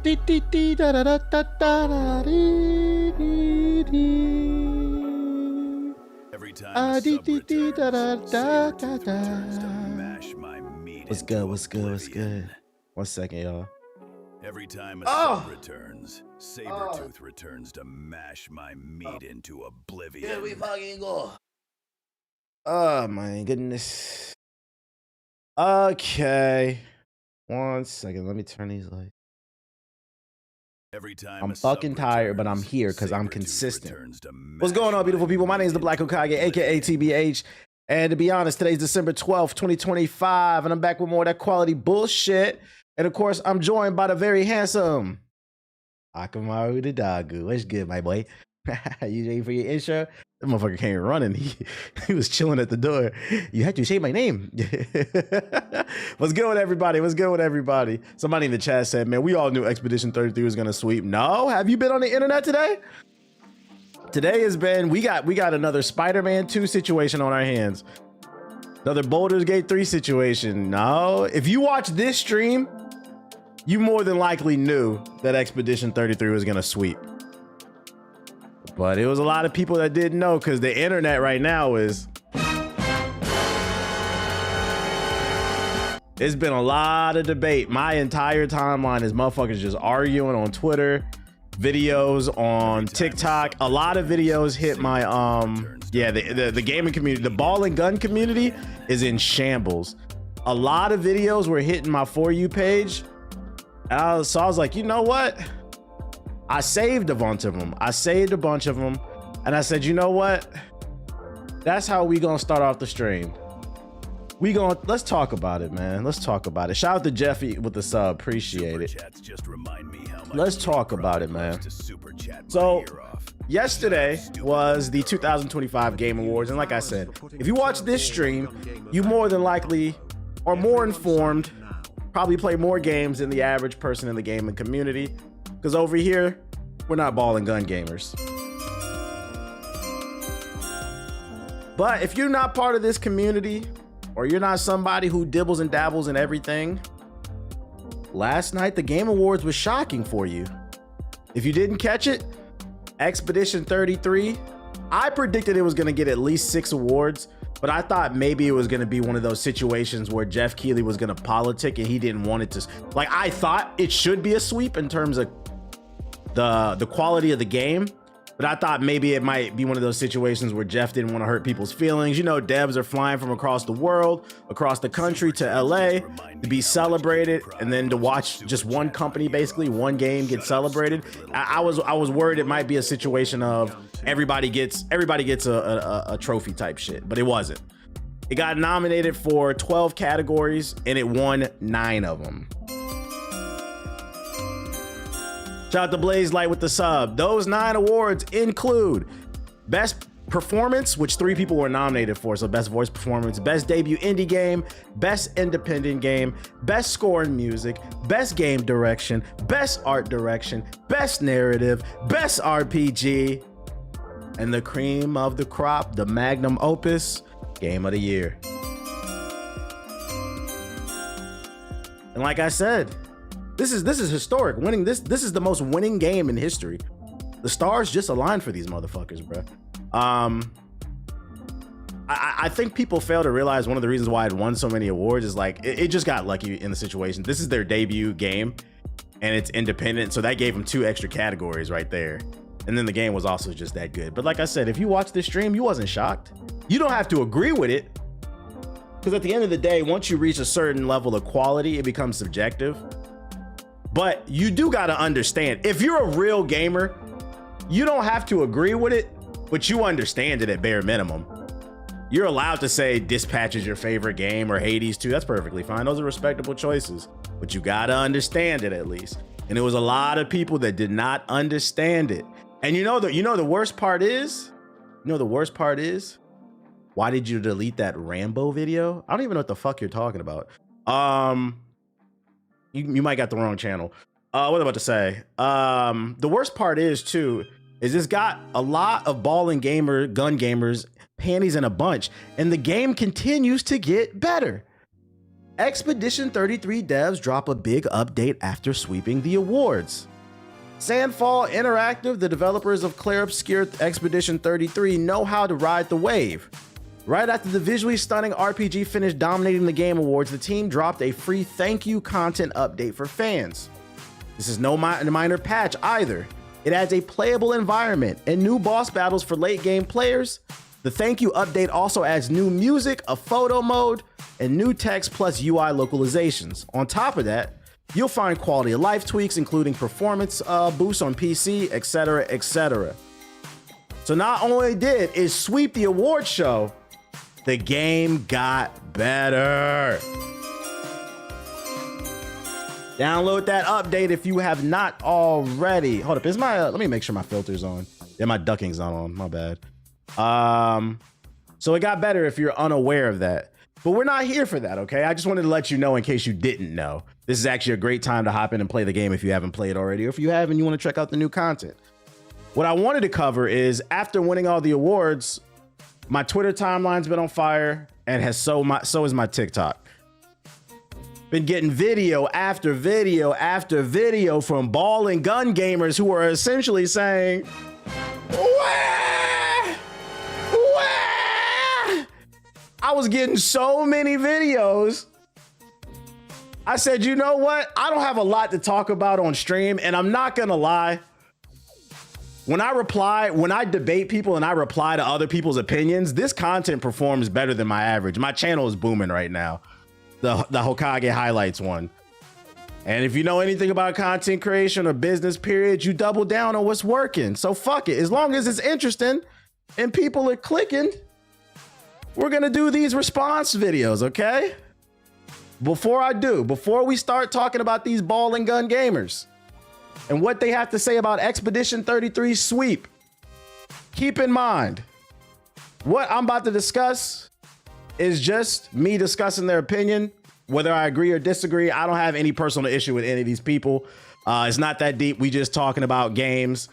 time a sub returns, Sabretooth returns to mash my meat What's into good? What's good? What's oblivion. good? 1 second, y'all. Every time a Oh! sub returns, Sabretooth returns to mash my meat into oblivion. Here we fucking go. Oh my goodness. Okay. 1 second. Let me turn these lights. Every time I'm a sub fucking tired, but I'm returns, here because I'm Sabretooth consistent. returns to What's going mash on, beautiful my people? My name is the meat Black into Hokage, aka oblivion. TBH. And to be honest, today's December 12th, 2025, and I'm back with more of that quality bullshit. And of course, I'm joined by the very handsome Akamaru the Dagu. What's good, my boy? You ready for your intro? That motherfucker came running. He was chilling at the door. You had to say my name. What's good with everybody? What's good with everybody? Somebody in the chat said, man, we all knew Expedition 33 was gonna sweep. No, have you been on the internet today? Today has been, we got another Spider-Man 2 situation on our hands. Another Baldur's Gate 3 situation. No, if you watch this stream, you more than likely knew that Expedition 33 was gonna sweep. But it was a lot of people that didn't know because the internet right now is... It's been a lot of debate. My entire timeline is motherfuckers just arguing on Twitter, videos on TikTok. A lot of videos hit my the gaming community. The ball and gun community is in shambles. A lot of videos were hitting my For You page. So I was like, you know what? I saved a bunch of them. And I said, you know what? That's how we gonna start off the stream. Let's talk about it, man. Let's talk about it. Shout out to Jeffy with the sub. Appreciate it. Let's talk about it, man. So yesterday was the 2025 Game Awards. And like I said, if you watch this stream, you more than likely are more informed, probably play more games than the average person in the gaming community. Because over here, we're not ball and gun gamers. But if you're not part of this community, or you're not somebody who dibbles and dabbles in everything, last night the Game Awards was shocking for you. If you didn't catch it, Expedition 33, I predicted it was gonna get at least 6 awards, but I thought maybe it was gonna be one of those situations where Jeff Keighley was gonna politic and he didn't want it to. Like, I thought it should be a sweep in terms of the quality of the game, but I thought maybe it might be one of those situations where Jeff didn't want to hurt people's feelings. You know, devs are flying from across the world, across the country to LA to be celebrated, and then to watch just one company, basically one game, get celebrated. I was worried it might be a situation of everybody gets a trophy type shit, but it wasn't. It got nominated for 12 categories and it won 9 of them. Shout out to Blaze Light with the sub. Those 9 awards include Best Performance, which 3 people were nominated for. So Best Voice Performance, Best Debut Indie Game, Best Independent Game, Best Score and Music, Best Game Direction, Best Art Direction, Best Narrative, Best RPG, and the cream of the crop, the magnum opus, Game of the Year. And like I said, this is historic. Winning this is the most winning game in history. The stars just aligned for these motherfuckers, bro. I think people fail to realize one of the reasons why it won so many awards is like it just got lucky in the situation. This is their debut game, and it's independent, so that gave them 2 extra categories right there. And then the game was also just that good. But like I said, if you watch this stream, you wasn't shocked. You don't have to agree with it, because at the end of the day, once you reach a certain level of quality, it becomes subjective. But you do got to understand, if you're a real gamer, you don't have to agree with it, but you understand it at bare minimum. You're allowed to say Dispatch is your favorite game or Hades 2. That's perfectly fine. Those are respectable choices, but you got to understand it at least. And there was a lot of people that did not understand it. And you know the worst part is, why did you delete that Rambo video? I don't even know what the fuck you're talking about. You might got the wrong channel. What am I about to say? The worst part is this got a lot of gun gamers panties in a bunch, and the game continues to get better. Expedition 33 devs drop a big update after sweeping the awards. Sandfall Interactive, the developers of Clair Obscur Expedition 33, know how to ride the wave. Right after the visually stunning RPG finished dominating the Game Awards, the team dropped a free thank you content update for fans. This is no minor patch either. It adds a playable environment and new boss battles for late game players. The thank you update also adds new music, a photo mode, and new text plus UI localizations. On top of that, you'll find quality of life tweaks, including performance boosts on PC, etc., etc. So not only did it sweep the award show, the game got better. Download that update if you have not already. Hold up, is my let me make sure my filter's on. Yeah, my ducking's not on. My bad. So it got better if you're unaware of that. But we're not here for that, okay? I just wanted to let you know in case you didn't know. This is actually a great time to hop in and play the game if you haven't played already, or if you have and you want to check out the new content. What I wanted to cover is after winning all the awards, my Twitter timeline's been on fire, and so is my TikTok. Been getting video after video after video from ball and gun gamers who are essentially saying, "Wah! Wah!" I was getting so many videos. I said, you know what? I don't have a lot to talk about on stream, and I'm not gonna lie. When I debate people and I reply to other people's opinions, this content performs better than my average. My channel is booming right now. The Hokage highlights one. And if you know anything about content creation or business, period, you double down on what's working. So fuck it. As long as it's interesting and people are clicking, we're gonna do these response videos, okay? Before we start talking about these ball and gun gamers and what they have to say about Expedition 33 sweep, keep in mind, what I'm about to discuss is just me discussing their opinion, whether I agree or disagree. I don't have any personal issue with any of these people. It's not that deep. We just talking about games.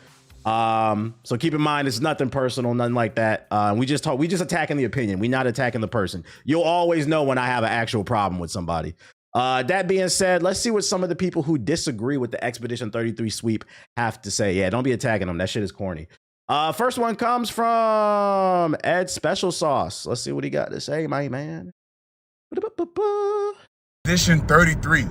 So keep in mind, it's nothing personal, nothing like that. We just attacking the opinion. We're not attacking the person. You'll always know when I have an actual problem with somebody. That being said, let's see what some of the people who disagree with the Expedition 33 sweep have to say. Yeah, don't be attacking them. That shit is corny. First one comes from Ed Special Sauce. Let's see what he got to say, my man. Expedition 33.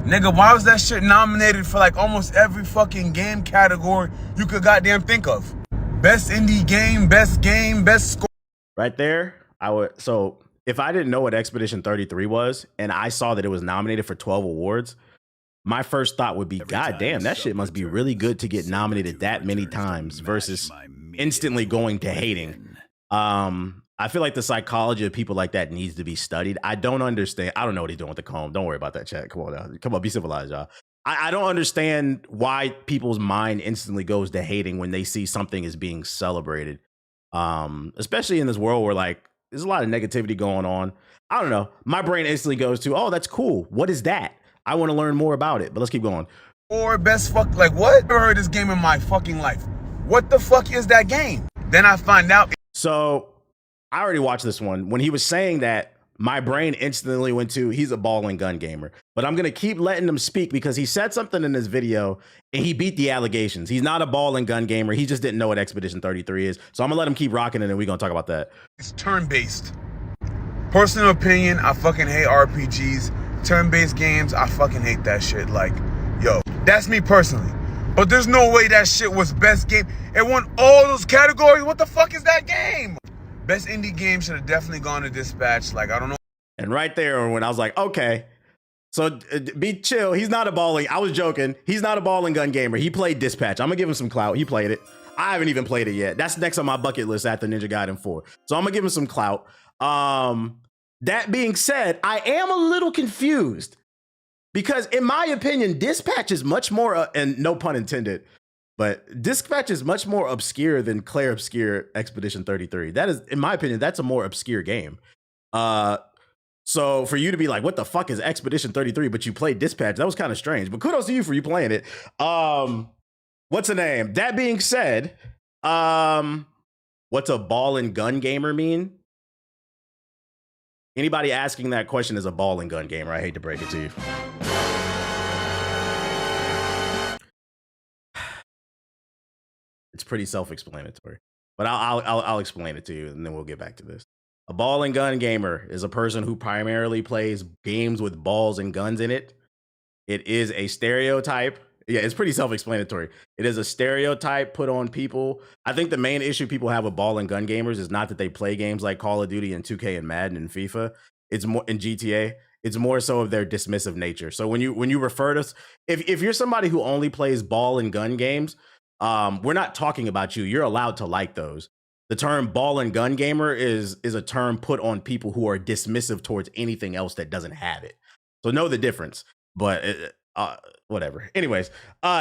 Nigga, why was that shit nominated for like almost every fucking game category you could goddamn think of? Best indie game, best score. Right there, so if I didn't know what Expedition 33 was and I saw that it was nominated for 12 awards, my first thought would be, God damn, that shit must be really good to get nominated that many times versus instantly going to hating. I feel like the psychology of people like that needs to be studied. I don't understand. I don't know what he's doing with the comb. Don't worry about that, chat. Come on now. Come on, be civilized, y'all. I don't understand why people's mind instantly goes to hating when they see something is being celebrated. Especially in this world where like there's a lot of negativity going on. I don't know. My brain instantly goes to, oh, that's cool. What is that? I want to learn more about it, but let's keep going. Or best fuck, like what? Never heard this game in my fucking life. What the fuck is that game? Then I find out. So I already watched this one. When he was saying that, my brain instantly went to, he's a ball and gun gamer. But I'm going to keep letting him speak because he said something in this video and he beat the allegations. He's not a ball and gun gamer. He just didn't know what Expedition 33 is. So I'm going to let him keep rocking it and we're going to talk about that. It's turn-based. Personal opinion, I fucking hate RPGs. Turn-based games, I fucking hate that shit. Like, yo, that's me personally. But there's no way that shit was best game. It won all those categories. What the fuck is that game? Best indie game should have definitely gone to Dispatch. Like, I don't know. And right there, when I was like, okay, so be chill. He's not a balling. I was joking. He's not a ball and gun gamer. He played Dispatch. I'm gonna give him some clout. He played it. I haven't even played it yet. That's next on my bucket list after Ninja Gaiden 4. So I'm gonna give him some clout. That being said, I am a little confused because in my opinion, Dispatch is much more, and no pun intended, but Dispatch is much more obscure than Clair Obscur Expedition 33. That is, in my opinion, that's a more obscure game. So for you to be like, what the fuck is Expedition 33, but you played Dispatch, that was kind of strange, but kudos to you for you playing it. What's the name? That being said, what's a ball and gun gamer mean? Anybody asking that question is a ball and gun gamer. I hate to break it to you. It's pretty self-explanatory, but I'll explain it to you, and then we'll get back to this. A ball and gun gamer is a person who primarily plays games with balls and guns in it. It is a stereotype. Yeah, it's pretty self-explanatory. It is a stereotype put on people. I think the main issue people have with ball and gun gamers is not that they play games like Call of Duty and 2K and Madden and FIFA. It's more in GTA. It's more so of their dismissive nature. So when you refer to, if you're somebody who only plays ball and gun games, we're not talking about you. You're allowed to like those. The term ball and gun gamer is a term put on people who are dismissive towards anything else that doesn't have it. So know the difference. But whatever. Anyways,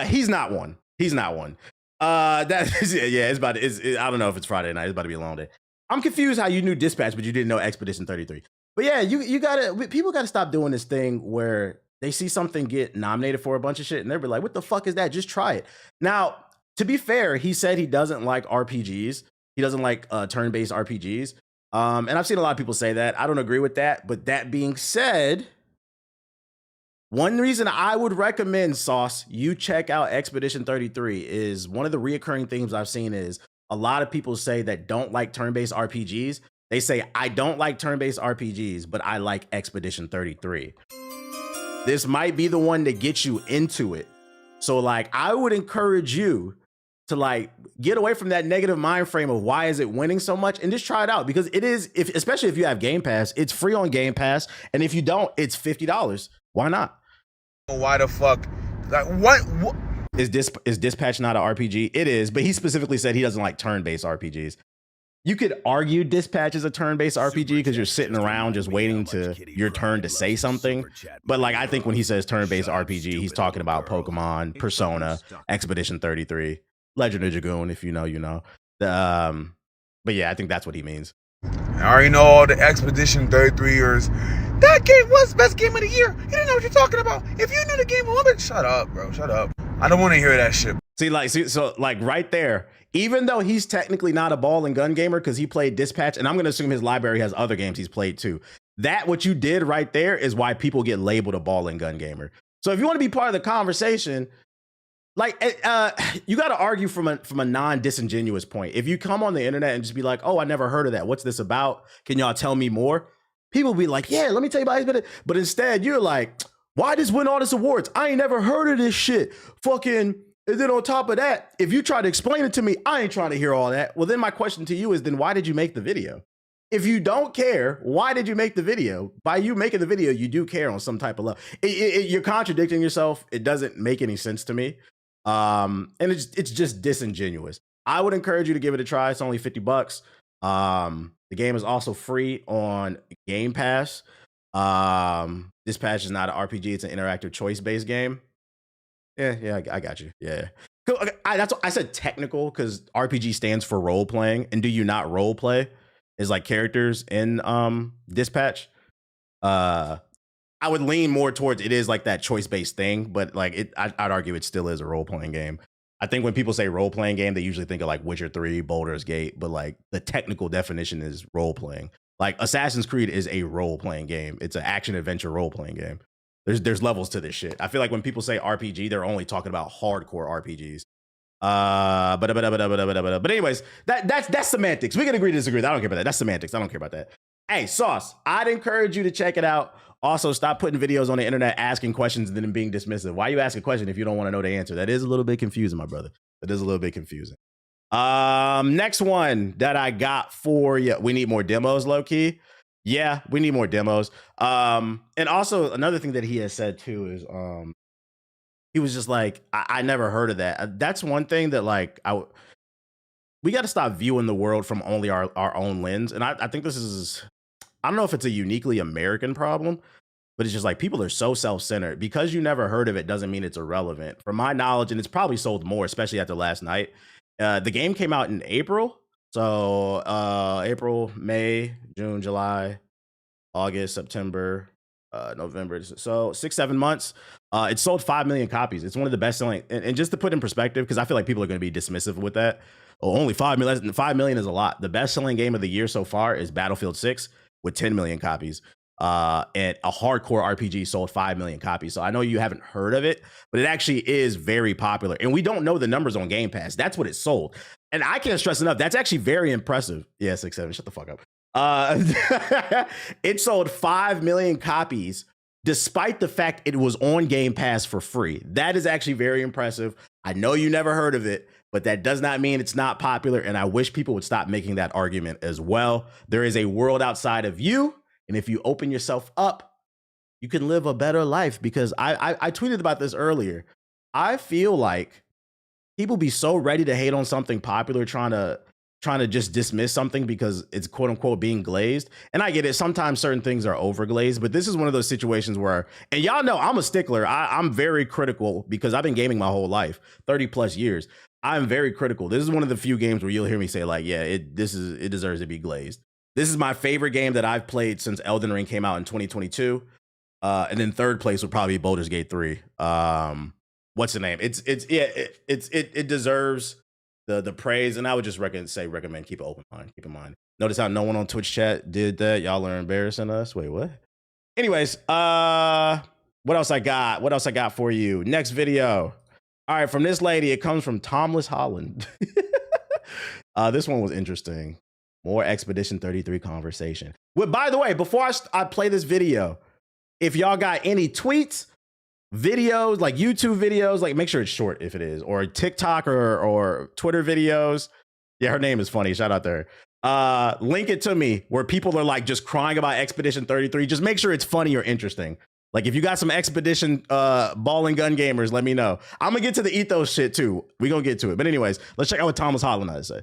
he's not one. He's not one. That is, yeah. It's about. I don't know if it's Friday night. It's about to be a long day. I'm confused how you knew Dispatch, but you didn't know Expedition 33. But yeah, you gotta. People gotta stop doing this thing where they see something get nominated for a bunch of shit and they'll be like, "What the fuck is that? Just try it." Now, to be fair, he said he doesn't like RPGs. He doesn't like turn-based RPGs. And I've seen a lot of people say that. I don't agree with that. But that being said, one reason I would recommend, Sauce, you check out Expedition 33 is one of the reoccurring themes I've seen is a lot of people say that don't like turn-based RPGs. They say, I don't like turn-based RPGs, but I like Expedition 33. This might be the one that gets you into it. So like, I would encourage you to like get away from that negative mind frame of why is it winning so much and just try it out, because it is, especially if you have Game Pass, it's free on Game Pass. And if you don't, it's $50. Why not? Why the fuck? Like, what? Is Dispatch not an RPG? It is, but he specifically said he doesn't like turn-based RPGs. You could argue Dispatch is a turn-based RPG because you're sitting around just waiting to your turn to say something. But like, I think when he says turn-based RPG, he's talking about Pokemon, Persona, Expedition 33, Legend of Dragoon, if you know, you know. But yeah, I think that's what he means. I already know all the Expedition 33ers. That game was best game of the year. You don't know what you're talking about. If you knew the game was, shut up, bro. Shut up. I don't want to hear that shit. So right there, even though he's technically not a ball and gun gamer because he played Dispatch, and I'm going to assume his library has other games he's played too. That what you did right there is why people get labeled a ball and gun gamer. So if you want to be part of the conversation, like you got to argue from a non-disingenuous point. If you come on the internet and just be like, oh, I never heard of that. What's this about? Can y'all tell me more? People be like, yeah, let me tell you about it. But instead, you're like, why does win all this awards? I ain't never heard of this shit. Fucking, and then on top of that, if you try to explain it to me, I ain't trying to hear all that. Well, then my question to you is, then why did you make the video? If you don't care, why did you make the video? By you making the video, you do care on some type of level. You're contradicting yourself. It doesn't make any sense to me. And it's just disingenuous. I would encourage you to give it a try. It's only $50. The game is also free on Game Pass. Dispatch is not an RPG; it's an interactive choice-based game. Yeah, I got you. Yeah, that's what I said. Technical, because RPG stands for role playing, and do you not role play? Is like characters in Dispatch. I would lean more towards it is like that choice-based thing, but like I'd argue it still is a role-playing game. I think when people say role-playing game, they usually think of like Witcher 3, Baldur's Gate, but like the technical definition is role-playing. Like Assassin's Creed is a role-playing game. It's an action-adventure role-playing game. There's levels to this shit. I feel like when people say RPG, they're only talking about hardcore RPGs. But anyways, that's semantics. We can agree to disagree. I don't care about that. That's semantics. I don't care about that. Hey, Sauce, I'd encourage you to check it out. Also, stop putting videos on the internet asking questions and then being dismissive. Why you ask a question if you don't want to know the answer? That is a little bit confusing, my brother. That is a little bit confusing. Next one that I got for you. We need more demos, low key. Yeah, we need more demos. And also another thing that he has said too is he was just like, I never heard of that. That's one thing that like we got to stop viewing the world from only our own lens. And I think this is, I don't know if it's a uniquely American problem, but it's just like people are so self-centered. Because you never heard of it doesn't mean it's irrelevant. From my knowledge, and it's probably sold more, especially after last night. The game came out in April. So April, May, June, July, August, September, November. So 6-7 months. It sold 5 million copies. It's one of the best selling. And just to put in perspective, because I feel like people are going to be dismissive with that. Oh, only 5 million. 5 million is a lot. The best selling game of the year so far is Battlefield 6. with 10 million copies. And a hardcore RPG sold 5 million copies. So I know you haven't heard of it, but it actually is very popular. And we don't know the numbers on Game Pass. That's what it sold. And I can't stress enough, that's actually very impressive. Yeah, 6-7, shut the fuck up. It sold 5 million copies despite the fact it was on Game Pass for free. That is actually very impressive. I know you never heard of it, but that does not mean it's not popular. And I wish people would stop making that argument as well. There is a world outside of you. And if you open yourself up, you can live a better life. Because I tweeted about this earlier. I feel like people be so ready to hate on something popular, trying to just dismiss something because it's quote unquote being glazed. And I get it. Sometimes certain things are overglazed, but this is one of those situations where, and y'all know I'm a stickler. I'm very critical because I've been gaming my whole life, 30 plus years. I'm very critical. This is one of the few games where you'll hear me say like, yeah, it deserves to be glazed. This is my favorite game that I've played since Elden Ring came out in 2022. And then third place would probably be Baldur's Gate 3. What's the name? It deserves the praise, and I would just recommend keep an open mind. Keep in mind. Notice how no one on Twitch chat did that. Y'all are embarrassing us. Wait, what? Anyways, what else I got? What else I got for you? Next video. All right, from this lady, it comes from Tomless Holland. This one was interesting. More Expedition 33 conversation. Well, by the way, before I play this video, if y'all got any tweets, videos, like YouTube videos, like make sure it's short if it is, or TikTok or Twitter videos. Yeah, her name is funny. Shout out to her. Link it to me where people are like just crying about Expedition 33. Just make sure it's funny or interesting. Like if you got some Expedition ball and gun gamers, let me know. I'm gonna get to the ethos shit too. We gonna get to it. But anyways, let's check out what Thomas Holland has to say.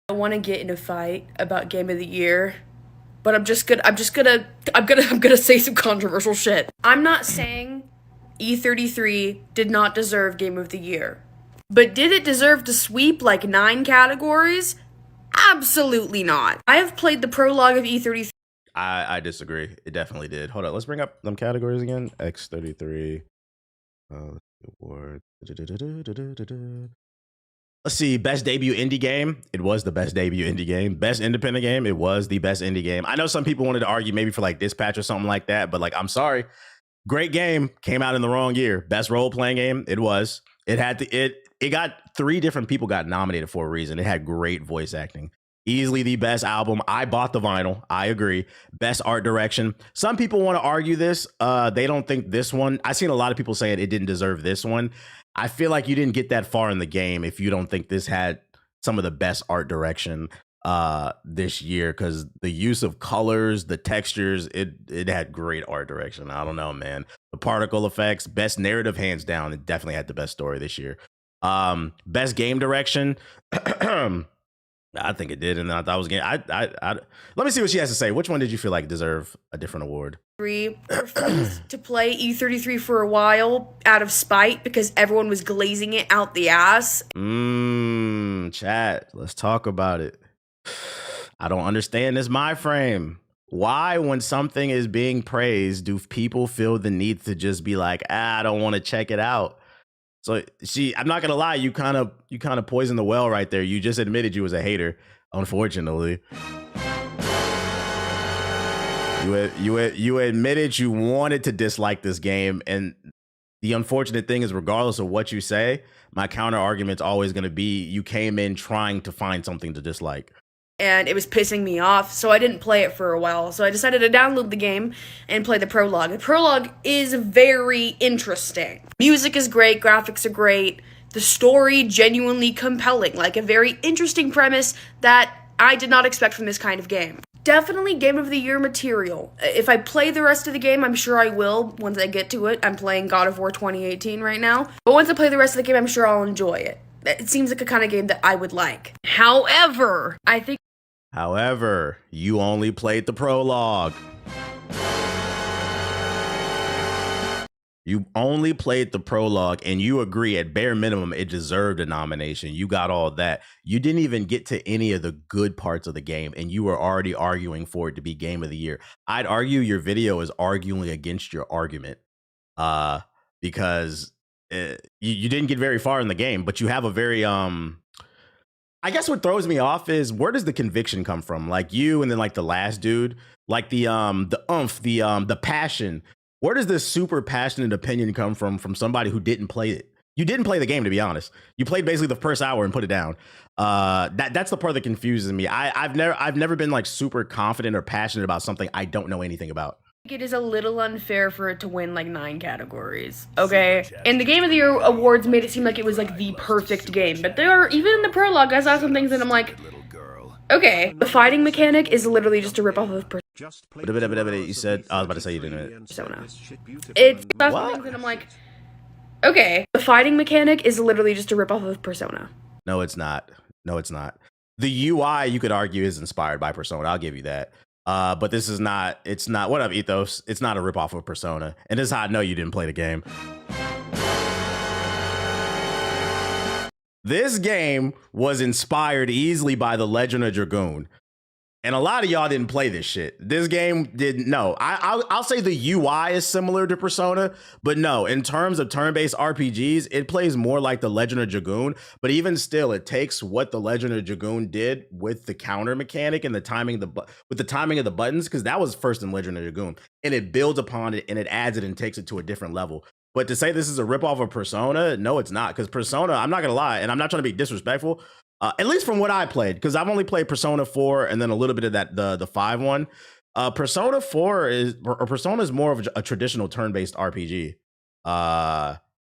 I want to get in a fight about Game of the Year, but I'm gonna say some controversial shit. I'm not saying E33 did not deserve Game of the Year, but did it deserve to sweep like 9 categories? Absolutely not. I have played the prologue of E33. I disagree. It definitely did. Hold on, let's bring up them categories again. X33 award. Let's see, best debut indie game. It was the best debut indie game. Best independent game. It was the best indie game. I know some people wanted to argue maybe for like Dispatch or something like that, but like, I'm sorry. Great game, came out in the wrong year. Best role-playing game. It was. It got 3 different people got nominated for a reason. It had great voice acting. Easily the best album. I bought the vinyl. I agree. Best art direction. Some people want to argue this. They don't think this one. I've seen a lot of people saying it didn't deserve this one. I feel like you didn't get that far in the game if you don't think this had some of the best art direction this year, because the use of colors, the textures, it had great art direction. I don't know, man. The particle effects, best narrative, hands down. It definitely had the best story this year. Best game direction. I think it did, and I thought it was game. Let me see what she has to say. Which one did you feel like deserve a different award? Refused to play E33 for a while out of spite because everyone was glazing it out the ass. Chat, let's talk about it. I don't understand this mind frame. Why, when something is being praised, do people feel the need to just be like, I don't want to check it out? So I'm not gonna lie, you kind of poisoned the well right there. You just admitted you was a hater, unfortunately. You admitted you wanted to dislike this game, and the unfortunate thing is, regardless of what you say, my counter argument's always gonna be you came in trying to find something to dislike. And it was pissing me off, so I didn't play it for a while. So I decided to download the game and play the prologue. The prologue is very interesting. Music is great, graphics are great, the story genuinely compelling, like a very interesting premise that I did not expect from this kind of game. Definitely Game of the Year material. If I play the rest of the game, I'm sure I will once I get to it. I'm playing God of War 2018 right now. But once I play the rest of the game, I'm sure I'll enjoy it. It seems like a kind of game that I would like. However, you only played the prologue. You only played the prologue, and you agree at bare minimum it deserved a nomination. You got all that. You didn't even get to any of the good parts of the game, and you were already arguing for it to be Game of the Year. I'd argue your video is arguing against your argument because you didn't get very far in the game, but you have a very I guess what throws me off is where does the conviction come from? Like you and then like the last dude, like the oomph, the passion. Where does this super passionate opinion come from somebody who didn't play it? You didn't play the game, to be honest. You played basically the first hour and put it down. That's the part that confuses me. I've never been like super confident or passionate about something I don't know anything about. It is a little unfair for it to win like 9 categories. Okay, and the Game of the Year awards made it seem like it was like the perfect game, but there are, even in the prologue, I saw some things and I'm like, okay, the fighting mechanic is literally just a ripoff of You said I was about to say you didn't. Persona. It's some things and I'm like, okay, the fighting mechanic is literally just a ripoff of Persona. No, it's not. No, it's not. The UI, you could argue, is inspired by Persona. I'll give you that. But this is not, it's not, what up, Ethos? It's not a ripoff of Persona. And this is how I know you didn't play the game. This game was inspired easily by The Legend of Dragoon. And a lot of y'all didn't play this shit. This game didn't. No, I'll say the UI is similar to Persona, but no, in terms of turn-based RPGs, it plays more like The Legend of Dragoon. But even still, it takes what The Legend of Dragoon did with the counter mechanic and the timing, with the timing of the buttons, because that was first in Legend of Dragoon, and it builds upon it and it adds it and takes it to a different level. But to say this is a ripoff of Persona, no, it's not. Because Persona, I'm not gonna lie, and I'm not trying to be disrespectful. At least from what I played, because I've only played Persona 4 and then a little bit of that the 5 one. Persona 4 Persona is more of a traditional turn-based RPG.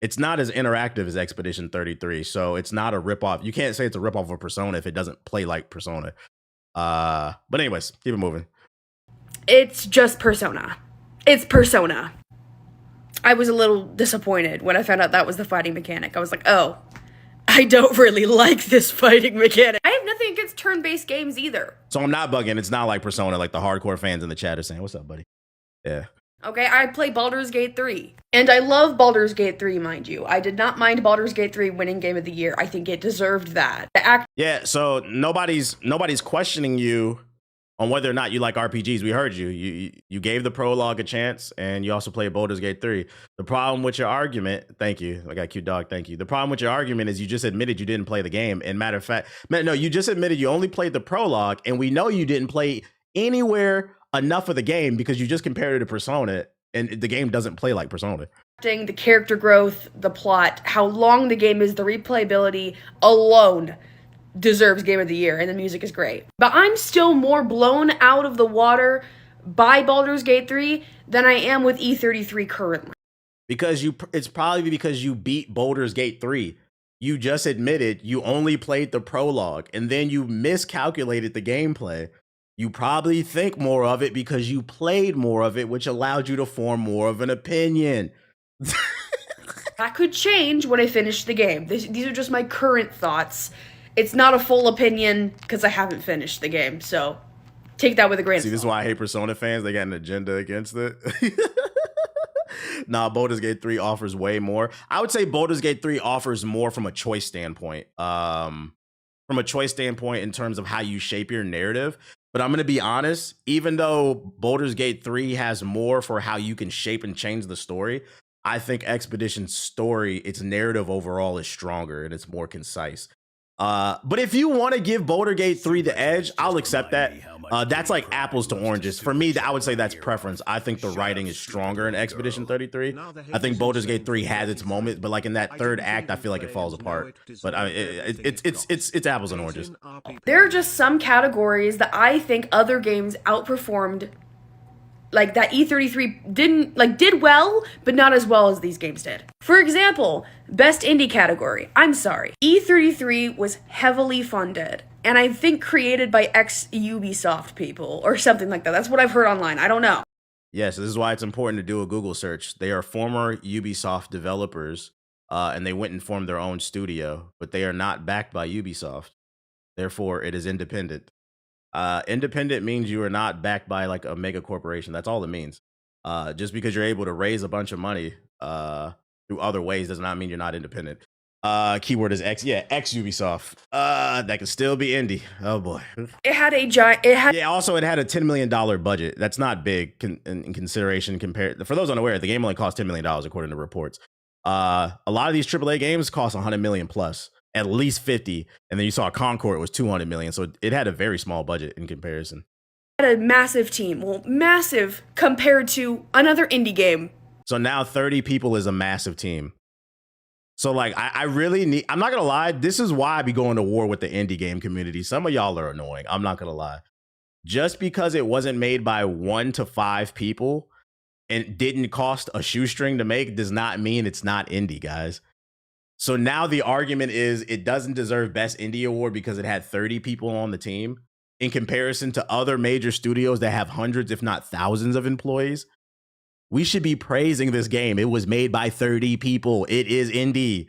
It's not as interactive as Expedition 33, so it's not a ripoff. You can't say it's a ripoff of Persona if it doesn't play like Persona. But anyways, keep it moving. It's just Persona. It's Persona. I was a little disappointed when I found out that was the fighting mechanic. I was like, oh, I don't really like this fighting mechanic. I have nothing against turn-based games either. So I'm not bugging. It's not like Persona, like the hardcore fans in the chat are saying. What's up, buddy? Yeah. Okay, I play Baldur's Gate 3. And I love Baldur's Gate 3, mind you. I did not mind Baldur's Gate 3 winning Game of the Year. I think it deserved that. Yeah, so nobody's questioning you on whether or not you like RPGs. We heard you. You gave the prologue a chance, and you also played Baldur's Gate 3. The problem with your argument, thank you. I got cute dog, thank you. The problem with your argument is you just admitted you didn't play the game. And matter of fact, no, you just admitted you only played the prologue, and we know you didn't play anywhere enough of the game because you just compared it to Persona, and the game doesn't play like Persona. The character growth, the plot, how long the game is, the replayability alone deserves Game of the Year, and the music is great. But I'm still more blown out of the water by Baldur's Gate 3 than I am with E33 currently. Because it's probably because you beat Baldur's Gate 3. You just admitted you only played the prologue, and then you miscalculated the gameplay. You probably think more of it because you played more of it, which allowed you to form more of an opinion. That could change when I finish the game. These are just my current thoughts. It's not a full opinion because I haven't finished the game, so take that with a grain of salt. See, this is why I hate Persona fans. They got an agenda against it. Nah, Baldur's Gate 3 offers way more. I would say Baldur's Gate 3 offers more from a choice standpoint. From a choice standpoint in terms of how you shape your narrative. But I'm going to be honest, even though Baldur's Gate 3 has more for how you can shape and change the story, I think Expedition's story, its narrative overall is stronger and it's more concise. But if you want to give Baldur's Gate 3 the edge, I'll accept that. That's like apples to oranges. For me, I would say that's preference. I think the writing is stronger in Expedition 33. I think Baldur's Gate 3 has its moment, but like in that third act, I feel like it falls apart. But it's apples and oranges. There are just some categories that I think other games outperformed. Like that E33 did well, but not as well as these games did. For example, best indie category. I'm sorry. E33 was heavily funded, and I think created by ex-Ubisoft people or something like that. That's what I've heard online. I don't know. Yes, this is why it's important to do a Google search. They are former Ubisoft developers, and they went and formed their own studio, but they are not backed by Ubisoft. Therefore, it is independent. Independent means you are not backed by like a mega corporation. That's all it means. Just because you're able to raise a bunch of money through other ways does not mean you're not independent. Keyword is X. Yeah, ex Ubisoft. That could still be indie. Oh boy. It had a giant. Also, it had a $10 million budget. That's not big in consideration compared. For those unaware, the game only cost $10 million according to reports. A lot of these AAA games cost $100 million plus. at least 50. And then you saw Concord was 200 million. So it had a very small budget in comparison. Had a massive team. Well, massive compared to another indie game. So now 30 people is a massive team. So like, I really need, I'm not going to lie. This is why I be going to war with the indie game community. Some of y'all are annoying. I'm not going to lie. Just because it wasn't made by 1 to 5 people and didn't cost a shoestring to make does not mean it's not indie, guys. So now the argument is it doesn't deserve Best Indie Award because it had 30 people on the team in comparison to other major studios that have hundreds, if not thousands of employees. We should be praising this game. It was made by 30 people. It is indie.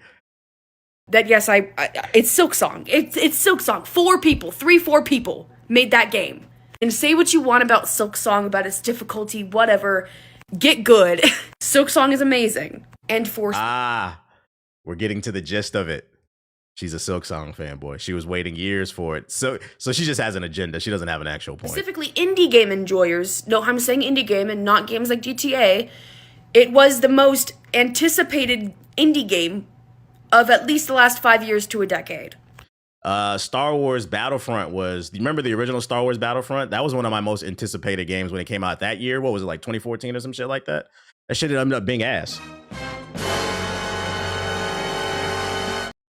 That, yes, it's Silksong. It's Silksong. 4 people made that game. And say what you want about Silksong, about its difficulty, whatever. Get good. Silksong is amazing. And for... we're getting to the gist of it. She's a Silksong fanboy. She was waiting years for it. So she just has an agenda. She doesn't have an actual point. Specifically, indie game enjoyers. No, I'm saying indie game and not games like GTA. It was the most anticipated indie game of at least the last 5 years to a decade. Star Wars Battlefront was... Do you remember the original Star Wars Battlefront? That was one of my most anticipated games when it came out that year. What was it, like 2014 or some shit like that? That shit ended up being ass.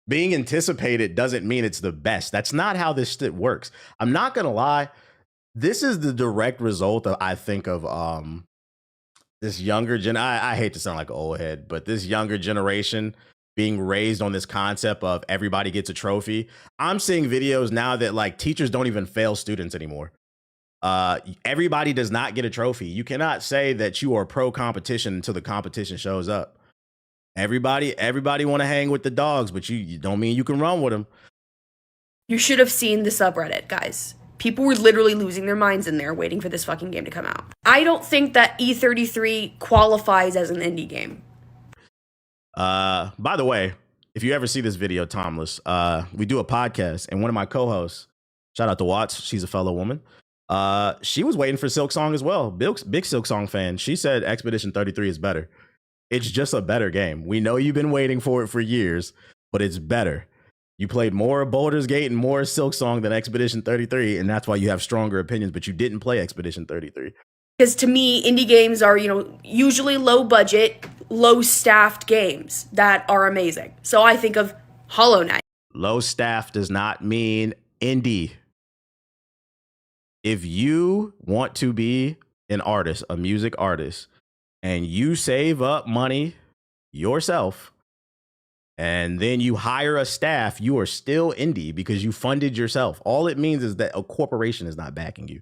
Being anticipated doesn't mean it's the best. That's not how this shit works. I'm not gonna lie. This is the direct result of, I think, of this younger gen. I hate to sound like an old head, but this younger generation being raised on this concept of everybody gets a trophy. I'm seeing videos now that like teachers don't even fail students anymore. Everybody does not get a trophy. You cannot say that you are pro competition until the competition shows up. Everybody want to hang with the dogs, but you don't mean you can run with them. You should have seen the subreddit, guys. People were literally losing their minds in there waiting for this fucking game to come out. I don't think that E33 qualifies as an indie game. By the way, if you ever see this video, Tomless, we do a podcast, and one of my co-hosts, shout out to Watts, she's a fellow woman. She was waiting for Silksong as well. Big Silksong fan. She said Expedition 33 is better. It's just a better game. We know you've been waiting for it for years, but it's better. You played more Baldur's Gate and more Silksong than Expedition 33, and that's why you have stronger opinions, but you didn't play Expedition 33. Because to me, indie games are, usually low budget, low staffed games that are amazing. So I think of Hollow Knight. Low staff does not mean indie. If you want to be an artist, a music artist, and you save up money yourself, and then you hire a staff, you are still indie because you funded yourself. All it means is that a corporation is not backing you.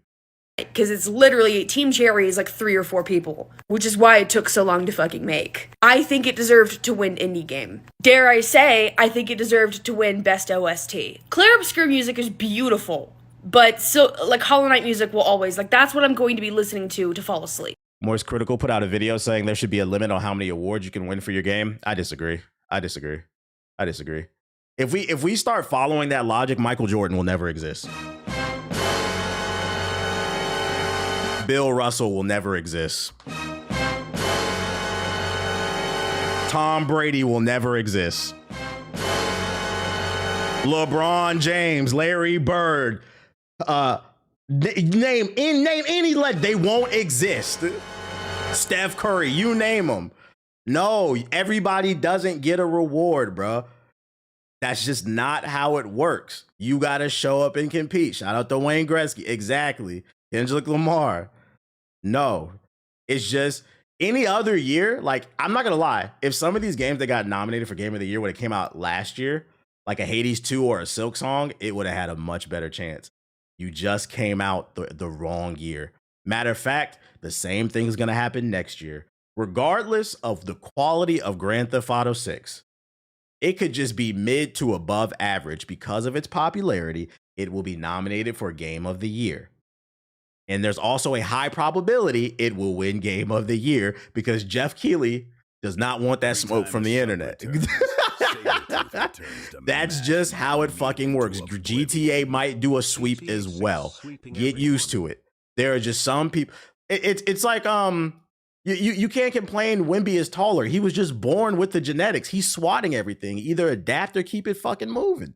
Because it's literally, Team Cherry is like 3 or 4 people, which is why it took so long to fucking make. I think it deserved to win indie game. Dare I say, I think it deserved to win best OST. Clear Obscure music is beautiful, but so like Hollow Knight music will always, that's what I'm going to be listening to fall asleep. Morse Critical put out a video saying there should be a limit on how many awards you can win for your game. I disagree. If we start following that logic, Michael Jordan will never exist. Bill Russell will never exist. Tom Brady will never exist. LeBron James, Larry Bird, name any legend, they won't exist. Steph Curry, you name them. No, everybody doesn't get a reward, bro. That's just not how it works. You got to show up and compete. Shout out to Wayne Gretzky. Exactly. Kendrick Lamar. No, it's just any other year. Like, I'm not going to lie. If some of these games that got nominated for Game of the Year would have came out last year, like a Hades 2 or a Silksong, it would have had a much better chance. You just came out the wrong year. Matter of fact, the same thing is going to happen next year. Regardless of the quality of Grand Theft Auto 6, it could just be mid to above average. Because of its popularity, it will be nominated for Game of the Year. And there's also a high probability it will win Game of the Year because Jeff Keighley does not want that smoke from the internet. That's just how it fucking works. GTA might do a sweep as well. Get used to it. There are just some people. It's like You can't complain Wemby is taller. He was just born with the genetics. He's swatting everything. Either adapt or keep it fucking moving.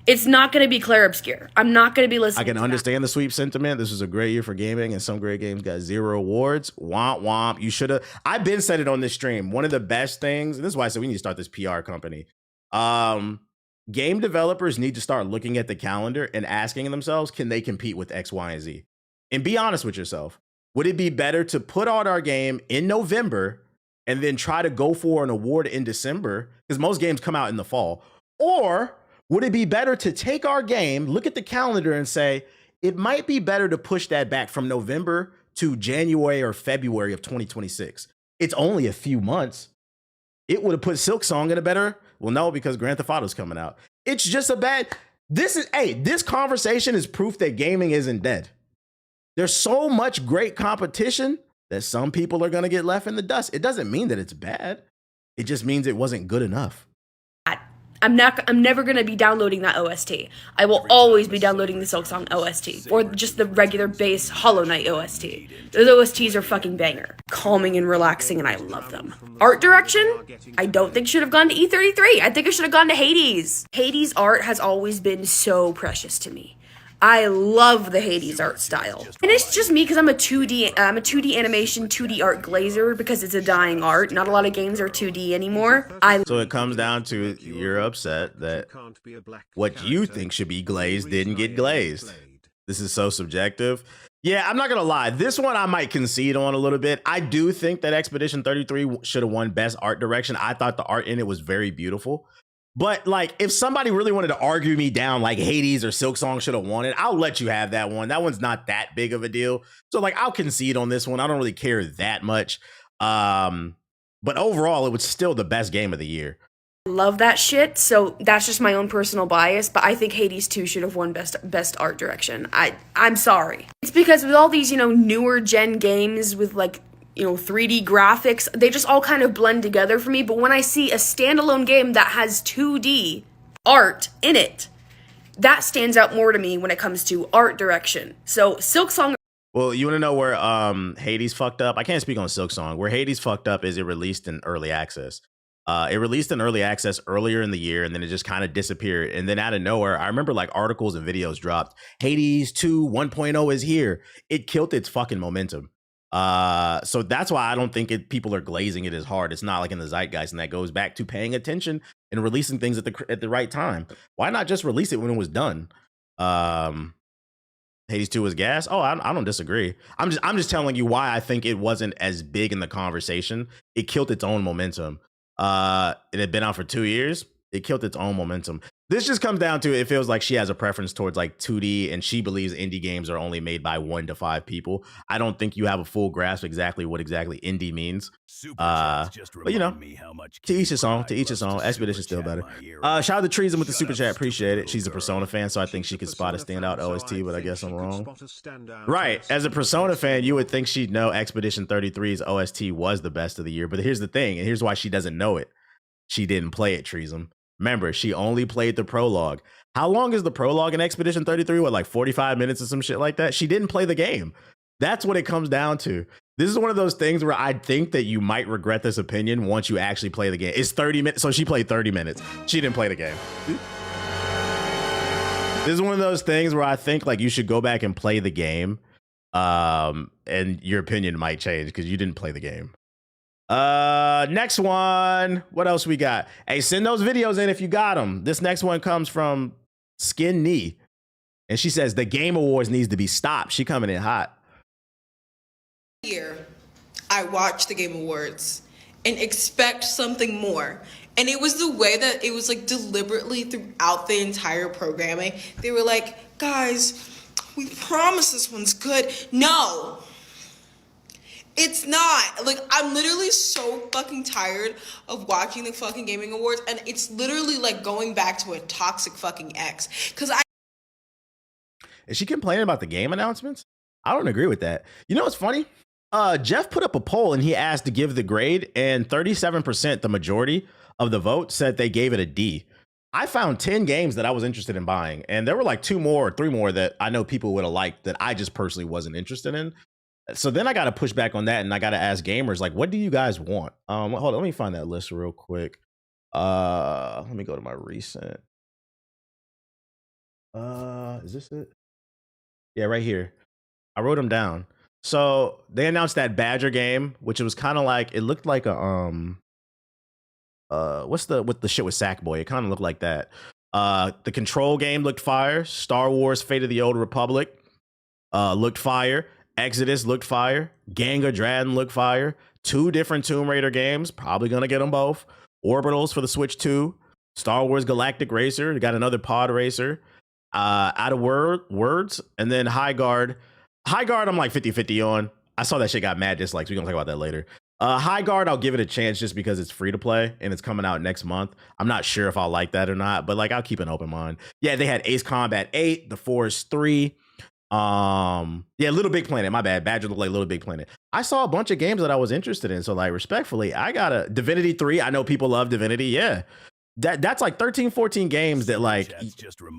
It's not going to be Claire Obscure. I'm not going to be listening. I can understand the sweep sentiment. This was a great year for gaming, and some great games got 0 awards. Womp womp. You should have. I've been said it on this stream. One of the best things, and this is why I said we need to start this PR company. Game developers need to start looking at the calendar and asking themselves, can they compete with X, Y, and Z? And be honest with yourself. Would it be better to put out our game in November and then try to go for an award in December? Because most games come out in the fall. Or would it be better to take our game, look at the calendar and say, it might be better to push that back from November to January or February of 2026. It's only a few months. It would have put Silk Song in a better, well, no, because Grand Theft Auto's coming out. It's just a bad, this conversation is proof that gaming isn't dead. There's so much great competition that some people are going to get left in the dust. It doesn't mean that it's bad. It just means it wasn't good enough. I'm never going to be downloading that OST. I will always be downloading the Silk Song OST or just the regular base Hollow Knight OST. Those OSTs are fucking banger. Calming and relaxing, and I love them. Art direction? I don't think should have gone to E33. I think it should have gone to Hades. Hades art has always been so precious to me. I love the Hades art style. And it's just me because I'm a 2D animation, 2D art glazer because it's a dying art. Not a lot of games are 2D anymore. So it comes down to you're upset that what you think should be glazed didn't get glazed. This is so subjective. Yeah, I'm not going to lie. This one I might concede on a little bit. I do think that Expedition 33 should have won Best Art Direction. I thought the art in it was very beautiful. But like, if somebody really wanted to argue me down, like Hades or Silk Song should have won it, I'll let you have that one. That one's not that big of a deal. So like, I'll concede on this one. I don't really care that much. But overall, it was still the best game of the year. Love that shit. So that's just my own personal bias. But I think Hades 2 should have won best art direction. I'm sorry. It's because with all these, newer gen games with like, 3D graphics, they just all kind of blend together for me. But when I see a standalone game that has 2D art in it, that stands out more to me when it comes to art direction. So Silk Song. Well, you want to know where Hades fucked up? I can't speak on Silk Song. Where Hades fucked up is it released in early access. It released in early access earlier in the year, and then it just kind of disappeared. And then out of nowhere, I remember like articles and videos dropped. Hades 2 1.0 is here. It killed its fucking momentum. So that's why I don't think people are glazing it as hard. It's not like in the zeitgeist, and that goes back to paying attention and releasing things at the right time. Why not just release it when it was done? Hades 2 was gas. Oh, I don't disagree. I'm just telling you why I think it wasn't as big in the conversation. It killed its own momentum. It had been out for 2 years. It killed its own momentum. This just comes down to it feels like she has a preference towards like 2D, and she believes indie games are only made by 1 to 5 people. I don't think you have a full grasp exactly what indie means. But to each his own. To each his own. Expedition's still better. Shout out to Treason with the super chat. Appreciate it. She's a Persona fan, so I think she could spot a standout OST, but I guess I'm wrong. Right. As a Persona fan, you would think she'd know Expedition 33's OST was the best of the year. But here's the thing, and here's why she doesn't know it. She didn't play it, Treason. Remember, she only played the prologue. How long is the prologue in Expedition 33? What, like 45 minutes or some shit like that? She didn't play the game. That's what it comes down to. This is one of those things where I think that you might regret this opinion once you actually play the game. It's 30 minutes. So she played 30 minutes. She didn't play the game. This is one of those things where I think like you should go back and play the game. And your opinion might change because you didn't play the game. Next one. What else we got? Hey, send those videos in if you got them. This next one comes from Skin Knee. And she says the Game Awards needs to be stopped. She coming in hot. Year, I watched the Game Awards and expect something more. And it was the way that it was like deliberately throughout the entire programming. They were like, guys, we promise this one's good. No. It's not. Like, I'm literally so fucking tired of watching the fucking gaming awards, and it's literally like going back to a toxic fucking ex. Is she complaining about the game announcements? I don't agree with that. You know what's funny? Jeff put up a poll and he asked to give the grade, and 37%, the majority of the vote, said they gave it a D. I found 10 games that I was interested in buying, and there were like 2 more or 3 more that I know people would have liked that I just personally wasn't interested in. So then I got to push back on that, and I got to ask gamers, like, what do you guys want? Hold on, let me find that list real quick. Let me go to my recent. Is this it? Yeah, right here. I wrote them down. So they announced that Badger game, which it was kind of like, it looked like a what's the shit with Sackboy? It kind of looked like that. The Control game looked fire. Star Wars: Fate of the Old Republic looked fire. Exodus looked fire. Gang of Dradin looked fire. 2 different Tomb Raider games, probably gonna get them both. Orbitals for the Switch 2. Star Wars Galactic Racer, they got another pod racer. Out of words, and then High Guard. High Guard, I'm like 50-50 on. I saw that shit got mad dislikes. We're gonna talk about that later. High Guard, I'll give it a chance just because it's free to play and it's coming out next month. I'm not sure if I'll like that or not, but like I'll keep an open mind. Yeah, they had Ace Combat 8, The Forest 3. Yeah, Little Big Planet. My bad. Badger looked like Little Big Planet. I saw a bunch of games that I was interested in. So like respectfully, I got a Divinity 3. I know people love Divinity. Yeah. That's like 13, 14 games that like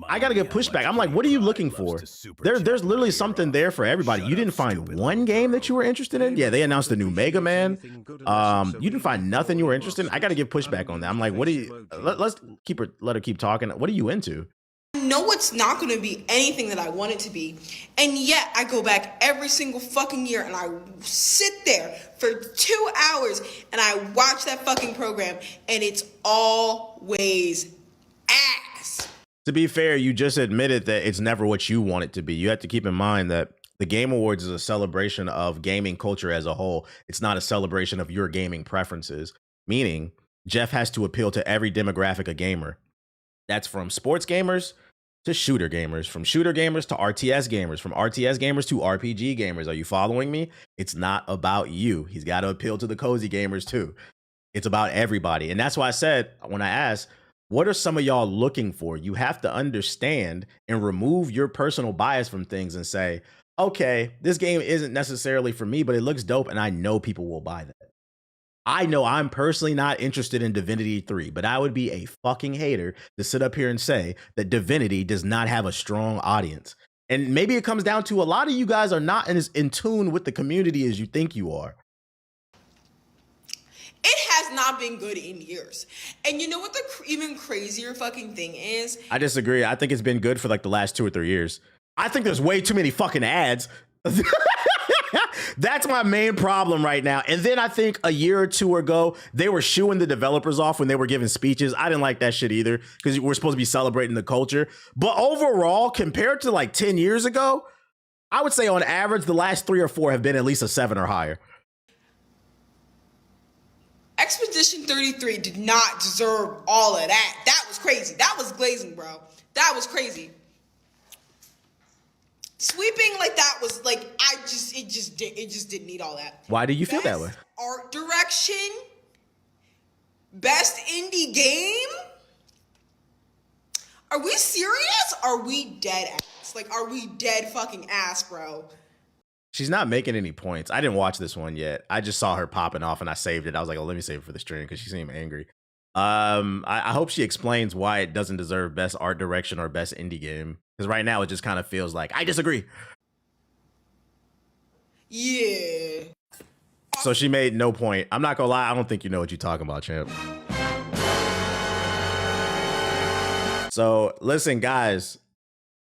I gotta get pushback. I'm like, what are you looking for? There's literally something there for everybody. You didn't find one game that you were interested in? Yeah, they announced a new Mega Man. You didn't find nothing you were interested in. I gotta give pushback on that. I'm like, what do you let's let her keep talking. What are you into? I know it's not going to be anything that I want it to be, and yet I go back every single fucking year and I sit there for 2 hours and I watch that fucking program, and it's always ass. To be fair, you just admitted that it's never what you want it to be. You have to keep in mind that the Game Awards is a celebration of gaming culture as a whole. It's not a celebration of your gaming preferences, meaning Jeff has to appeal to every demographic of gamer. That's from sports gamers to shooter gamers, from shooter gamers to RTS gamers, from RTS gamers to RPG gamers. Are you following me? It's not about you. He's got to appeal to the cozy gamers too. It's about everybody. And that's why I said, when I asked, what are some of y'all looking for? You have to understand and remove your personal bias from things and say, okay, this game isn't necessarily for me, but it looks dope and I know people will buy that. I know I'm personally not interested in Divinity 3, but I would be a fucking hater to sit up here and say that Divinity does not have a strong audience. And maybe it comes down to a lot of you guys are not as in tune with the community as you think you are. It has not been good in years. And you know what the even crazier fucking thing is? I disagree. I think it's been good for like the last 2 or 3 years. I think there's way too many fucking ads. That's my main problem right now. And then I think a year or 2 ago, they were shooing the developers off when they were giving speeches. I didn't like that shit either because we're supposed to be celebrating the culture. But overall, compared to like 10 years ago, I would say on average, the last 3 or 4 have been at least a 7 or higher. Expedition 33 did not deserve all of that. That was crazy. That was glazing, bro. That was crazy. Sweeping like that was like it just didn't need all that. Why do you feel that way? Art direction, best indie game. Are we serious? Are we dead ass? Like, are we dead fucking ass, bro? She's not making any points. I didn't watch this one yet. I just saw her popping off and I saved it. I was like, oh, let me save it for the stream because she seemed angry. I hope she explains why it doesn't deserve best art direction or best indie game. Because right now it just kind of feels like I disagree. Yeah. So she made no point. I'm not gonna lie, I don't think you know what you're talking about, champ. So listen, guys.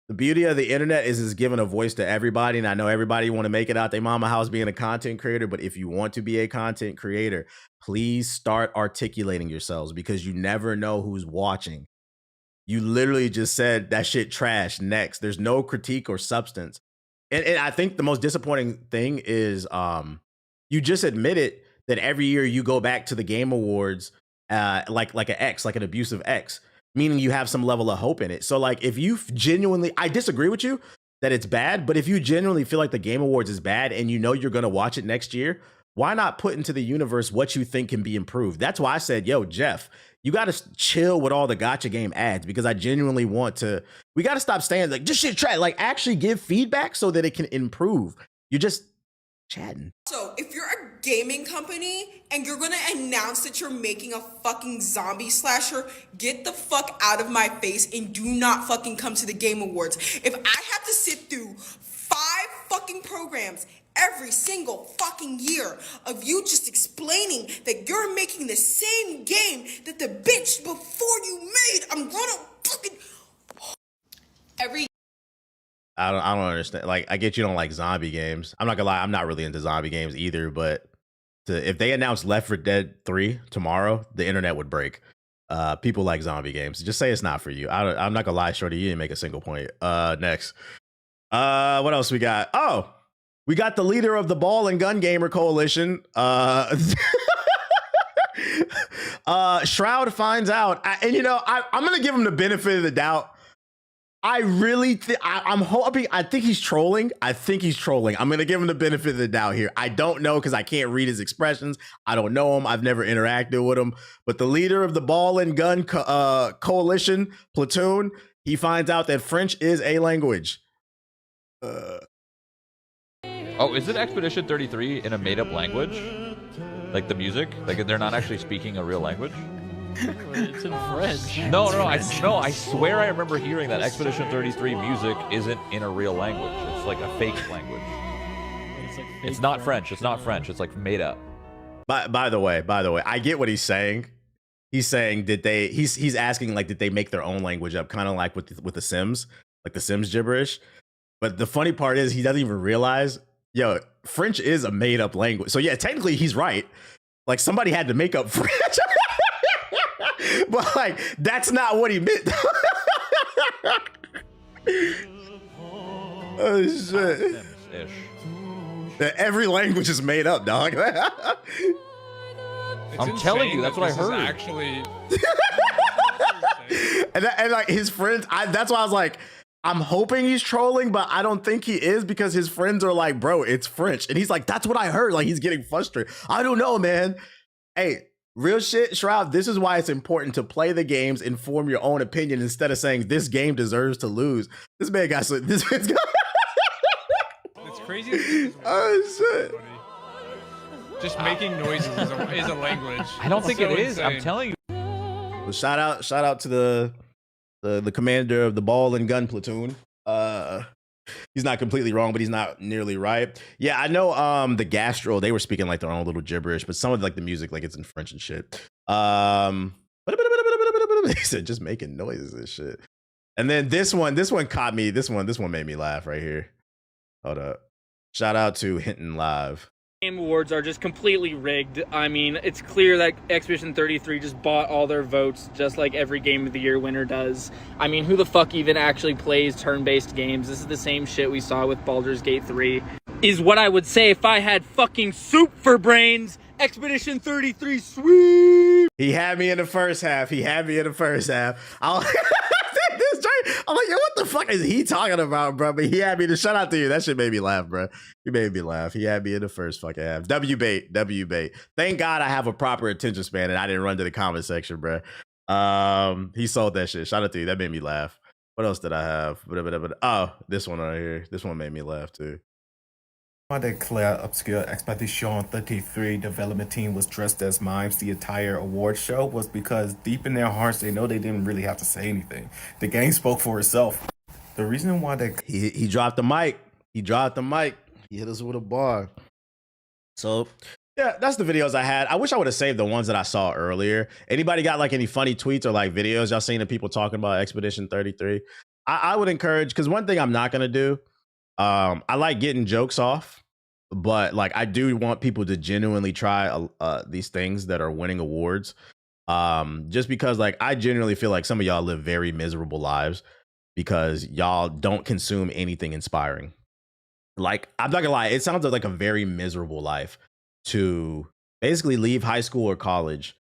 The beauty of the internet is it's giving a voice to everybody. And I know everybody want to make it out their mama house being a content creator. But if you want to be a content creator, please start articulating yourselves because you never know who's watching. You literally just said that shit trash next. There's no critique or substance. And I think the most disappointing thing is you just admitted that every year you go back to the Game Awards like an ex, like an abusive ex. Meaning you have some level of hope in it. So like if you genuinely, I disagree with you that it's bad, but if you genuinely feel like the Game Awards is bad and you know you're going to watch it next year, why not put into the universe what you think can be improved? That's why I said, yo, Jeff, you got to chill with all the gotcha game ads because I genuinely want to, we got to stop saying like, just shit try, like actually give feedback so that it can improve. You're just chatting. So if you're a gaming company and you're gonna announce that you're making a fucking zombie slasher, get the fuck out of my face and do not fucking come to the Game Awards. If I have to sit through 5 fucking programs every single fucking year of you just explaining that you're making the same game that the bitch before you made. I'm gonna fucking every. I don't understand. Like, I get you don't like zombie games. I'm not gonna lie, I'm not really into zombie games either. But if they announced Left 4 Dead 3 tomorrow, the internet would break. People like zombie games. Just say it's not for you. I'm not gonna lie, Shorty. You didn't make a single point. Next. What else we got? Oh, we got the leader of the Ball and Gun Gamer Coalition. Shroud finds out, and you know, I'm gonna give him the benefit of the doubt. I really I'm hoping. I think he's trolling. I'm gonna give him the benefit of the doubt here. I don't know because I can't read his expressions. I don't know him. I've never interacted with him. But the leader of the Ball and Gun Coalition platoon, he finds out that French is a language. Oh, is it Expedition 33 in a made-up language? Like the music? Like they're not actually speaking a real language? It's in French. No. I swear I remember hearing that Expedition 33 music isn't in a real language. It's like a fake language. It's not French. It's not French. It's like made up. By the way, I get what he's saying. He's saying he's asking like did they make their own language up, kind of like with the Sims, like the Sims gibberish. But the funny part is he doesn't even realize, yo, French is a made up language. So yeah, technically he's right. Like somebody had to make up French. But like that's not what he meant. Oh shit. Every language is made up, dog. I'm telling you, that's what I heard. Actually, and like his friends, that's why I was like, I'm hoping he's trolling, but I don't think he is because his friends are like, bro, it's French. And he's like, that's what I heard. Like he's getting frustrated. I don't know, man. Hey, real shit, Shroud, this is why it's important to play the games and form your own opinion instead of saying this game deserves to lose. This man got so this man's got it's crazy. Oh shit. Just making noises is a language. I don't think So it is. insane. I'm telling you. Well, shout out to the commander of the Ball and Gun platoon. He's not completely wrong, but he's not nearly right. Yeah, I know the Gastro, they were speaking like their own little gibberish, but some of like the music, like it's in French and shit. He said just making noises and shit. And then this one caught me. This one made me laugh right here. Hold up. Shout out to Hinton Live. Game Awards are just completely rigged. I mean, it's clear that Expedition 33 just bought all their votes, just like every Game of the Year winner does. I mean, who the fuck even actually plays turn-based games? This is the same shit we saw with Baldur's Gate 3. Is what I would say if I had fucking soup for brains. Expedition 33, sweet! He had me in the first half. I'm like, yo, what the fuck is he talking about, bro? But he had me to shout out to you. That shit made me laugh, bro. He made me laugh. He had me in the first fucking half. W bait. Thank God I have a proper attention span and I didn't run to the comment section, bro. He sold that shit. Shout out to you. That made me laugh. What else did I have? Oh, this one right here. This one made me laugh too. Why the clear obscure Expedition 33 development team was dressed as mimes the entire award show was because deep in their hearts they know they didn't really have to say anything. The game spoke for itself. The reason why they he dropped the mic. He hit us with a bar. So yeah, that's the videos I had. I wish I would have saved the ones that I saw earlier. Anybody got like any funny tweets or like videos y'all seen of people talking about Expedition 33? I would encourage, because one thing I'm not gonna do, I like getting jokes off, but like I do want people to genuinely try these things that are winning awards. Just because like I genuinely feel like some of y'all live very miserable lives because y'all don't consume anything inspiring. Like, I'm not gonna lie, it sounds like a very miserable life to basically leave high school or college,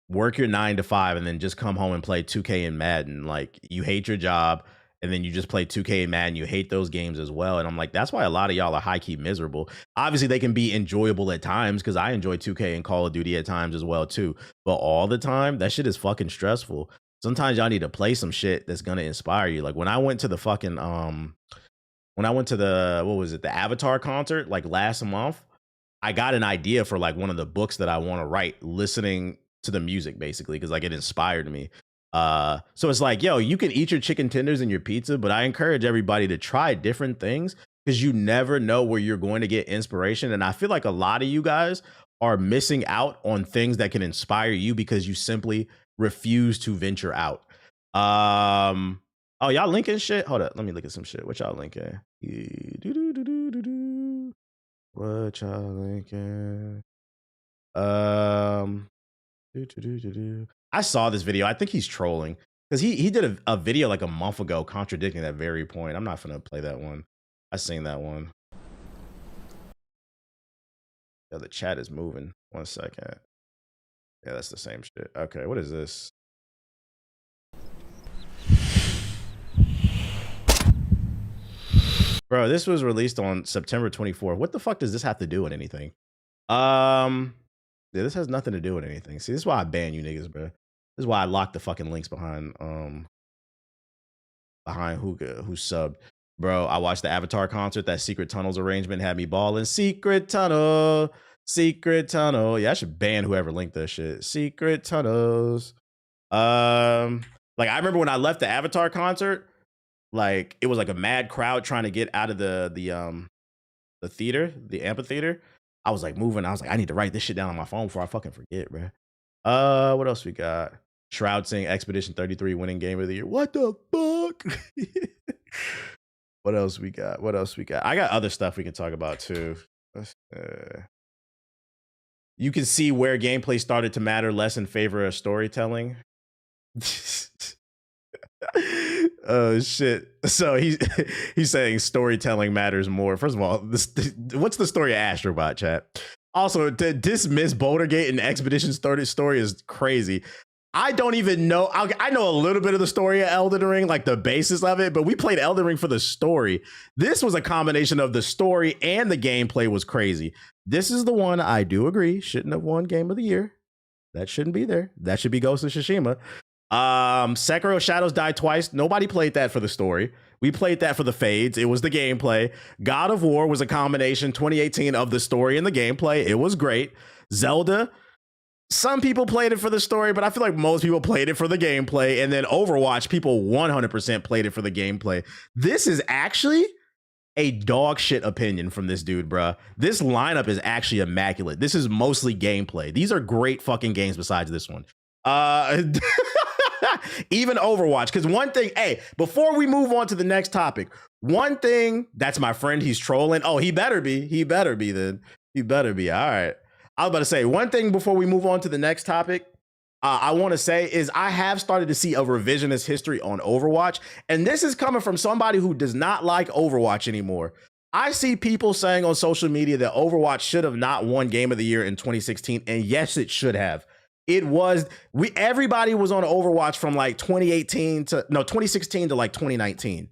work your 9 to 5, and then just come home and play 2K and Madden. Like, you hate your job, and then you just play 2K and Madden. You hate those games as well. And I'm like, that's why a lot of y'all are high-key miserable. Obviously, they can be enjoyable at times, because I enjoy 2K and Call of Duty at times as well, too. But all the time, that shit is fucking stressful. Sometimes y'all need to play some shit that's gonna inspire you. Like, when I went to the fucking, the Avatar concert, like, last month, I got an idea for, like, one of the books that I want to write, listening to the music, basically, because, like, it inspired me. So it's like, yo, you can eat your chicken tenders and your pizza, but I encourage everybody to try different things because you never know where you're going to get inspiration. And I feel like a lot of you guys are missing out on things that can inspire you because you simply refuse to venture out. Oh, y'all linking shit? Hold up, let me look at some shit. What y'all linking? What y'all linking? I saw this video. I think he's trolling because he did a video like a month ago contradicting that very point. I'm not gonna play that one. I seen that one. Yeah, the chat is moving. 1 second. Yeah, that's the same shit. Okay, what is this? Bro, this was released on September 24th. What the fuck does this have to do with anything? Yeah, this has nothing to do with anything. See, this is why I ban you niggas, bro. This is why I lock the fucking links behind Hokage, who subbed. Bro, I watched the Avatar concert. That Secret Tunnels arrangement had me balling. Secret Tunnel. Secret Tunnel. Yeah, I should ban whoever linked that shit. Secret Tunnels. Like I remember when I left the Avatar concert, like it was like a mad crowd trying to get out of the theater, the amphitheater. I was like moving. I was like, I need to write this shit down on my phone before I fucking forget, bro. What else we got? Shroud saying Expedition 33 winning game of the year. What the fuck? What else we got? What else we got? I got other stuff we can talk about too. You can see where gameplay started to matter less in favor of storytelling. Oh shit. So he's saying storytelling matters more. First of all, what's the story of Astrobot, chat? Also, to dismiss Bouldergate and Expedition story is crazy. I don't even know. I know a little bit of the story of Elden Ring, like the basis of it, but we played Elden Ring for the story. This was a combination of the story and the gameplay was crazy. This is the one I do agree shouldn't have won Game of the Year. That shouldn't be there. That should be Ghost of Tsushima. Sekiro Shadows Die Twice. Nobody played that for the story. We played that for the fades. It was the gameplay. God of War was a combination 2018 of the story and the gameplay. It was great. Zelda, some people played it for the story, but I feel like most people played it for the gameplay. And then Overwatch, people 100% played it for the gameplay. This is actually a dog shit opinion from this dude, bruh. This lineup is actually immaculate. This is mostly gameplay. These are great fucking games besides this one. Even Overwatch, because one thing, hey, before we move on to the next topic, one thing, that's my friend, he's trolling. Oh, he better be then. He better be. All right. I was about to say, one thing before we move on to the next topic, I want to say is I have started to see a revisionist history on Overwatch, and this is coming from somebody who does not like Overwatch anymore. I see people saying on social media that Overwatch should have not won Game of the Year in 2016, and yes, it should have. It was, everybody was on Overwatch from like 2016 to like 2019.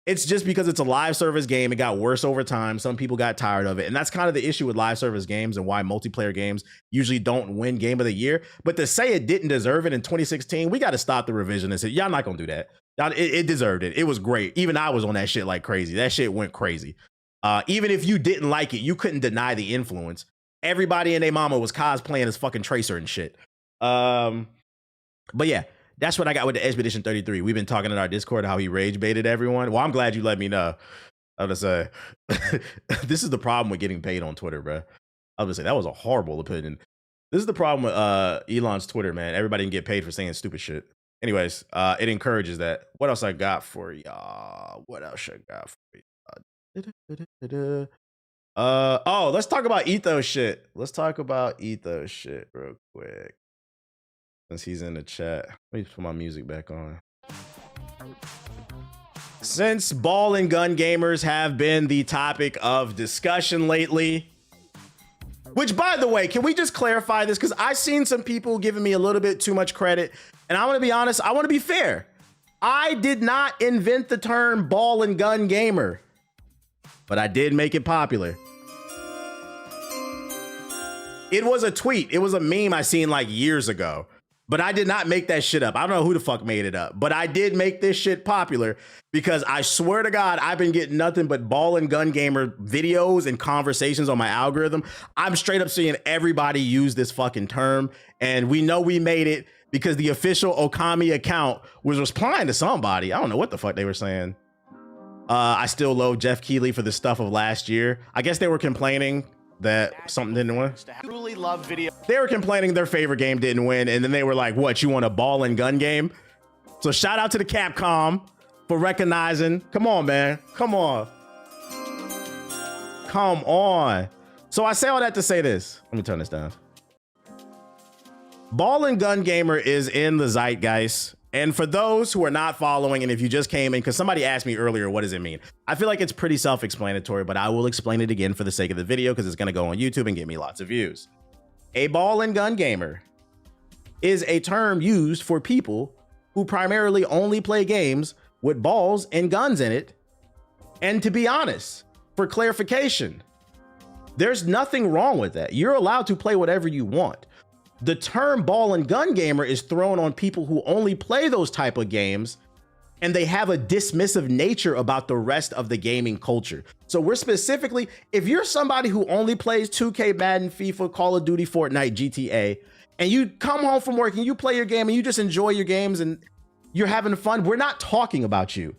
It's just because it's a live service game. It got worse over time. Some people got tired of it. And that's kind of the issue with live service games and why multiplayer games usually don't win Game of the Year. But to say it didn't deserve it in 2016, we got to stop the revisionist. Y'all not going to do that. It deserved it. It was great. Even I was on that shit like crazy. That shit went crazy. Even if you didn't like it, you couldn't deny the influence. Everybody and their mama was cosplaying as fucking Tracer and shit. But yeah, that's what I got with the Expedition 33. We've been talking in our Discord how he rage baited everyone. Well, I'm glad you let me know. I was gonna say, this is the problem with getting paid on Twitter, bro. I was gonna say, that was a horrible opinion. This is the problem with Elon's Twitter, man. Everybody can get paid for saying stupid shit. Anyways, it encourages that. What else I got for y'all? What else I got for y'all? Oh, let's talk about Ethos shit. Let's talk about Ethos shit real quick. Since he's in the chat. Let me put my music back on. Since ball and gun gamers have been the topic of discussion lately, which, by the way, can we just clarify this? Because I've seen some people giving me a little bit too much credit. And I want to be honest, I want to be fair. I did not invent the term ball and gun gamer, but I did make it popular. It was a tweet. It was a meme I seen like years ago. But I did not make that shit up. I don't know who the fuck made it up. But I did make this shit popular because I swear to God, I've been getting nothing but ball and gun gamer videos and conversations on my algorithm. I'm straight up seeing everybody use this fucking term. And we know we made it because the official Okami account was replying to somebody. I don't know what the fuck they were saying. I still loathe Jeff Keighley for the stuff of last year. I guess they were complaining that something didn't win. Truly love video. They were complaining their favorite game didn't win, and then they were like, what, you want a ball and gun game? So shout out to the Capcom for recognizing. Come on, man. Come on. Come on. So I say all that to say this. Let me turn this down. Ball and gun gamer is in the zeitgeist. And for those who are not following, and if you just came in, because somebody asked me earlier, what does it mean? I feel like it's pretty self-explanatory, but I will explain it again for the sake of the video because it's going to go on YouTube and get me lots of views. A ball and gun gamer is a term used for people who primarily only play games with balls and guns in it. And to be honest, for clarification, there's nothing wrong with that. You're allowed to play whatever you want. The term ball and gun gamer is thrown on people who only play those type of games, and they have a dismissive nature about the rest of the gaming culture. So we're specifically, if you're somebody who only plays 2K, Madden, FIFA, Call of Duty, Fortnite, GTA, and you come home from work and you play your game and you just enjoy your games and you're having fun, we're not talking about you.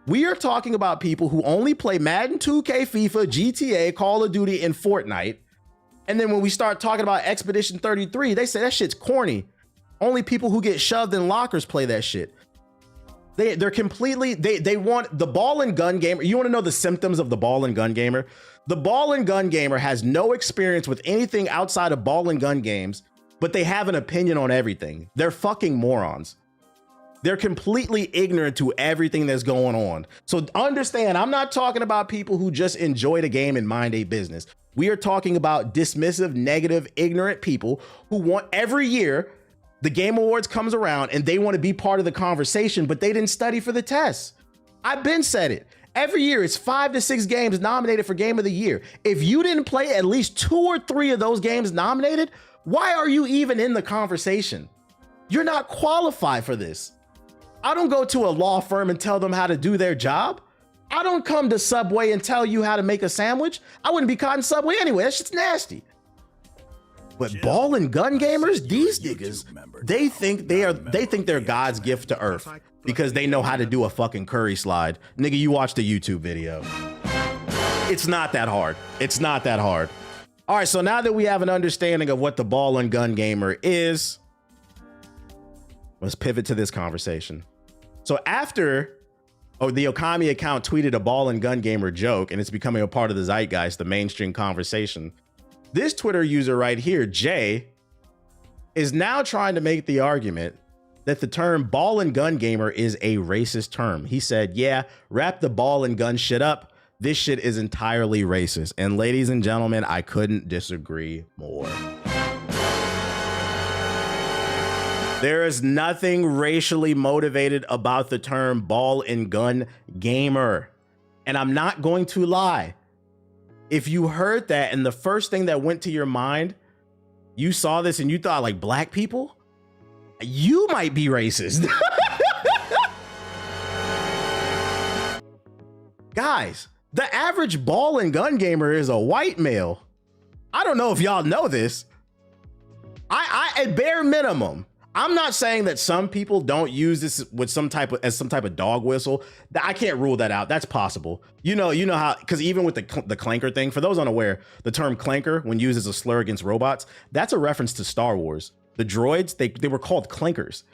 We are talking about people who only play Madden, 2K, FIFA, GTA, Call of Duty, and Fortnite. And then when we start talking about Expedition 33, they say that shit's corny. Only people who get shoved in lockers play that shit. They're completely, they want the ball and gun gamer. You want to know the symptoms of the ball and gun gamer? The ball and gun gamer has no experience with anything outside of ball and gun games, but they have an opinion on everything. They're fucking morons. They're completely ignorant to everything that's going on. So understand, I'm not talking about people who just enjoy the game and mind a business. We are talking about dismissive, negative, ignorant people who want every year the Game Awards comes around and they want to be part of the conversation, but they didn't study for the tests. I've been said it. Every year it's 5 to 6 games nominated for Game of the Year. If you didn't play at least 2 or 3 of those games nominated, why are you even in the conversation? You're not qualified for this. I don't go to a law firm and tell them how to do their job. I don't come to Subway and tell you how to make a sandwich. I wouldn't be caught in Subway anyway. That shit's nasty. But ball and gun gamers, these niggas, they think they're God's gift to earth because they know how to do a fucking curry slide. Nigga, you watch the YouTube video. It's not that hard. It's not that hard. All right, so now that we have an understanding of what the ball and gun gamer is, let's pivot to this conversation. So after the Okami account tweeted a ball and gun gamer joke, and it's becoming a part of the zeitgeist, the mainstream conversation, this Twitter user right here, Jay, is now trying to make the argument that the term ball and gun gamer is a racist term. He said, yeah, wrap the ball and gun shit up. This shit is entirely racist. And ladies and gentlemen, I couldn't disagree more. There is nothing racially motivated about the term ball and gun gamer. And I'm not going to lie. If you heard that and the first thing that went to your mind, you saw this and you thought like black people, you might be racist. Guys, the average ball and gun gamer is a white male. I don't know if y'all know this. I at bare minimum, I'm not saying that some people don't use this with some type of dog whistle. I can't rule that out. That's possible. You know how, because even with the clanker thing, for those unaware, the term clanker, when used as a slur against robots, that's a reference to Star Wars. The droids, they were called clankers,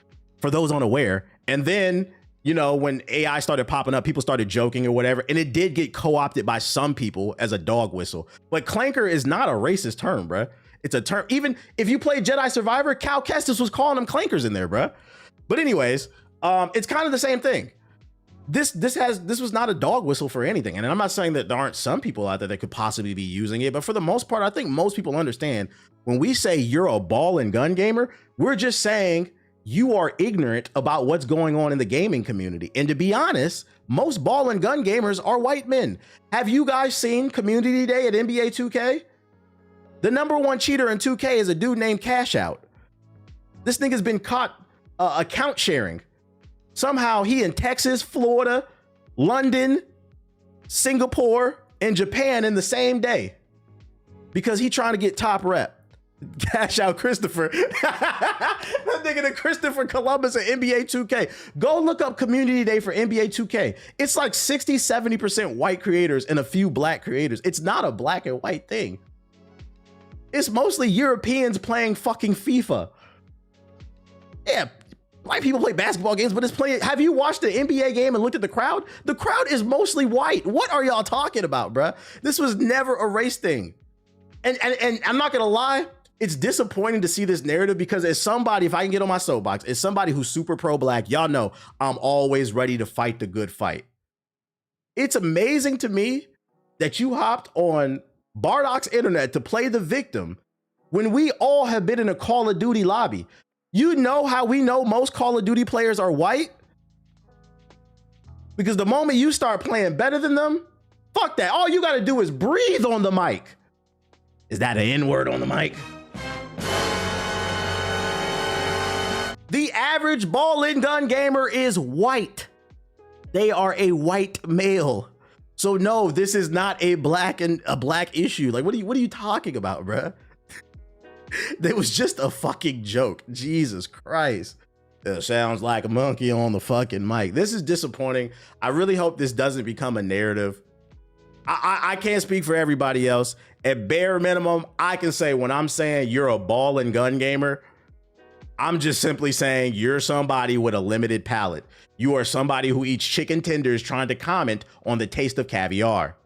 for those unaware. And then, when AI started popping up, people started joking or whatever, and it did get co-opted by some people as a dog whistle. But clanker is not a racist term, bruh. It's a term. Even if you play Jedi Survivor, Cal Kestis was calling them clankers in there, bruh. But anyways, it's kind of the same thing. This was not a dog whistle for anything. And I'm not saying that there aren't some people out there that could possibly be using it, but for the most part, I think most people understand when we say you're a ball and gun gamer, we're just saying you are ignorant about what's going on in the gaming community. And to be honest, most ball and gun gamers are white men. Have you guys seen Community Day at NBA 2K? The #1 cheater in 2K is a dude named Cash Out. This nigga's been caught account sharing. Somehow he in Texas, Florida, London, Singapore, and Japan in the same day because he trying to get top rep. Cash out Christopher. That nigga the Christopher Columbus at NBA 2K. Go look up Community Day for NBA 2K. It's like 60-70% white creators and a few black creators. It's not a black and white thing. It's mostly Europeans playing fucking FIFA. Yeah, white people play basketball games, but it's playing. Have you watched the NBA game and looked at the crowd? The crowd is mostly white. What are y'all talking about, bruh? This was never a race thing. And I'm not gonna lie, it's disappointing to see this narrative because as somebody, if I can get on my soapbox, as somebody who's super pro-black, y'all know I'm always ready to fight the good fight. It's amazing to me that you hopped on Bardock's internet to play the victim when we all have been in a Call of Duty lobby. You know how we know most Call of Duty players are white? Because the moment you start playing better than them, fuck that. All you gotta do is breathe on the mic. Is that an N-word on the mic? The average ball and gun gamer is white. They are a white male. So no, this is not a black issue. Like, what are you talking about, bruh? That was just a fucking joke. Jesus Christ. It sounds like a monkey on the fucking mic. This is disappointing. I really hope this doesn't become a narrative. I can't speak for everybody else. At bare minimum, I can say when I'm saying you're a ball and gun gamer, I'm just simply saying you're somebody with a limited palate. You are somebody who eats chicken tenders trying to comment on the taste of caviar.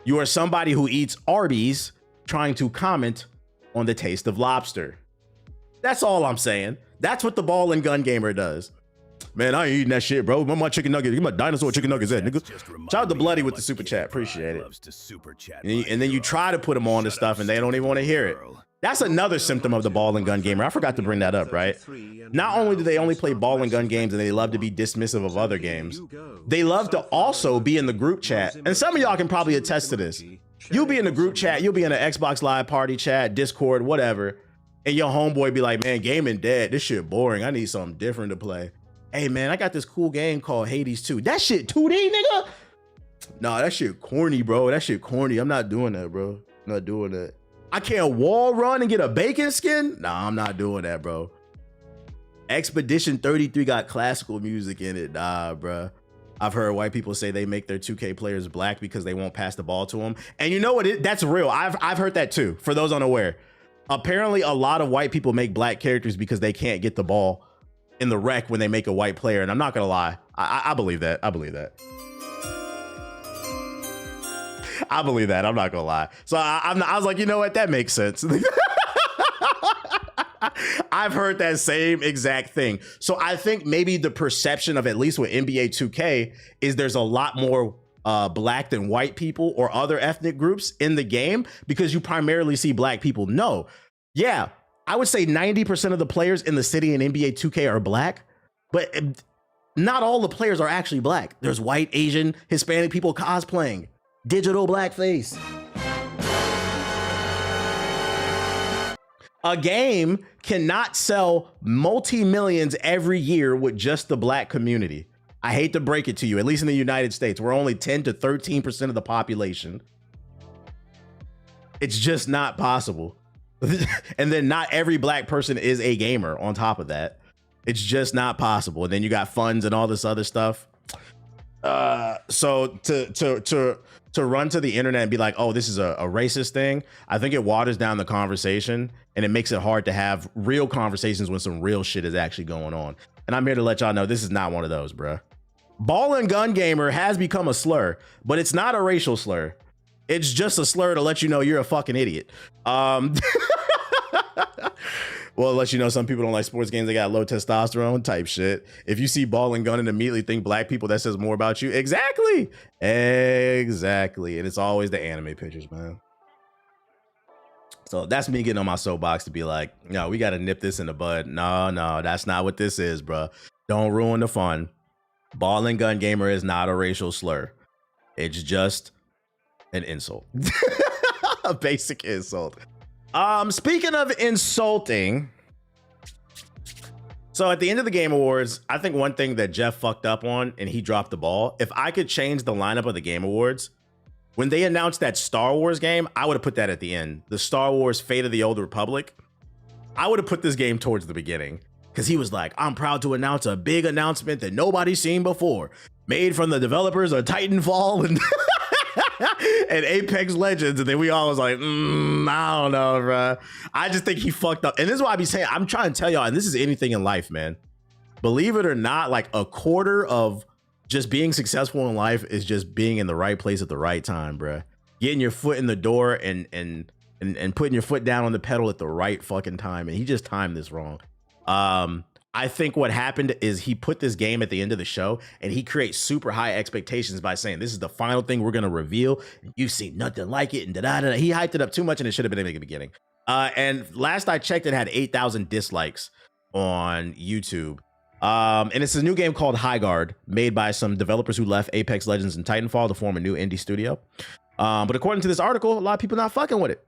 You are somebody who eats Arby's trying to comment on the taste of lobster. That's all I'm saying. That's what the ball and gun gamer does. Man, I ain't eating that shit, bro. Where my chicken nuggets? Get my dinosaur chicken nuggets at, nigga. Shout out to Bloody with the super chat. Appreciate it. And then you try to put them on to stuff and they don't even want to hear it. That's another symptom of the ball and gun gamer. I forgot to bring that up, right? Not only do they only play ball and gun games and they love to be dismissive of other games, they love to also be in the group chat. And some of y'all can probably attest to this. You'll be in the group chat, you'll be in an Xbox Live party chat, Discord, whatever, and your homeboy be like, man, gaming dead. This shit boring. I need something different to play. Hey, man, I got this cool game called Hades 2. That shit 2D, nigga? Nah, that shit corny, bro. That shit corny. I'm not doing that, bro. I'm not doing that. I can't wall run and get a bacon skin? Nah, I'm not doing that, bro. Expedition 33 got classical music in it. Nah, bro. I've heard white people say they make their 2K players black because they won't pass the ball to them. And you know what? That's real. I've heard that too, for those unaware. Apparently, a lot of white people make black characters because they can't get the ball in the rec when they make a white player. And I'm not going to lie. I believe that. I believe that. I believe that. I'm not going to lie. So I was like, you know what? That makes sense. I've heard that same exact thing. So I think maybe the perception of, at least with NBA 2K, is there's a lot more black than white people or other ethnic groups in the game because you primarily see black people. No. Yeah, I would say 90% of the players in the city in NBA 2K are black, but not all the players are actually black. There's white, Asian, Hispanic people cosplaying. Digital blackface. A game cannot sell multi-millions every year with just the black community. I hate to break it to you, at least in the United States, we're only 10 to 13% of the population. It's just not possible. And then not every black person is a gamer on top of that. It's just not possible. And then you got funds and all this other stuff. So to run to the internet and be like, oh, this is a racist thing, I think it waters down the conversation and it makes it hard to have real conversations when some real shit is actually going on. And I'm here to let y'all know this is not one of those, bruh. Ball and gun gamer has become a slur, but it's not a racial slur. It's just a slur to let you know you're a fucking idiot. Well, it lets you know some people don't like sports games. They got low testosterone type shit. If you see ball and gun and immediately think black people, that says more about you. Exactly. Exactly. And it's always the anime pictures, man. So that's me getting on my soapbox to be like, no, we got to nip this in the bud. No, that's not what this is, bro. Don't ruin the fun. Ball and gun gamer is not a racial slur. It's just an insult. A basic insult. Speaking of insulting, so at the end of the Game Awards, I think one thing that Jeff fucked up on and he dropped the ball. If I could change the lineup of the Game Awards, When they announced that Star Wars game, I would have put that at the end. The Star Wars Fate of the Old Republic. I would have put this game towards the beginning. Because he was like, I'm proud to announce a big announcement that nobody's seen before. Made from the developers of Titanfall and, and Apex Legends. And then we all was like, I don't know, bro. I just think he fucked up. And this is why I be saying, I'm trying to tell y'all, and this is anything in life, man. Believe it or not, like a quarter of just being successful in life is just being in the right place at the right time, bro. Getting your foot in the door and putting your foot down on the pedal at the right fucking time. And he just timed this wrong. I think what happened is he put this game at the end of the show and he creates super high expectations by saying, this is the final thing we're going to reveal. You've seen nothing like it. And da-da-da. He hyped it up too much and it should have been in the beginning. And last I checked, it had 8,000 dislikes on YouTube. And it's a new game called High Guard, made by some developers who left Apex Legends and Titanfall to form a new indie studio. But according to this article, a lot of people not fucking with it.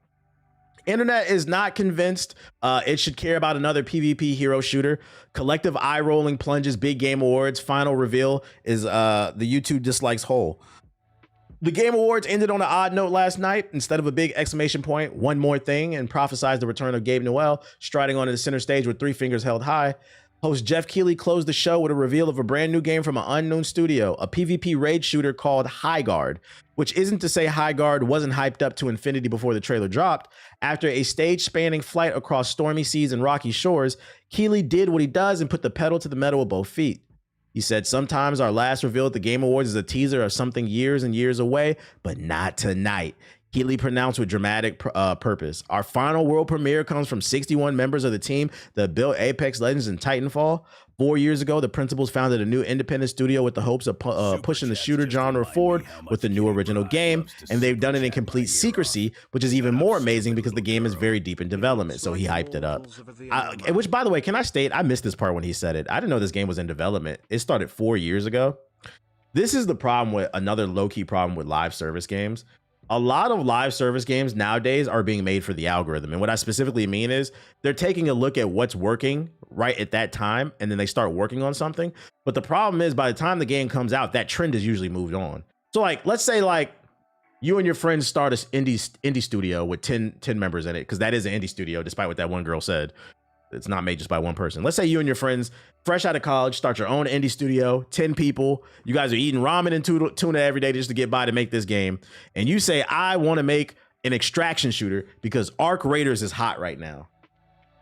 Internet is not convinced it should care about another PvP hero shooter. Collective eye rolling plunges, big game awards. Final reveal is the YouTube dislikes whole. The Game Awards ended on an odd note last night. Instead of a big exclamation point, one more thing, and prophesized the return of Gabe Newell, striding onto the center stage with 3 fingers held high. Host Jeff Keighley closed the show with a reveal of a brand new game from an unknown studio, a PvP raid shooter called High Guard, which isn't to say High Guard wasn't hyped up to infinity before the trailer dropped. After a stage-spanning flight across stormy seas and rocky shores, Keighley did what he does and put the pedal to the metal with both feet. He said, sometimes our last reveal at the Game Awards is a teaser of something years and years away, but not tonight. Keighley pronounced with dramatic purpose. Our final world premiere comes from 61 members of the team that built Apex Legends and Titanfall. 4 years ago, the principals founded a new independent studio with the hopes of pushing the shooter genre forward with the new original game, and they've done it in complete secrecy, which is even more amazing because the game is very deep in development, so he hyped it up. Which, by the way, can I state, I missed this part when he said it. I didn't know this game was in development. It started 4 years ago. This is the problem with another low-key problem with live service games. A lot of live service games nowadays are being made for the algorithm. And what I specifically mean is they're taking a look at what's working right at that time, and then they start working on something. But the problem is by the time the game comes out, that trend is usually moved on. So like, let's say like you and your friends start an indie studio with 10 members in it, because that is an indie studio, despite what that one girl said. It's not made just by one person. Let's say you and your friends, fresh out of college, start your own indie studio, 10 people. You guys are eating ramen and tuna every day just to get by to make this game. And you say, I want to make an extraction shooter because Arc Raiders is hot right now.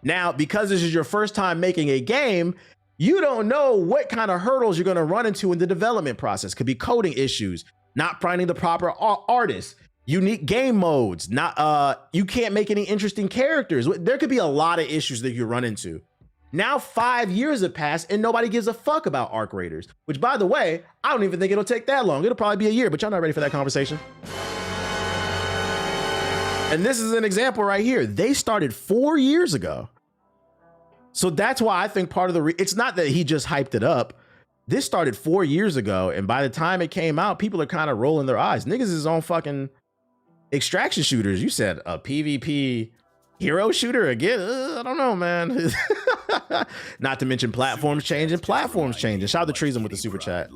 Now, because this is your first time making a game, you don't know what kind of hurdles you're going to run into in the development process. Could be coding issues, not finding the proper artists, unique game modes, not you can't make any interesting characters. There could be a lot of issues that you run into. Now 5 years have passed and nobody gives a fuck about Arc Raiders, which by the way, I don't even think it'll take that long. It'll probably be a year, but y'all not ready for that conversation. And this is an example right here. They started 4 years ago. So that's why I think part of the, it's not that he just hyped it up. This started 4 years ago. And by the time it came out, people are kind of rolling their eyes. Niggas is on fucking extraction shooters. You said a PvP hero shooter again? I don't know, man. Not to mention platforms changing. Shout out to Treason with the super chat.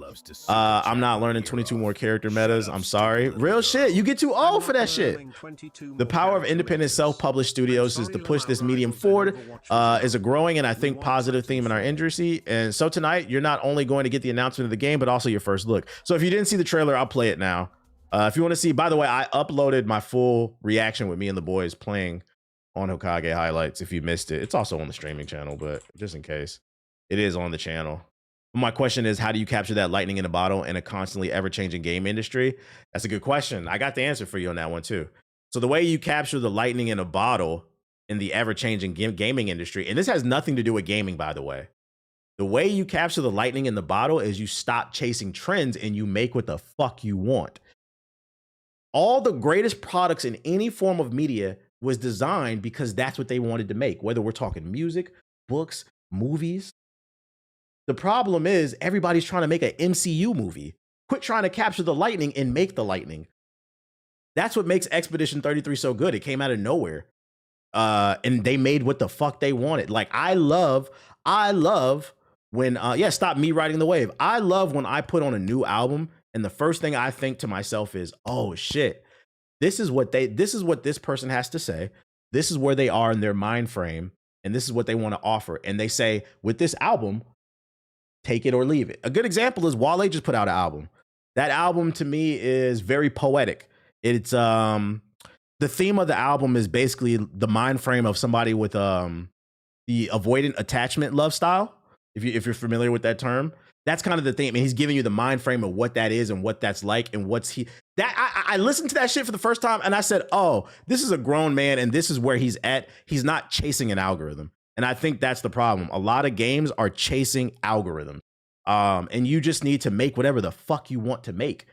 I'm not learning 22 more character metas. I'm sorry. Real shit. You get too old for that shit. The power of independent self-published studios is to push this medium forward is a growing and I think positive theme in our industry. And so tonight, you're not only going to get the announcement of the game, but also your first look. So if you didn't see the trailer, I'll play it now. If you want to see, by the way, I uploaded my full reaction with me and the boys playing on Hokage highlights. If you missed it, it's also on the streaming channel, but just in case, it is on the channel. My question is, how do you capture that lightning in a bottle in a constantly ever-changing game industry? That's a good question. I got the answer for you on that one too. So the way you capture the lightning in a bottle in the ever-changing gaming industry, and this has nothing to do with gaming, by the way. The way you capture the lightning in the bottle is you stop chasing trends and you make what the fuck you want. All the greatest products in any form of media was designed because that's what they wanted to make, whether we're talking music, books, movies. The problem is everybody's trying to make an MCU movie. Quit trying to capture the lightning and make the lightning. That's what makes Expedition 33 so good. It came out of nowhere. And they made what the fuck they wanted. Like, I love when, stop me riding the wave. I love when I put on a new album And the first thing I think to myself is, oh shit, this is what this person has to say. This is where they are in their mind frame, and this is what they want to offer. And they say, with this album, take it or leave it. A good example is Wale just put out an album. That album to me is very poetic. It's the theme of the album is basically the mind frame of somebody with the avoidant attachment love style. If you're familiar with that term, that's kind of the theme. And he's giving you the mind frame of what that is and what that's like and I listened to that shit for the first time and I said, oh, this is a grown man and this is where he's at. He's not chasing an algorithm. And I think that's the problem. A lot of games are chasing algorithms. And you just need to make whatever the fuck you want to make.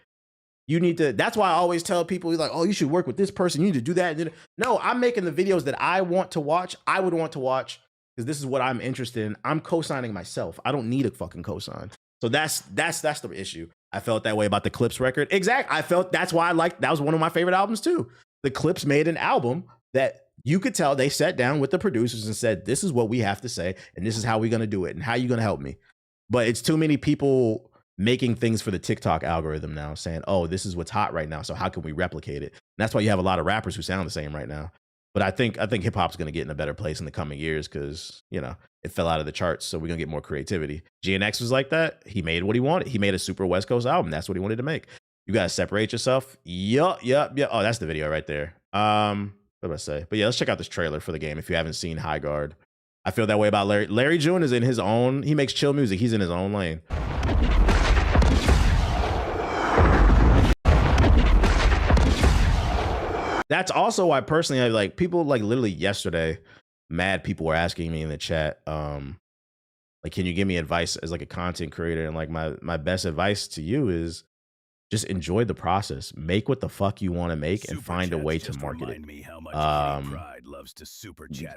You need to, that's why I always tell people like, oh, you should work with this person. You need to do that. No, I'm making the videos that I want to watch. I would want to watch because this is what I'm interested in. I'm co-signing myself. I don't need a fucking cosign. So that's the issue. I felt that way about the Clips record. Exactly. I felt that's why that was one of my favorite albums too. The Clips made an album that you could tell they sat down with the producers and said, this is what we have to say. And this is how we're going to do it. And how are you going to help me? But it's too many people making things for the TikTok algorithm now saying, oh, this is what's hot right now. So how can we replicate it? And that's why you have a lot of rappers who sound the same right now. But I think hip hop's going to get in a better place in the coming years because, it fell out of the charts. So we're going to get more creativity. GNX was like that. He made what he wanted. He made a super West Coast album. That's what he wanted to make. You got to separate yourself. Yup. Oh, that's the video right there. What did I say? But yeah, let's check out this trailer for the game if you haven't seen High Guard. I feel that way about Larry. Larry June is in his own. He makes chill music. He's in his own lane. That's also why personally, I like people like literally yesterday, mad people were asking me in the chat, like, can you give me advice as like a content creator? And like my best advice to you is just enjoy the process. Make what the fuck you want to make and find a way to market it.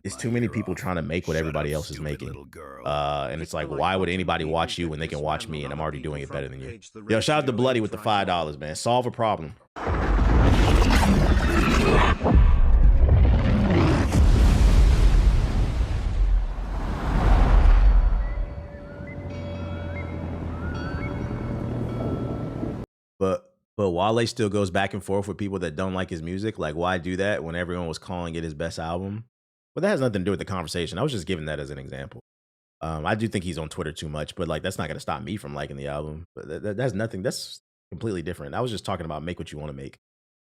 It's too many people trying to make what everybody else is making. And it's like, why would anybody watch you when they can watch me and I'm already doing it better than you? Yo, shout out to Bloody with the $5, man. Solve a problem. But Wale still goes back and forth with people that don't like his music. Like, why do that when everyone was calling it his best album? But that has nothing to do with the conversation. I was just giving that as an example. I do think he's on Twitter too much, but like that's not going to stop me from liking the album. But that's nothing. That's completely different. I was just talking about make what you want to make,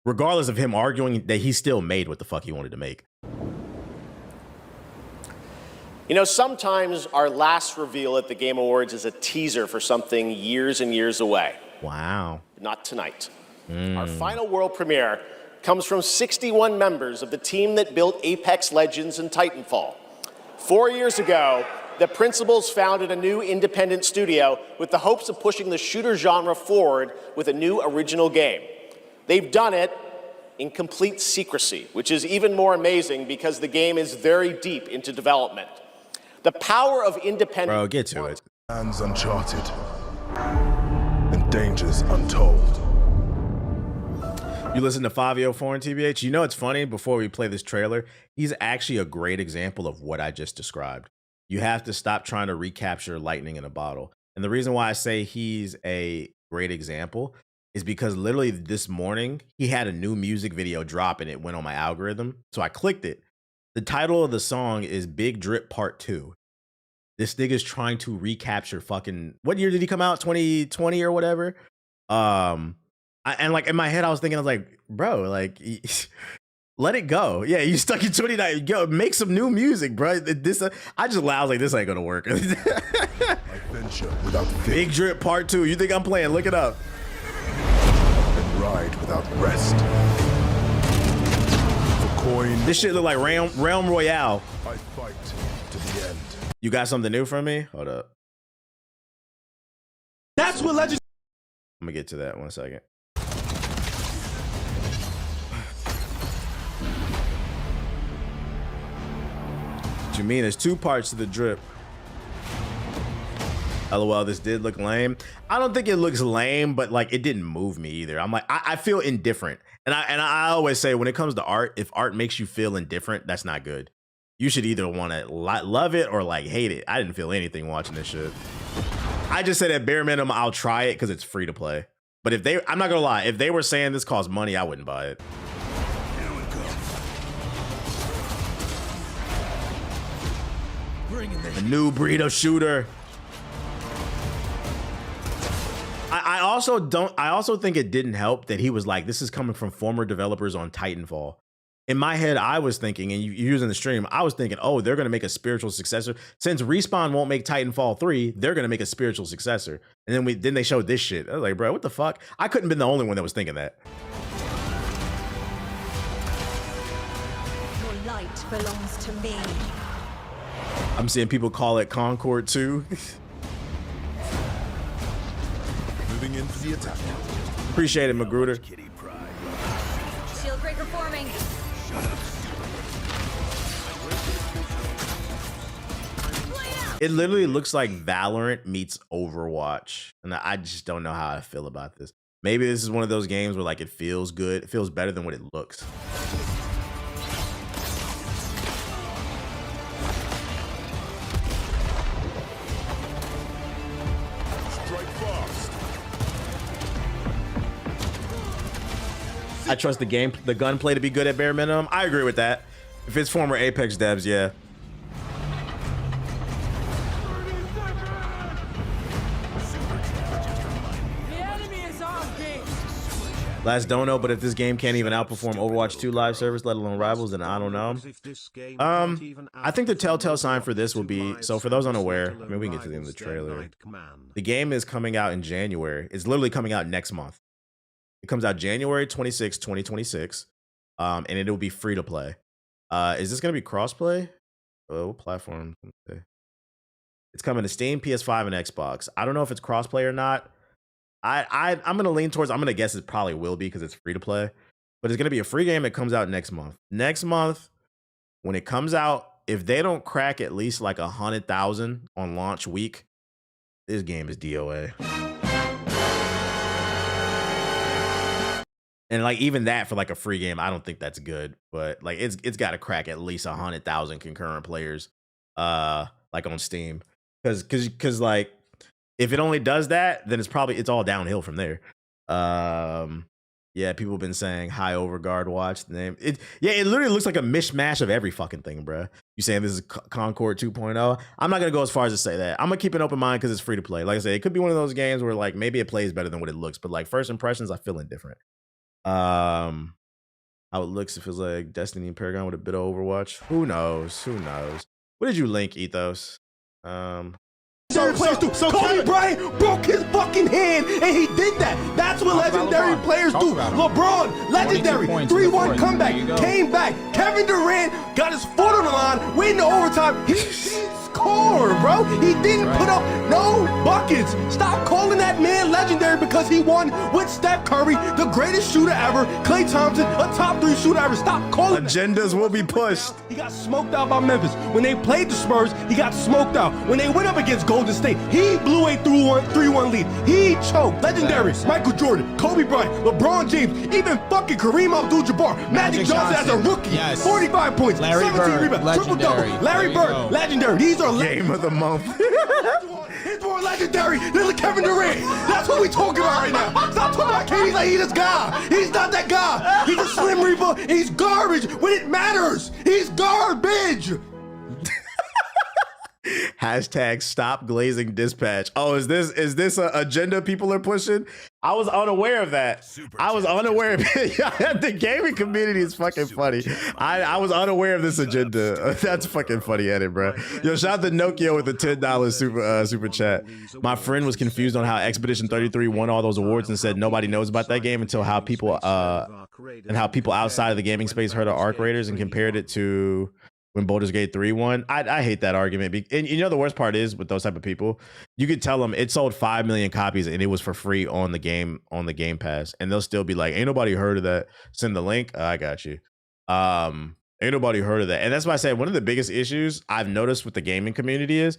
regardless of him arguing that he still made what the fuck he wanted to make. Sometimes our last reveal at the Game Awards is a teaser for something years and years away. Wow. Not tonight. Our final world premiere comes from 61 members of the team that built Apex Legends and Titanfall. 4 years ago, the principals founded a new independent studio with the hopes of pushing the shooter genre forward with a new original game. They've done it in complete secrecy, which is even more amazing because the game is very deep into development. The power of independent... Bro, get to it. Lands uncharted and dangers untold. You listen to Fabio Foreign TBH? You know it's funny, before we play this trailer, he's actually a great example of what I just described. You have to stop trying to recapture lightning in a bottle. And the reason why I say he's a great example is because literally this morning, he had a new music video drop and it went on my algorithm. So I clicked it. The title of the song is Big Drip Part 2. This nigga's trying to recapture fucking, what year did he come out? 2020 or whatever? And like in my head, I was like, bro, like, let it go. Yeah, you stuck in 29. Yo, make some new music, bro. I just laughed like, this ain't gonna work. Adventure without Big Drip Part 2. You think I'm playing? Look it up. And ride without rest. For coin. This shit look like Realm Royale. I fight to the end. You got something new for me? Hold up. That's what Legend. I'm gonna get to that 1 second. What you mean? There's two parts to the drip. LOL, this did look lame. I don't think it looks lame, but like it didn't move me either. I'm like, I feel indifferent. And I always say when it comes to art, if art makes you feel indifferent, that's not good. You should either want to love it or like hate it. I didn't feel anything watching this shit. I just said at bare minimum, I'll try it because it's free to play. But if they, I'm not gonna lie, if they were saying this costs money, I wouldn't buy it. A new breed of shooter. I also think it didn't help that he was like, this is coming from former developers on Titanfall. In my head, I was thinking, and you using the stream, I was thinking, oh, they're gonna make a spiritual successor. Since Respawn won't make Titanfall 3, they're gonna make a spiritual successor. And then they showed this shit. I was like, bro, what the fuck? I couldn't have been the only one that was thinking that. Your light belongs to me. I'm seeing people call it Concord 2. Moving in for the attack. Appreciate it, Magruder. Shield breaker forming. It literally looks like Valorant meets Overwatch. And I just don't know how I feel about this. Maybe this is one of those games where like it feels good. It feels better than what it looks. I trust the gunplay to be good at bare minimum. I agree with that. If it's former Apex devs, yeah. Last don't know, but if this game can't even outperform Overwatch 2 live service, let alone Rivals, then I don't know. I think the telltale sign for this will be, so for those unaware, I mean, we can get to the end of the trailer. The game is coming out in January. It's literally coming out next month. It comes out January 26, 2026, and it'll be free to play. Is this going to be crossplay? What platform? It's coming to Steam, PS5, and Xbox. I don't know if it's crossplay or not. I'm going to lean towards, I'm going to guess it probably will be because it's free to play. But it's going to be a free game that comes out next month. Next month, when it comes out, if they don't crack at least like 100,000 on launch week, this game is DOA. And like even that for like a free game, I don't think that's good. But like it's got to crack at least 100,000 concurrent players, like on Steam, because like if it only does that, then it's all downhill from there. Yeah, people have been saying High Overguard Watch the name. It literally looks like a mishmash of every fucking thing, bro. You saying this is Concord 2.0? I'm not gonna go as far as to say that. I'm gonna keep an open mind because it's free to play. Like I said, it could be one of those games where like maybe it plays better than what it looks, but like first impressions, I feel indifferent. How it looks, it feels like Destiny and Paragon with a bit of Overwatch. Who knows? What did you link, Ethos? So Kobe Bryant broke his fucking hand, and he did that. That's what legendary players do. LeBron, legendary, 3-1 comeback, came back. Kevin Durant got his foot on the line, went into overtime. He scored, bro. He didn't put up no buckets. Stop calling that man legendary because he won with Steph Curry, the greatest shooter ever. Klay Thompson, a top 3 shooter ever. Stop calling agendas will be pushed. He got smoked out by Memphis. When they played the Spurs, he got smoked out. When they went up against Golden State, he blew a 3-1 lead. He choked. Legendary. Michael Jordan, Kobe Bryant, LeBron James, even fucking Kareem Abdul-Jabbar, Magic Johnson as a rookie. Yes. 45 points, Larry 17 Bird, rebounds, triple-double. Larry Bird, legendary. These are game of the month. He's more legendary than Kevin Durant. That's what we talking about right now. Stop talking about KD like he's this guy. He's not that guy. He's a Slim Reaper. He's garbage when it matters. He's garbage. Hashtag stop glazing dispatch. Oh, is this an agenda people are pushing? I was unaware of that. I was unaware of it. The gaming community is fucking funny. I was unaware of this agenda. That's fucking funny at it, bro. Yo, shout out to Nokia with the $10 super chat. My friend was confused on how Expedition 33 won all those awards and said nobody knows about that game until how people outside of the gaming space heard of Arc Raiders and compared it to when Baldur's Gate 3 won. I hate that argument. And you know the worst part is with those type of people, you could tell them it sold 5 million copies and it was for free on the Game Pass, and they'll still be like, ain't nobody heard of that. Send the link. I got you. Ain't nobody heard of that. And that's why I said one of the biggest issues I've noticed with the gaming community is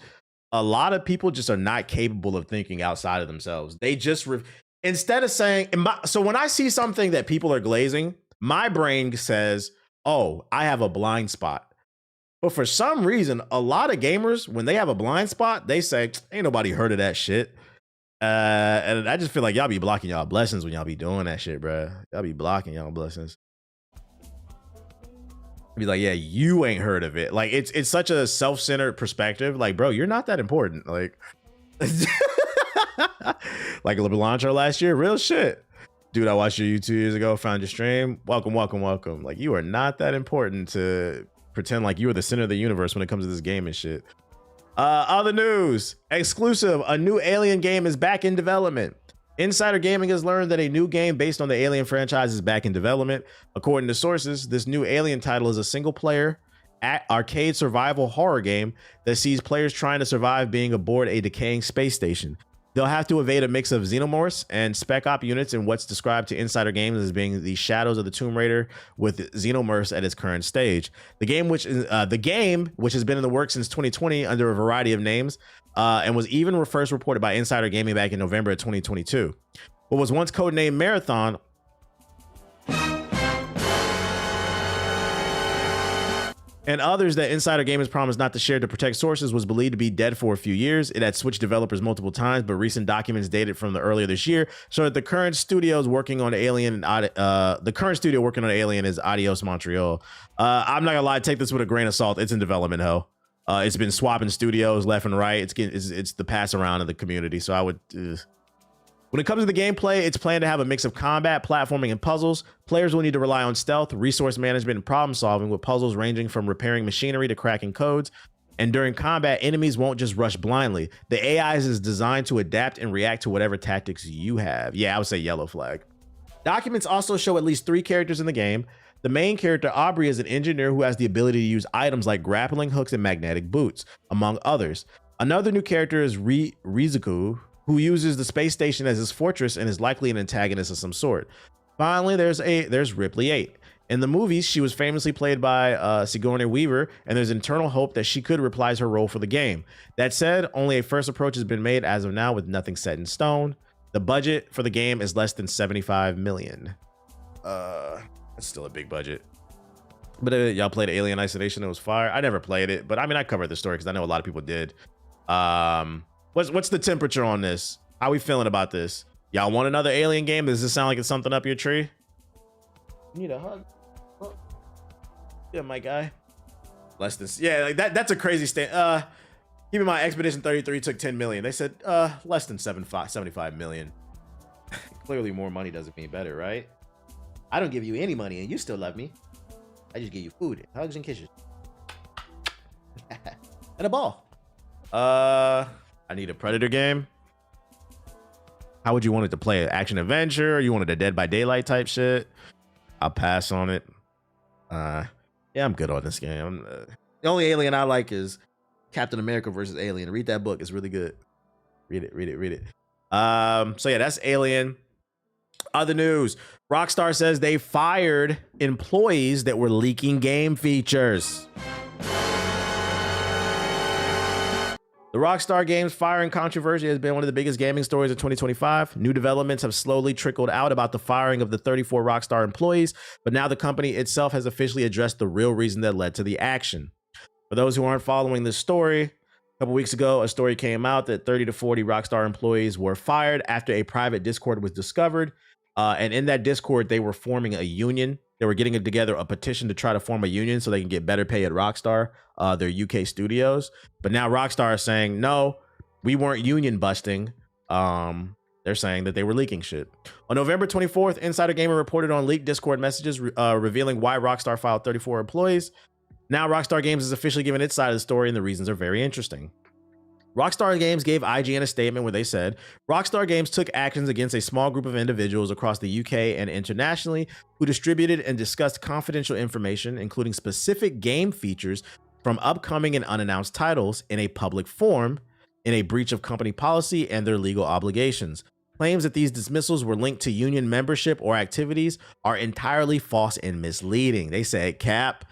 a lot of people just are not capable of thinking outside of themselves. They just instead of saying, so when I see something that people are glazing, my brain says, oh, I have a blind spot. But for some reason, a lot of gamers, when they have a blind spot, they say, ain't nobody heard of that shit. And I just feel like y'all be blocking y'all blessings when y'all be doing that shit, bro. Y'all be blocking y'all blessings. Be like, yeah, you ain't heard of it. Like, it's such a self-centered perspective. Like, bro, you're not that important. Like, like Belancho last year, real shit. Dude, I watched you 2 years ago, found your stream. Welcome, welcome, welcome. Like, you are not that important to pretend like you are the center of the universe when it comes to this game and shit. Other news, exclusive, a new Alien game is back in development. Insider Gaming has learned that a new game based on the Alien franchise is back in development. According to sources, this new Alien title is a single-player arcade survival horror game that sees players trying to survive being aboard a decaying space station. They'll have to evade a mix of xenomorphs and spec op units in what's described to Insider Games as being the shadows of the Tomb Raider with xenomorphs at its current stage. The game, which has been in the works since 2020 under a variety of names, and was even first reported by Insider Gaming back in November of 2022. What was once codenamed Marathon and others that Insider Gaming promised not to share to protect sources was believed to be dead for a few years. It had switched developers multiple times, but recent documents dated from the earlier this year show that the current studio working on Alien is Adios Montreal. I'm not gonna lie, take this with a grain of salt. It's in development, ho. It's been swapping studios left and right. It's the pass around of the community. So I would. When it comes to the gameplay, it's planned to have a mix of combat, platforming, and puzzles. Players will need to rely on stealth, resource management, and problem solving, with puzzles ranging from repairing machinery to cracking codes. And during combat, enemies won't just rush blindly. The AI is designed to adapt and react to whatever tactics you have. Yeah, I would say yellow flag. Documents also show at least 3 characters in the game. The main character, Aubrey, is an engineer who has the ability to use items like grappling hooks and magnetic boots, among others. Another new character is Rizuku, who uses the space station as his fortress and is likely an antagonist of some sort. Finally, there's Ripley 8. In the movies, she was famously played by Sigourney Weaver, and there's internal hope that she could reprise her role for the game. That said, only a first approach has been made as of now, with nothing set in stone. The budget for the game is less than $75 million. That's still a big budget. But y'all played Alien Isolation, it was fire. I never played it, but I mean, I covered the story because I know a lot of people did. What's the temperature on this? How we feeling about this? Y'all want another Alien game? Does this sound like it's something up your tree? You need a hug? Oh. Yeah, my guy. Less than, yeah, like that's a crazy stand. Keep in mind, Expedition 33 took 10 million. They said less than 75 million. Clearly more money doesn't mean better, right? I don't give you any money and you still love me. I just give you food, hugs, and kisses. And a ball. I need a Predator game. How would you want it to play? Action adventure? Or you wanted a Dead by Daylight type shit? I'll pass on it. Yeah, I'm good on this game. The only Alien I like is Captain America versus Alien. Read that book. It's really good. Read it. So yeah, that's Alien. Other news. Rockstar says they fired employees that were leaking game features. The Rockstar Games firing controversy has been one of the biggest gaming stories of 2025. New developments have slowly trickled out about the firing of the 34 Rockstar employees, but now the company itself has officially addressed the real reason that led to the action. For those who aren't following this story, a couple weeks ago, a story came out that 30 to 40 Rockstar employees were fired after a private Discord was discovered. And in that Discord, they were forming a union. They were getting together a petition to try to form a union so they can get better pay at Rockstar, their UK studios. But now Rockstar is saying, no, we weren't union busting. They're saying that they were leaking shit. On November 24th, Insider Gamer reported on leaked Discord messages revealing why Rockstar filed 34 employees. Now Rockstar Games is officially giving its side of the story, and the reasons are very interesting. Rockstar Games gave IGN a statement where they said, Rockstar Games took actions against a small group of individuals across the UK and internationally who distributed and discussed confidential information, including specific game features from upcoming and unannounced titles in a public forum in a breach of company policy and their legal obligations. Claims that these dismissals were linked to union membership or activities are entirely false and misleading. They said, Cap,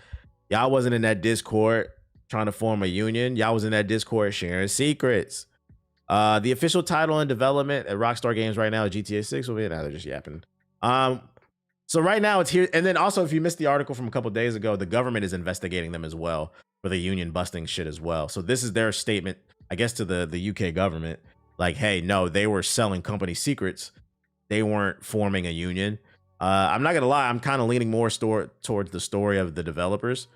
y'all wasn't in that Discord trying to form a union. Y'all was in that Discord sharing secrets. The official title and development at Rockstar Games right now is GTA 6. Well, now they're just yapping. So right now it's here. And then also, if you missed the article from a couple days ago, the government is investigating them as well for the union busting shit as well. So this is their statement, I guess, to the UK government. like, hey, no, they were selling company secrets. They weren't forming a union. I'm not gonna lie, I'm kind of leaning more towards the story of the developers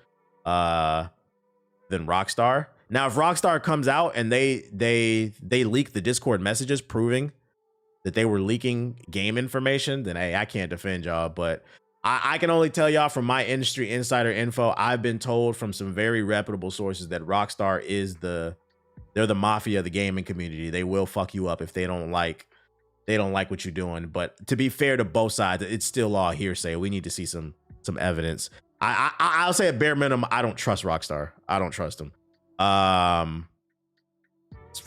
than Rockstar. Now, if Rockstar comes out and they leak the Discord messages proving that they were leaking game information, then hey, I can't defend y'all. But I can only tell y'all from my industry insider info, I've been told from some very reputable sources that Rockstar is they're the mafia of the gaming community. They will fuck you up if they don't like what you're doing. But to be fair to both sides, it's still all hearsay. We need to see some evidence. I'll say at bare minimum, I don't trust Rockstar. I don't trust them.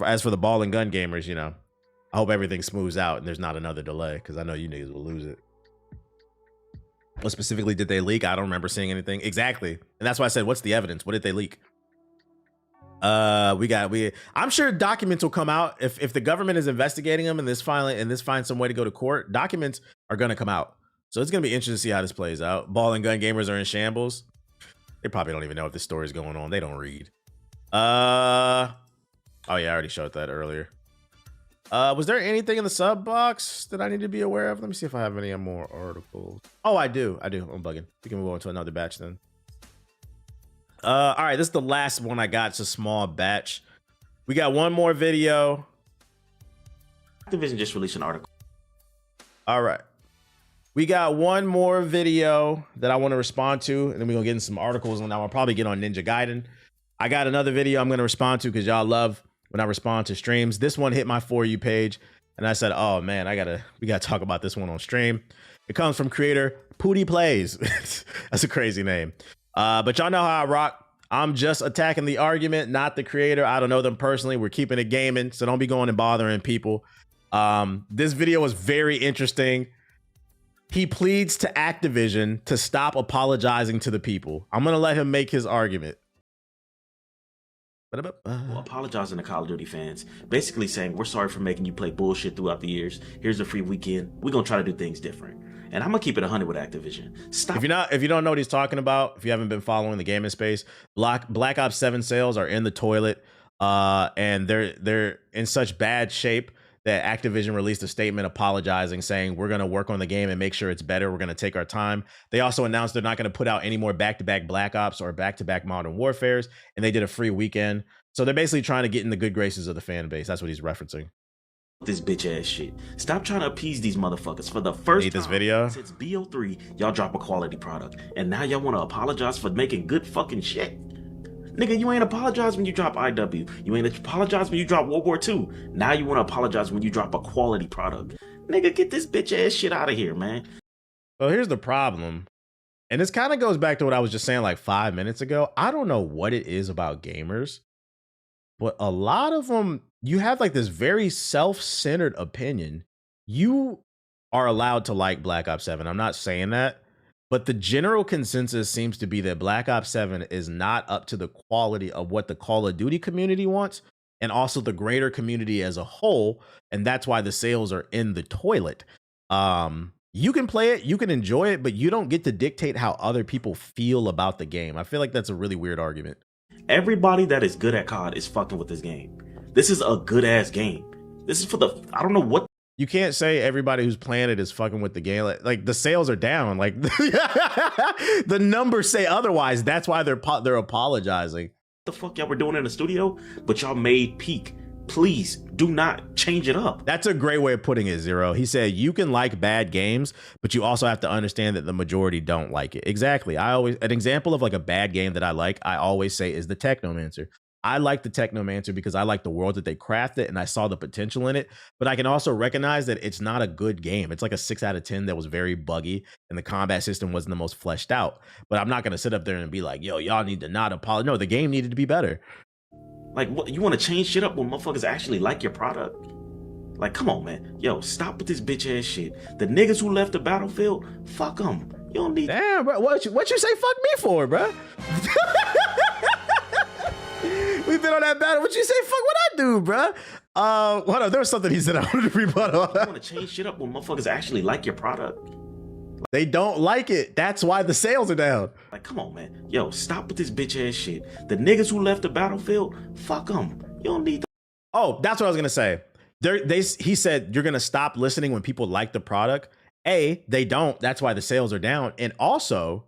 As for the ball and gun gamers, you know, I hope everything smooths out and there's not another delay, because I know you niggas will lose it. What specifically did they leak? I don't remember seeing anything. Exactly. And that's why I said, what's the evidence? What did they leak? I'm sure documents will come out if the government is investigating them and this finds some way to go to court. Documents are going to come out. So it's going to be interesting to see how this plays out. Ball and gun gamers are in shambles. They probably don't even know if this story is going on. They don't read. Oh yeah, I already showed that earlier. Was there anything in the sub box that I need to be aware of? Let me see if I have any more articles. Oh, I do. I'm bugging. We can move on to another batch then. All right, this is the last one I got. It's a small batch. We got one more video. Activision just released an article. All right. We got one more video that I want to respond to, and then we're going to get in some articles, and I'll probably get on Ninja Gaiden. I got another video I'm going to respond to because y'all love when I respond to streams. This one hit my For You page, and I said, oh, man, we got to talk about this one on stream. It comes from creator Pooty Plays. That's a crazy name. But y'all know how I rock. I'm just attacking the argument, not the creator. I don't know them personally. We're keeping it gaming, so don't be going and bothering people. This video was very interesting. He pleads to Activision to stop apologizing to the people. I'm going to let him make his argument. Well, apologizing to Call of Duty fans, basically saying we're sorry for making you play bullshit throughout the years. Here's a free weekend. We're gonna try to do things different, and I'm gonna keep it 100 with Activision. Stop. If you don't know what he's talking about, if you haven't been following the gaming space, Black Ops 7 sales are in the toilet, and they're in such bad shape that Activision released a statement apologizing, saying we're going to work on the game and make sure it's better. We're going to take our time. They also announced they're not going to put out any more back-to-back Black Ops or back-to-back Modern Warfares, and they did a free weekend. So they're basically trying to get in the good graces of the fan base. That's what he's referencing. This bitch ass shit. Stop trying to appease these motherfuckers. For the first time video since BO3, y'all drop a quality product, and now y'all want to apologize for making good fucking shit. Nigga, you ain't apologize when you drop IW. You ain't apologize when you drop World War II. Now you want to apologize when you drop a quality product. Nigga, get this bitch ass shit out of here, man. Well, here's the problem. And this kind of goes back to what I was just saying like 5 minutes ago. I don't know what it is about gamers, but a lot of them, you have like this very self-centered opinion. You are allowed to like Black Ops 7. I'm not saying that. But the general consensus seems to be that Black Ops 7 is not up to the quality of what the Call of Duty community wants, and also the greater community as a whole. And that's why the sales are in the toilet. You can play it, you can enjoy it, but you don't get to dictate how other people feel about the game. I feel like that's a really weird argument. Everybody that is good at COD is fucking with this game. This is a good ass game. This is for the, I don't know what. You can't say everybody who's playing it is fucking with the game. Like the sales are down. Like the numbers say otherwise. That's why they're apologizing. The fuck y'all were doing in the studio, but y'all made peak. Please do not change it up. That's a great way of putting it, Zero. He said you can like bad games, but you also have to understand that the majority don't like it. Exactly. An example of like a bad game that I like, I always say is the Technomancer. I like the Technomancer because I like the world that they crafted and I saw the potential in it, but I can also recognize that it's not a good game. It's like a 6 out of 10 that was very buggy and the combat system wasn't the most fleshed out. But I'm not going to sit up there and be like, yo, y'all need to not apologize. No, the game needed to be better. Like, what, you want to change shit up when motherfuckers actually like your product? Like, come on, man. Yo, stop with this bitch ass shit. The niggas who left the battlefield, fuck them. You don't need. Damn, bro. What you say fuck me for, bro? We've been on that battle. What you say? Fuck what I do, bro. Hold on. There was something he said I wanted to rebuttal. You want to change shit up when motherfuckers actually like your product? They don't like it. That's why the sales are down. Like, come on, man. Yo, stop with this bitch ass shit. The niggas who left the battlefield, fuck them. You don't need. Oh, that's what I was gonna say. he said you're gonna stop listening when people like the product. They don't. That's why the sales are down. And also,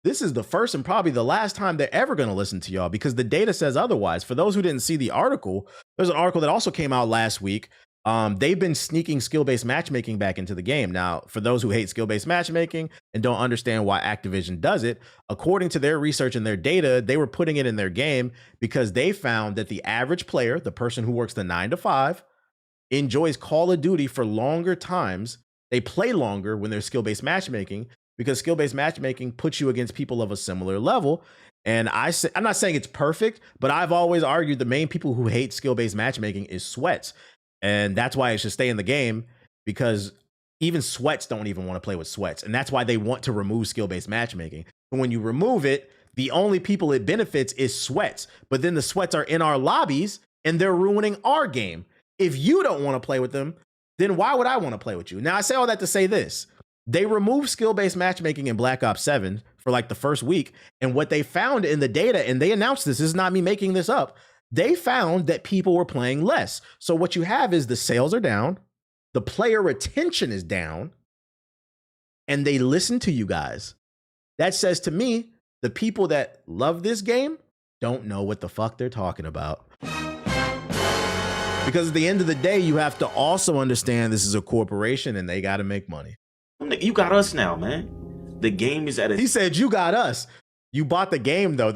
this is the first and probably the last time they're ever going to listen to y'all because the data says otherwise. For those who didn't see the article, there's an article that also came out last week. They've been sneaking skill-based matchmaking back into the game. Now, for those who hate skill-based matchmaking and don't understand why Activision does it, according to their research and their data, they were putting it in their game because they found that the average player, the person who works the 9 to 5, enjoys Call of Duty for longer times. They play longer when there's skill-based matchmaking because skill-based matchmaking puts you against people of a similar level. And I'm not saying it's perfect, but I've always argued the main people who hate skill-based matchmaking is sweats. And that's why it should stay in the game because even sweats don't even want to play with sweats. And that's why they want to remove skill-based matchmaking. But when you remove it, the only people it benefits is sweats. But then the sweats are in our lobbies and they're ruining our game. If you don't want to play with them, then why would I want to play with you? Now, I say all that to say this. They removed skill-based matchmaking in Black Ops 7 for like the first week. And what they found in the data, and they announced this is not me making this up, they found that people were playing less. So what you have is the sales are down, the player retention is down, and they listen to you guys. That says to me, the people that love this game don't know what the fuck they're talking about. Because at the end of the day, you have to also understand this is a corporation and they got to make money. You got us now, man. The game is at a... He said, you got us. You bought the game, though.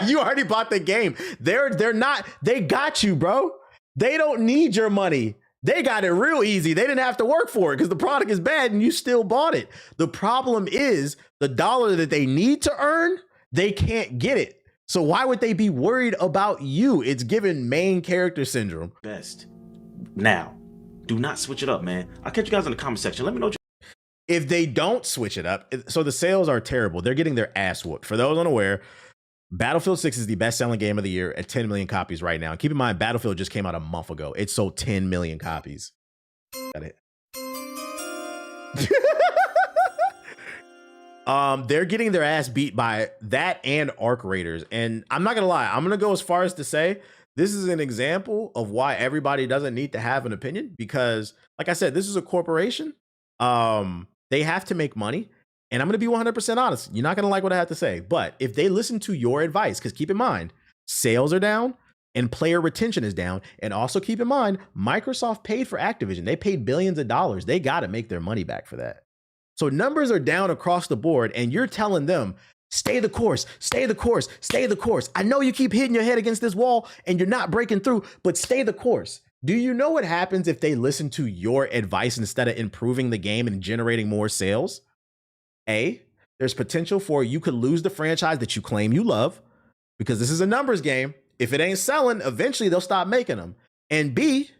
You already bought the game. They're not... They got you, bro. They don't need your money. They got it real easy. They didn't have to work for it because the product is bad and you still bought it. The problem is the dollar that they need to earn, they can't get it. So why would they be worried about you? It's given main character syndrome. Best. Now, do not switch it up, man. I'll catch you guys in the comment section. Let me know. If they don't switch it up, so the sales are terrible. They're getting their ass whooped. For those unaware, Battlefield 6 is the best-selling game of the year at 10 million copies right now. Keep in mind, Battlefield just came out a month ago. It sold 10 million copies. Got it. They're getting their ass beat by that and Arc Raiders. And I'm not gonna lie, I'm gonna go as far as to say this is an example of why everybody doesn't need to have an opinion. Because, like I said, this is a corporation. They have to make money. And I'm going to be 100% honest. You're not going to like what I have to say. But if they listen to your advice, because keep in mind, sales are down and player retention is down. And also keep in mind, Microsoft paid for Activision. They paid billions of dollars. They got to make their money back for that. So numbers are down across the board. And you're telling them, stay the course, stay the course, stay the course. I know you keep hitting your head against this wall and you're not breaking through, but stay the course. Do you know what happens if they listen to your advice instead of improving the game and generating more sales? There's potential for you could lose the franchise that you claim you love because this is a numbers game. If it ain't selling, eventually they'll stop making them. And B,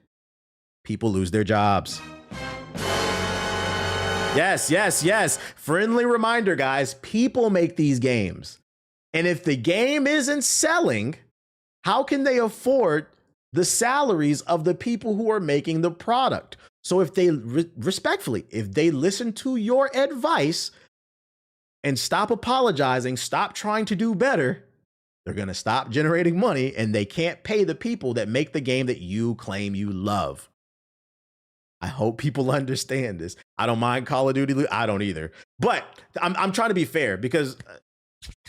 people lose their jobs. Yes. Friendly reminder, guys, people make these games. And if the game isn't selling, how can they afford the salaries of the people who are making the product? So if they respectfully, if they listen to your advice and stop apologizing, stop trying to do better, they're going to stop generating money and they can't pay the people that make the game that you claim you love. I hope people understand this. I don't mind Call of Duty. I don't either. But I'm trying to be fair because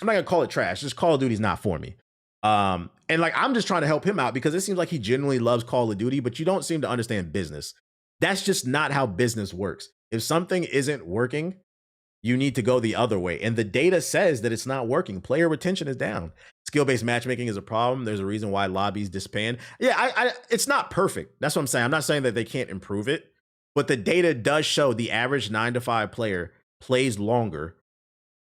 I'm not going to call it trash. Just Call of Duty is not for me. And like, I'm just trying to help him out because it seems like he genuinely loves Call of Duty, but you don't seem to understand business. That's just not how business works. If something isn't working, you need to go the other way. And the data says that it's not working. Player retention is down. Skill-based matchmaking is a problem. There's a reason why lobbies disband. Yeah, it's not perfect. That's what I'm saying. I'm not saying that they can't improve it, but the data does show the average 9 to 5 player plays longer.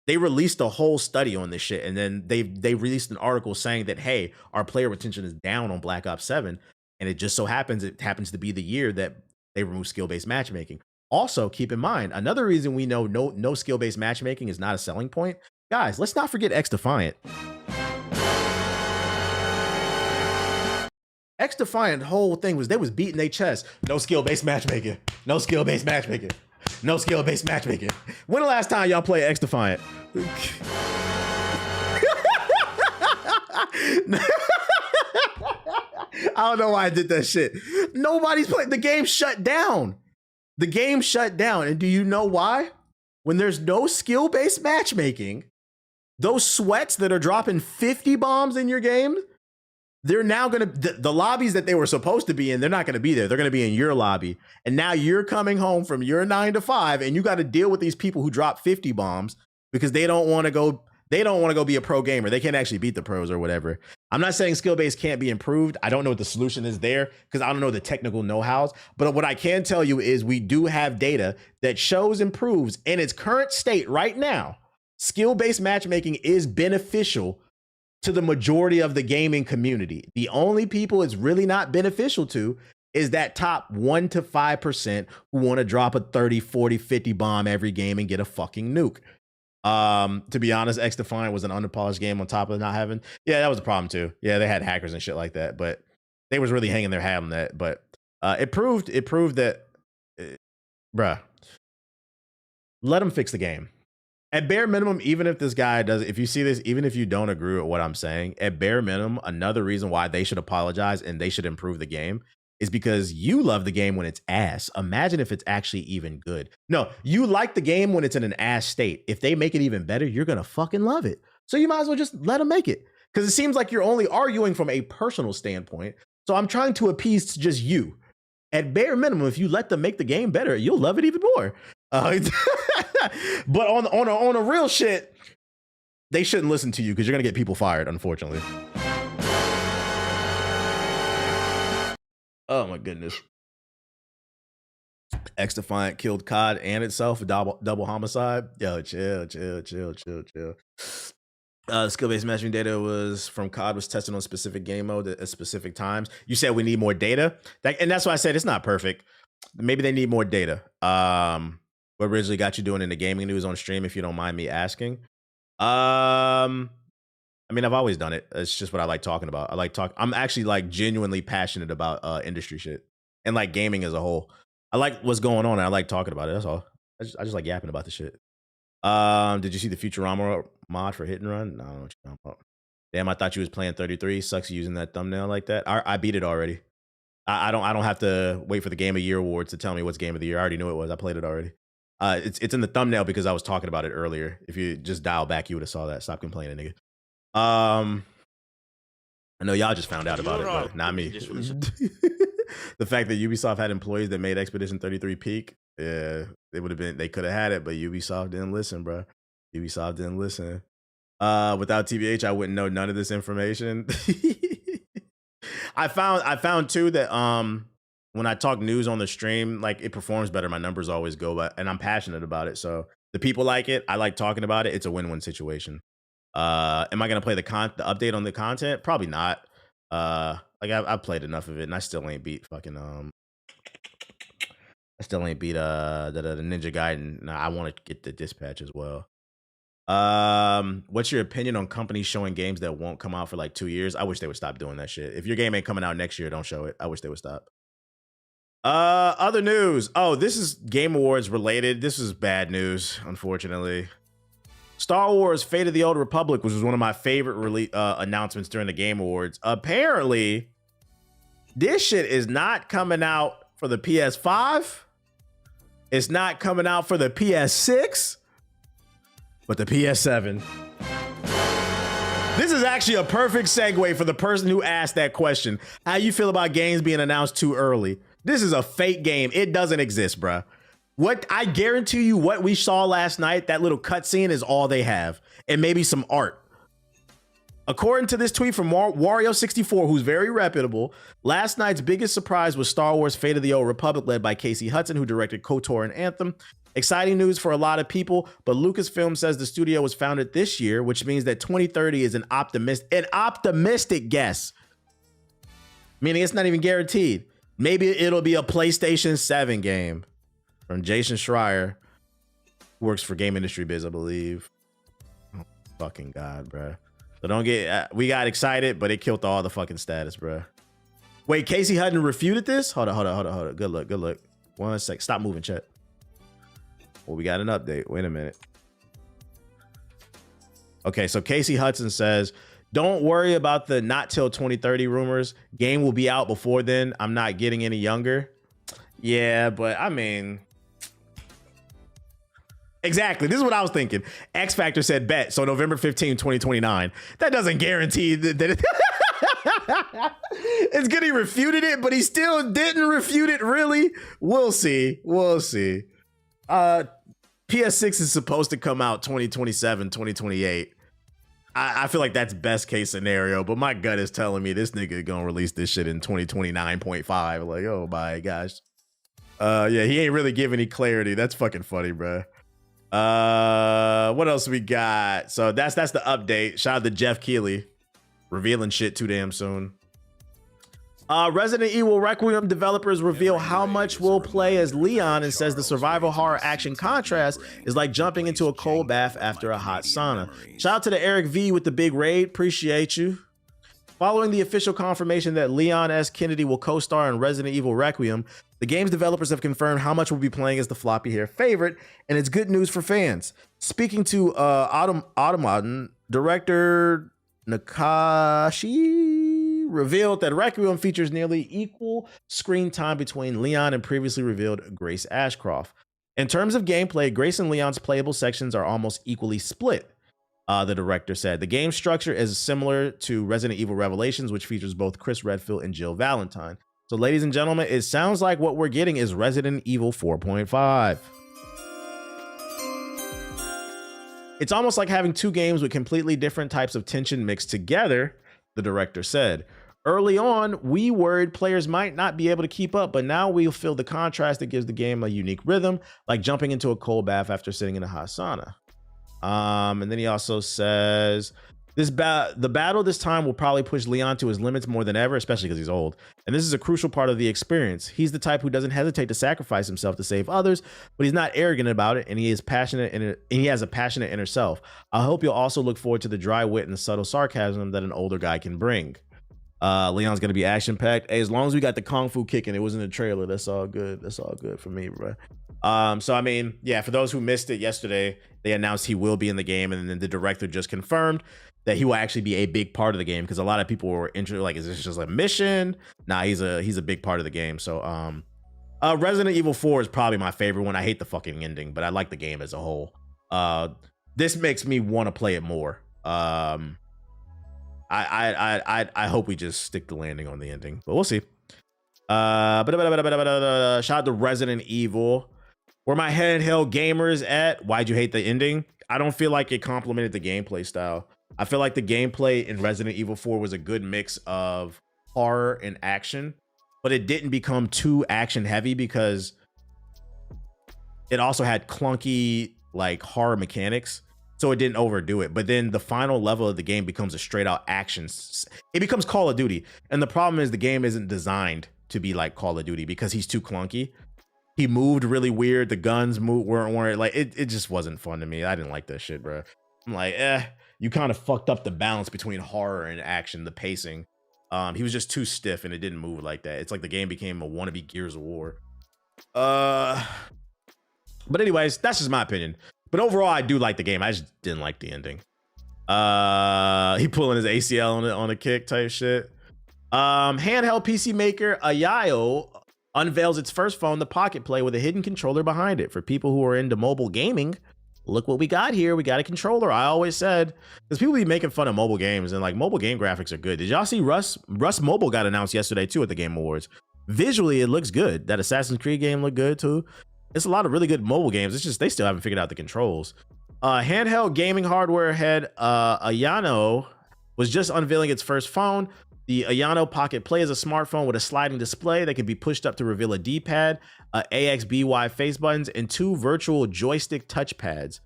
They released a whole study on this shit, and then they released an article saying that, hey, our player retention is down on Black Ops 7, and it just so happens to be the year that they remove skill-based matchmaking. Also, keep in mind, another reason we know no skill-based matchmaking is not a selling point. Guys, let's not forget X-Defiant. X-Defiant whole thing was they was beating their chest. No skill-based matchmaking. No skill-based matchmaking. No skill-based matchmaking. When the last time y'all played X-Defiant? I don't know why I did that shit. Nobody's playing. The game shut down. The game shut down. And do you know why? When there's no skill-based matchmaking, those sweats that are dropping 50 bombs in your game, they're now going to, the lobbies that they were supposed to be in, they're not going to be there. They're going to be in your lobby. And now you're coming home from your 9 to 5 and you got to deal with these people who drop 50 bombs because they don't want to go be a pro gamer. They can't actually beat the pros or whatever. I'm not saying skill-based can't be improved. I don't know what the solution is there because I don't know the technical know-hows. But what I can tell you is we do have data that shows improves in its current state right now. Skill-based matchmaking is beneficial to the majority of the gaming community. The only people it's really not beneficial to is that top 1 to 5% who want to drop a 30, 40, 50 bomb every game and get a fucking nuke. To be honest, X Defiant was an underpolished game on top of not having. Yeah, that was a problem too. Yeah, they had hackers and shit like that, but they was really hanging their hat on that. But it proved that, bruh, let them fix the game. At bare minimum, even if this guy does, if you see this, even if you don't agree with what I'm saying, at bare minimum, another reason why they should apologize and they should improve the game is because you love the game when it's ass. Imagine if it's actually even good. No, you like the game when it's in an ass state. If they make it even better, you're going to fucking love it. So you might as well just let them make it. Because it seems like you're only arguing from a personal standpoint. So I'm trying to appease to just you. At bare minimum, if you let them make the game better, you'll love it even more. But on a real shit, they shouldn't listen to you because you're going to get people fired, unfortunately. Oh my goodness. X Defiant killed COD and itself, a double homicide. Yo, chill. Skill-based matching data was from COD was tested on specific game mode at specific times. You said we need more data. And that's why I said it's not perfect. Maybe they need more data. What originally got you doing in the gaming news on stream, if you don't mind me asking? I mean, I've always done it. It's just what I like talking about. I'm actually like genuinely passionate about industry shit and like gaming as a whole. I like what's going on and I like talking about it. That's all. I just like yapping about the shit. Did you see the Futurama mod for Hit and Run? No, I don't know what you're talking about. Damn, I thought you was playing 33. Sucks using that thumbnail like that. I beat it already. I don't have to wait for the Game of the Year awards to tell me what's Game of the Year. I already knew it was. I played it already. It's in the thumbnail because I was talking about it earlier. If you just dial back, you would have saw that. Stop complaining, nigga. I know y'all just found out about it, but not me. The fact that Ubisoft had employees that made Expedition 33 peak, yeah, they could have had it, but Ubisoft didn't listen, bro. Ubisoft didn't listen. Without TBH, I wouldn't know none of this information. I found too that when I talk news on the stream, like it performs better. My numbers always go up, and I'm passionate about it. So the people like it. I like talking about it. It's a win-win situation. Am I gonna play the update on the content? Probably not. Like I've played enough of it, and I still ain't beat fucking the Ninja Gaiden. Nah, I want to get the dispatch as well. What's your opinion on companies showing games that won't come out for like 2 years? I wish they would stop doing that shit. If your game ain't coming out next year, don't show it. I wish they would stop. Other news. Oh, this is Game Awards related. This is bad news, unfortunately. Star Wars Fate of the Old Republic, which was one of my favorite announcements during the Game Awards. Apparently, this shit is not coming out for the PS5. It's not coming out for the PS6, but the PS7. This is actually a perfect segue for the person who asked that question. How you feel about games being announced too early? This is a fake game. It doesn't exist, bruh. What I guarantee you, what we saw last night, that little cutscene is all they have, and maybe some art. According to this tweet from Wario64, who's very reputable, last night's biggest surprise was Star Wars Fate of the Old Republic, led by Casey Hudson, who directed KOTOR and Anthem. Exciting news for a lot of people, but Lucasfilm says the studio was founded this year, which means that 2030 is an optimistic guess. Meaning it's not even guaranteed. Maybe it'll be a PlayStation 7 game. From Jason Schreier, who works for Game Industry Biz, I believe. Oh, fucking God, bro. So don't get, we got excited, but it killed all the fucking status, bro. Wait, Casey Hudson refuted this? Hold on. Good look. 1 sec. Stop moving, chat. Well, we got an update. Wait a minute. Okay, so Casey Hudson says, Don't worry about the not till 2030 rumors. Game will be out before then. I'm not getting any younger. Yeah, but I mean, exactly. This is what I was thinking. X Factor said bet. So November 15, 2029. That doesn't guarantee that it it's good he refuted it, but he still didn't refute it, really. We'll see. We'll see. PS6 is supposed to come out 2027, 2028. I feel like that's best case scenario, but my gut is telling me this nigga gonna release this shit in 2029.5. Like, oh my gosh. Yeah, he ain't really giving any clarity. That's fucking funny, bro. What else we got? So that's the update. Shout out to Jeff Keighley revealing shit too damn soon. Resident Evil Requiem developers reveal how much we'll play as Leon and says the survival horror action contrast is like jumping into a cold bath after a hot sauna. Shout out to the Eric V with the big raid. Appreciate you. Following the official confirmation that Leon S. Kennedy will co-star in Resident Evil Requiem, the game's developers have confirmed how much we'll be playing as the floppy hair favorite, and it's good news for fans. Speaking to Automaton, director Nakashi revealed that Requiem features nearly equal screen time between Leon and previously revealed Grace Ashcroft. In terms of gameplay, Grace and Leon's playable sections are almost equally split, the director said. The game structure is similar to Resident Evil Revelations, which features both Chris Redfield and Jill Valentine. So, ladies and gentlemen, it sounds like what we're getting is Resident Evil 4.5. It's almost like having two games with completely different types of tension mixed together, the director said. Early on, we worried players might not be able to keep up, but now we'll feel the contrast that gives the game a unique rhythm, like jumping into a cold bath after sitting in a hot sauna. And then he also says, the battle this time will probably push Leon to his limits more than ever, especially because he's old. And this is a crucial part of the experience. He's the type who doesn't hesitate to sacrifice himself to save others, but he's not arrogant about it, and he is passionate and he has a passionate inner self. I hope you'll also look forward to the dry wit and subtle sarcasm that an older guy can bring. Leon's gonna be action-packed. Hey, as long as we got the kung fu kicking, it was in the trailer. That's all good. That's all good for me, bro. So I mean, yeah, for those who missed it yesterday, they announced he will be in the game, and then the director just confirmed that he will actually be a big part of the game, because a lot of people were interested, like, is this just a mission? Nah, he's a big part of the game. So Resident Evil 4 is probably my favorite one. I hate the fucking ending, but I like the game as a whole. This makes me want to play it more. I hope we just stick the landing on the ending, but we'll see. Shout out to Resident Evil. Where my handheld gamers at? Why'd you hate the ending? I don't feel like it complemented the gameplay style. I feel like the gameplay in Resident Evil 4 was a good mix of horror and action, but it didn't become too action heavy because it also had clunky like horror mechanics. So it didn't overdo it. But then the final level of the game becomes a straight out action. It becomes Call of Duty. And the problem is the game isn't designed to be like Call of Duty because he's too clunky. He moved really weird. The guns weren't like, it just wasn't fun to me. I didn't like that shit, bro. I'm like, you kind of fucked up the balance between horror and action, the pacing. He was just too stiff and it didn't move like that. It's like the game became a wannabe Gears of War. But anyways, that's just my opinion. But overall, I do like the game. I just didn't like the ending. He pulling his ACL on a kick type shit. Handheld PC maker Ayayo unveils its first phone, the Pocket Play, with a hidden controller behind it. For people who are into mobile gaming, look what we got here. We got a controller. I always said, because people be making fun of mobile games, and like mobile game graphics are good. Did y'all see Rust Mobile got announced yesterday too at the Game Awards? Visually, it looks good. That Assassin's Creed game looked good too. It's a lot of really good mobile games. It's just they still haven't figured out the controls. Handheld gaming hardware head Ayano was just unveiling its first phone. The Ayano Pocket Play is a smartphone with a sliding display that can be pushed up to reveal a D-pad, AXBY face buttons, and 2 virtual joystick touchpads.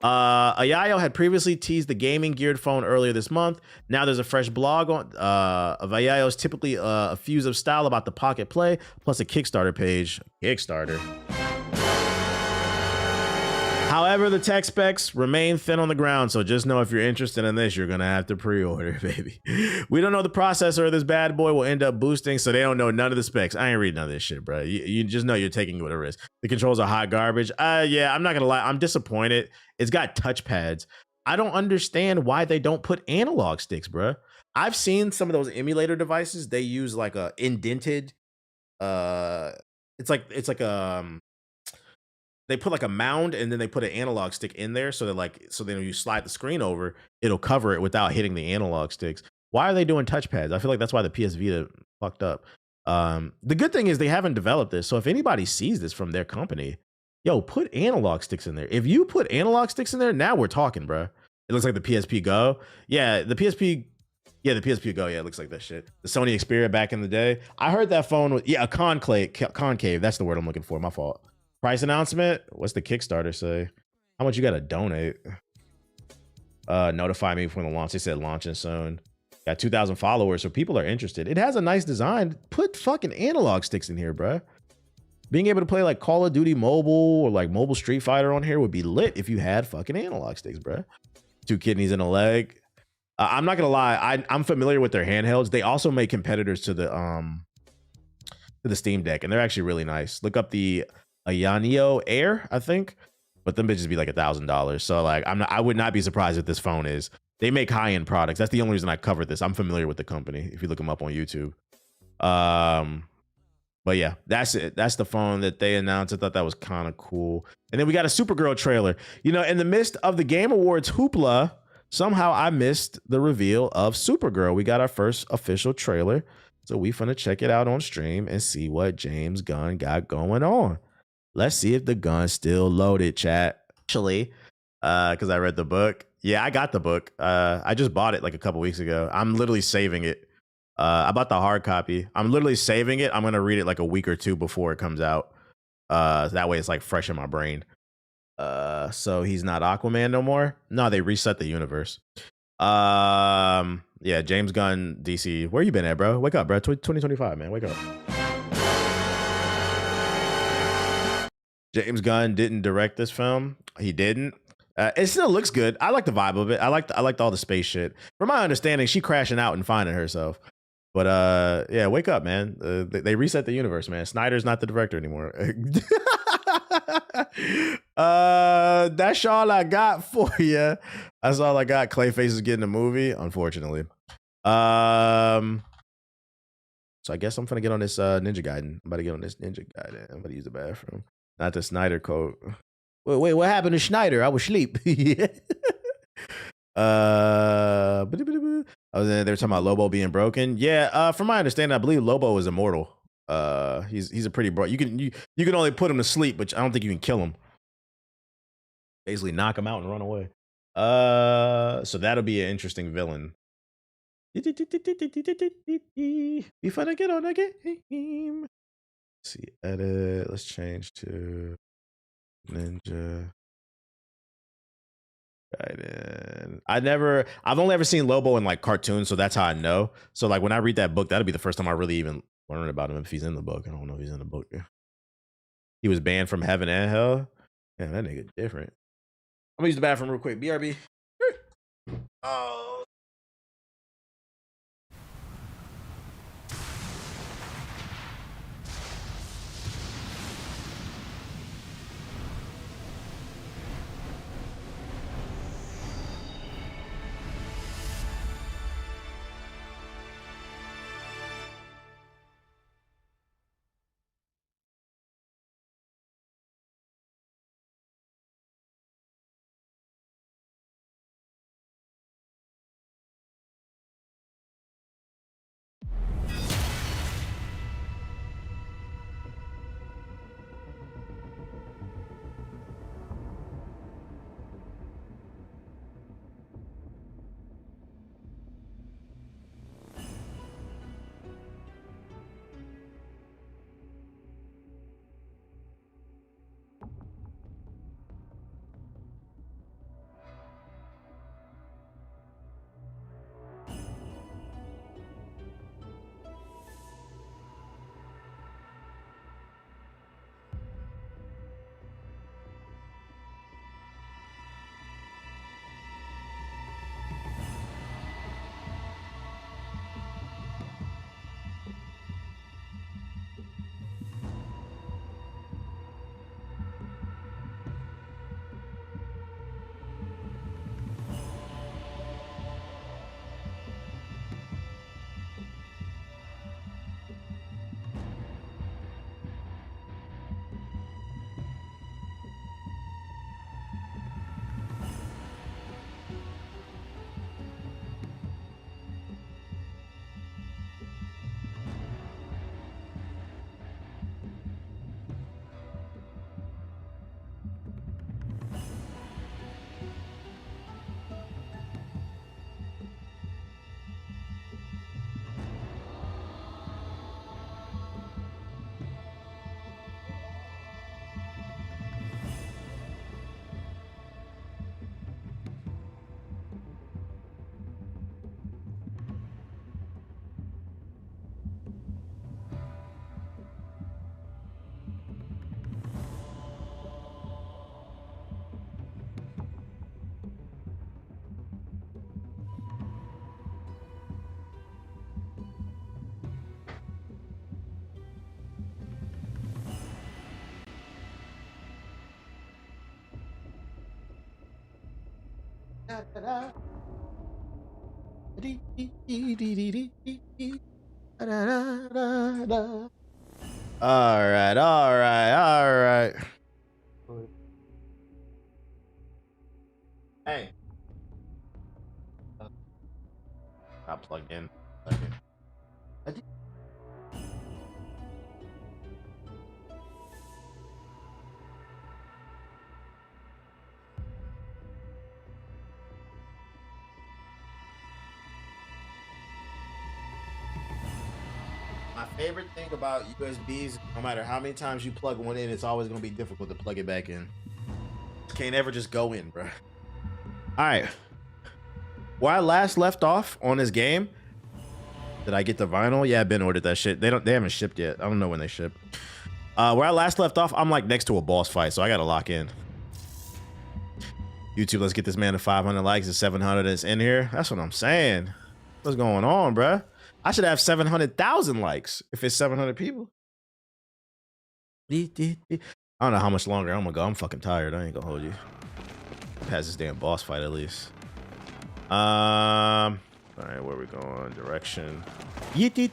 Ayayo had previously teased the gaming geared phone earlier this month. Now there's a fresh blog on of Ayayo's typically effusive style about the Pocket Play, plus a Kickstarter page. Kickstarter. However, the tech specs remain thin on the ground, so just know if you're interested in this, you're gonna have to pre-order, baby. We don't know the processor of this bad boy will end up boosting, so they don't know none of the specs. I ain't reading none of this shit, bro. You just know you're taking it with a risk. The controls are hot garbage. Yeah, I'm not gonna lie, I'm disappointed. It's got touchpads. I don't understand why they don't put analog sticks, bruh. I've seen some of those emulator devices. They use like a indented. Uh, it's like they put like a mound and then they put an analog stick in there so that so then when you slide the screen over, it'll cover it without hitting the analog sticks. Why are they doing touchpads? I feel like that's why the PS Vita fucked up. The good thing is they haven't developed this. So if anybody sees this from their company, yo, put analog sticks in there. If you put analog sticks in there, now we're talking, bro. It looks like the PSP Go. Yeah, the PSP. Yeah, the PSP Go. Yeah, it looks like that shit. The Sony Xperia back in the day. I heard that phone was a concave. That's the word I'm looking for. My fault. Price announcement. What's the Kickstarter say? How much you got to donate? Notify me when the launch. They said launching soon. Got 2,000 followers, so people are interested. It has a nice design. Put fucking analog sticks in here, bro. Being able to play like Call of Duty Mobile or like Mobile Street Fighter on here would be lit if you had fucking analog sticks, bro. 2 kidneys and a leg. I'm not gonna lie. I'm familiar with their handhelds. They also make competitors to the Steam Deck, and they're actually really nice. Look up the Ayaneo Air, I think, but them bitches be like $1,000. So like, I would not be surprised if this phone is. They make high end products. That's the only reason I covered this. I'm familiar with the company. If you look them up on YouTube. But yeah, that's it. That's the phone that they announced. I thought that was kind of cool. And then we got a Supergirl trailer. You know, in the midst of the Game Awards hoopla, somehow I missed the reveal of Supergirl. We got our first official trailer. So we finna check it out on stream and see what James Gunn got going on. Let's see if the gun's still loaded, chat. Actually, because I read the book. Yeah, I got the book. I just bought it like a couple weeks ago. I'm literally saving it. I bought the hard copy. I'm literally saving it. I'm gonna read it like a week or two before it comes out. That way it's like fresh in my brain. So he's not Aquaman no more. No, they reset the universe. Yeah, James Gunn, DC. Where you been at, bro? Wake up, bro. 2025, man. Wake up. James Gunn didn't direct this film. He didn't. It still looks good. I like the vibe of it. I liked all the space shit. From my understanding, she crashing out and finding herself. But yeah, wake up, man. They reset the universe, man. Snyder's not the director anymore. That's all I got for you. That's all I got. Clayface is getting a movie, unfortunately. So I guess I'm gonna get on this Ninja Gaiden. I'm about to get on this Ninja Gaiden. I'm about to use the bathroom. Not the Snyder code. Wait, what happened to Schneider? I was asleep. Oh, then they're talking about Lobo being broken. Yeah, from my understanding, I believe Lobo is immortal. He's a pretty bro. You can only put him to sleep, but I don't think you can kill him. Basically, knock him out and run away. So that'll be an interesting villain. Before I get on the game. Let's see, edit. Let's change to Ninja Gaiden. I've only ever seen Lobo in like cartoons, so that's how I know. So like when I read that book, that'll be the first time I really even learn about him if he's in the book. I don't know if he's in the book. He was banned from heaven and hell. Yeah, that nigga different. I'm gonna use the bathroom real quick. BRB. Oh. All right, all right, all right. Hey. Not plugged in. Okay. My favorite thing about USBs, no matter how many times you plug one in, it's always going to be difficult to plug it back in. Can't ever just go in, bro. All right. Where I last left off on this game, did I get the vinyl? Yeah, Ben ordered that shit. They haven't shipped yet. I don't know when they ship. Where I last left off, I'm like next to a boss fight, so I got to lock in. YouTube, let's get this man to 500 likes and 700 is in here. That's what I'm saying. What's going on, bro? I should have 700,000 likes if it's 700 people. I don't know how much longer I'm gonna go. I'm fucking tired. I ain't gonna hold you. Pass this damn boss fight at least. All right, where we going? Direction. Here we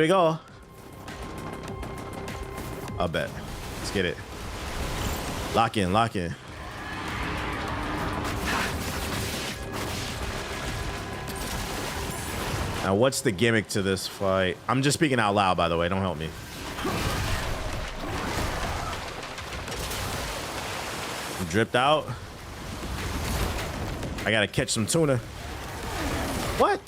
go. I'll bet. Let's get it. Lock in, lock in. Now, what's the gimmick to this fight? I'm just speaking out loud, by the way. Don't help me. I'm dripped out. I gotta catch some tuna. What?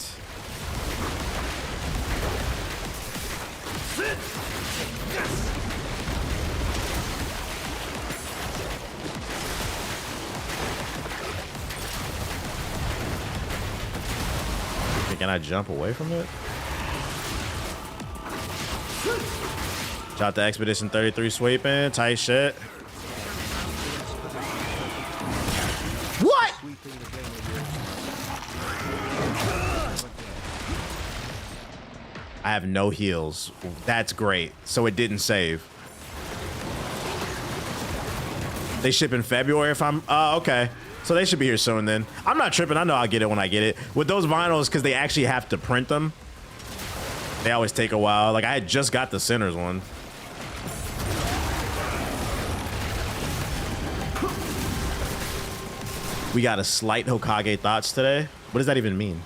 Can I jump away from it? Shout out to Expedition 33 sweeping. Tight shit. What? I have no heals. That's great. So it didn't save. They ship in February if I'm... okay. So they should be here soon then. I'm not tripping. I know I'll get it when I get it. With those vinyls, because they actually have to print them, they always take a while. Like, I had just got the Sinners one. We got a slight Hokage thoughts today. What does that even mean?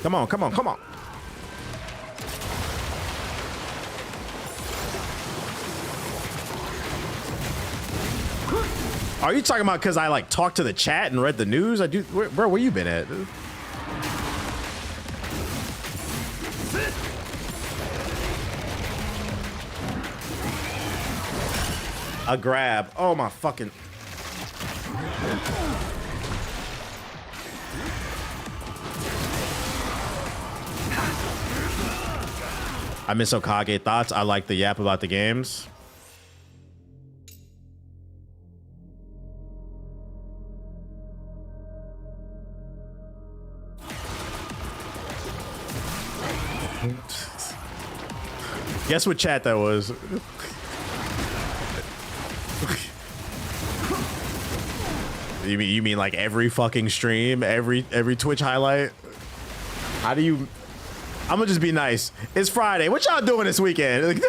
Come on, come on, come on. Are you talking about because I like talked to the chat and read the news? I do. Where you been at, dude? A grab. Oh my fucking. I miss Hokage thoughts. I like the yap about the games. Guess what chat that was? You mean like every fucking stream, every Twitch highlight? How do you? I'm gonna just be nice. It's Friday. What y'all doing this weekend?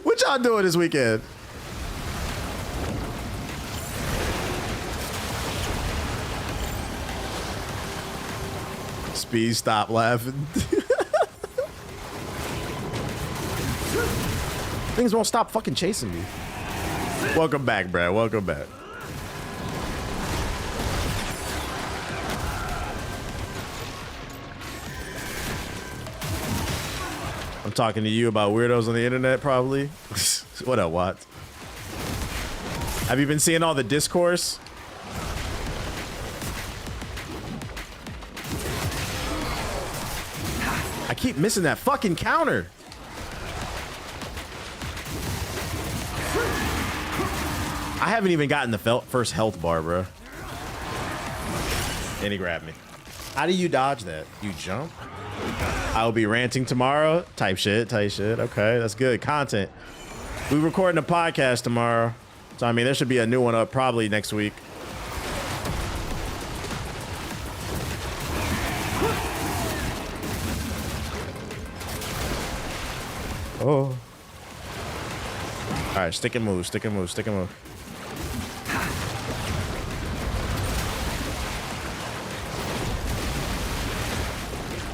What y'all doing this weekend? Speed, stop laughing. Things won't stop fucking chasing me. Welcome back, Brad. Welcome back. I'm talking to you about weirdos on the internet, probably. What up, Watts? Have you been seeing all the discourse? I keep missing that fucking counter. I haven't even gotten the first health bar, bro. And he grabbed me. How do you dodge that? You jump? I'll be ranting tomorrow. Type shit. Okay, that's good content. We recording a podcast tomorrow. So, I mean, there should be a new one up probably next week. Oh. All right, stick and move.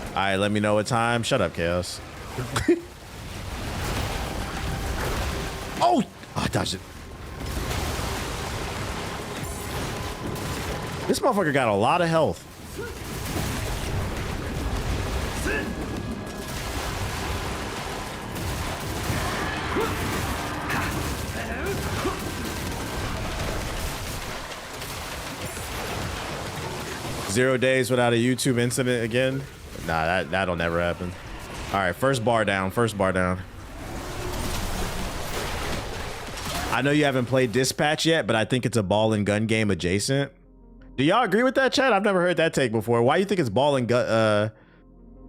All right, let me know what time. Shut up, Chaos. Oh, I dodged it. This motherfucker got a lot of health. Zero days without a YouTube incident again? Nah, that'll never happen. All right, first bar down. I know you haven't played Dispatch yet, but I think it's a ball and gun game adjacent. Do y'all agree with that, chat? I've never heard that take before. Why do you think it's ball and gun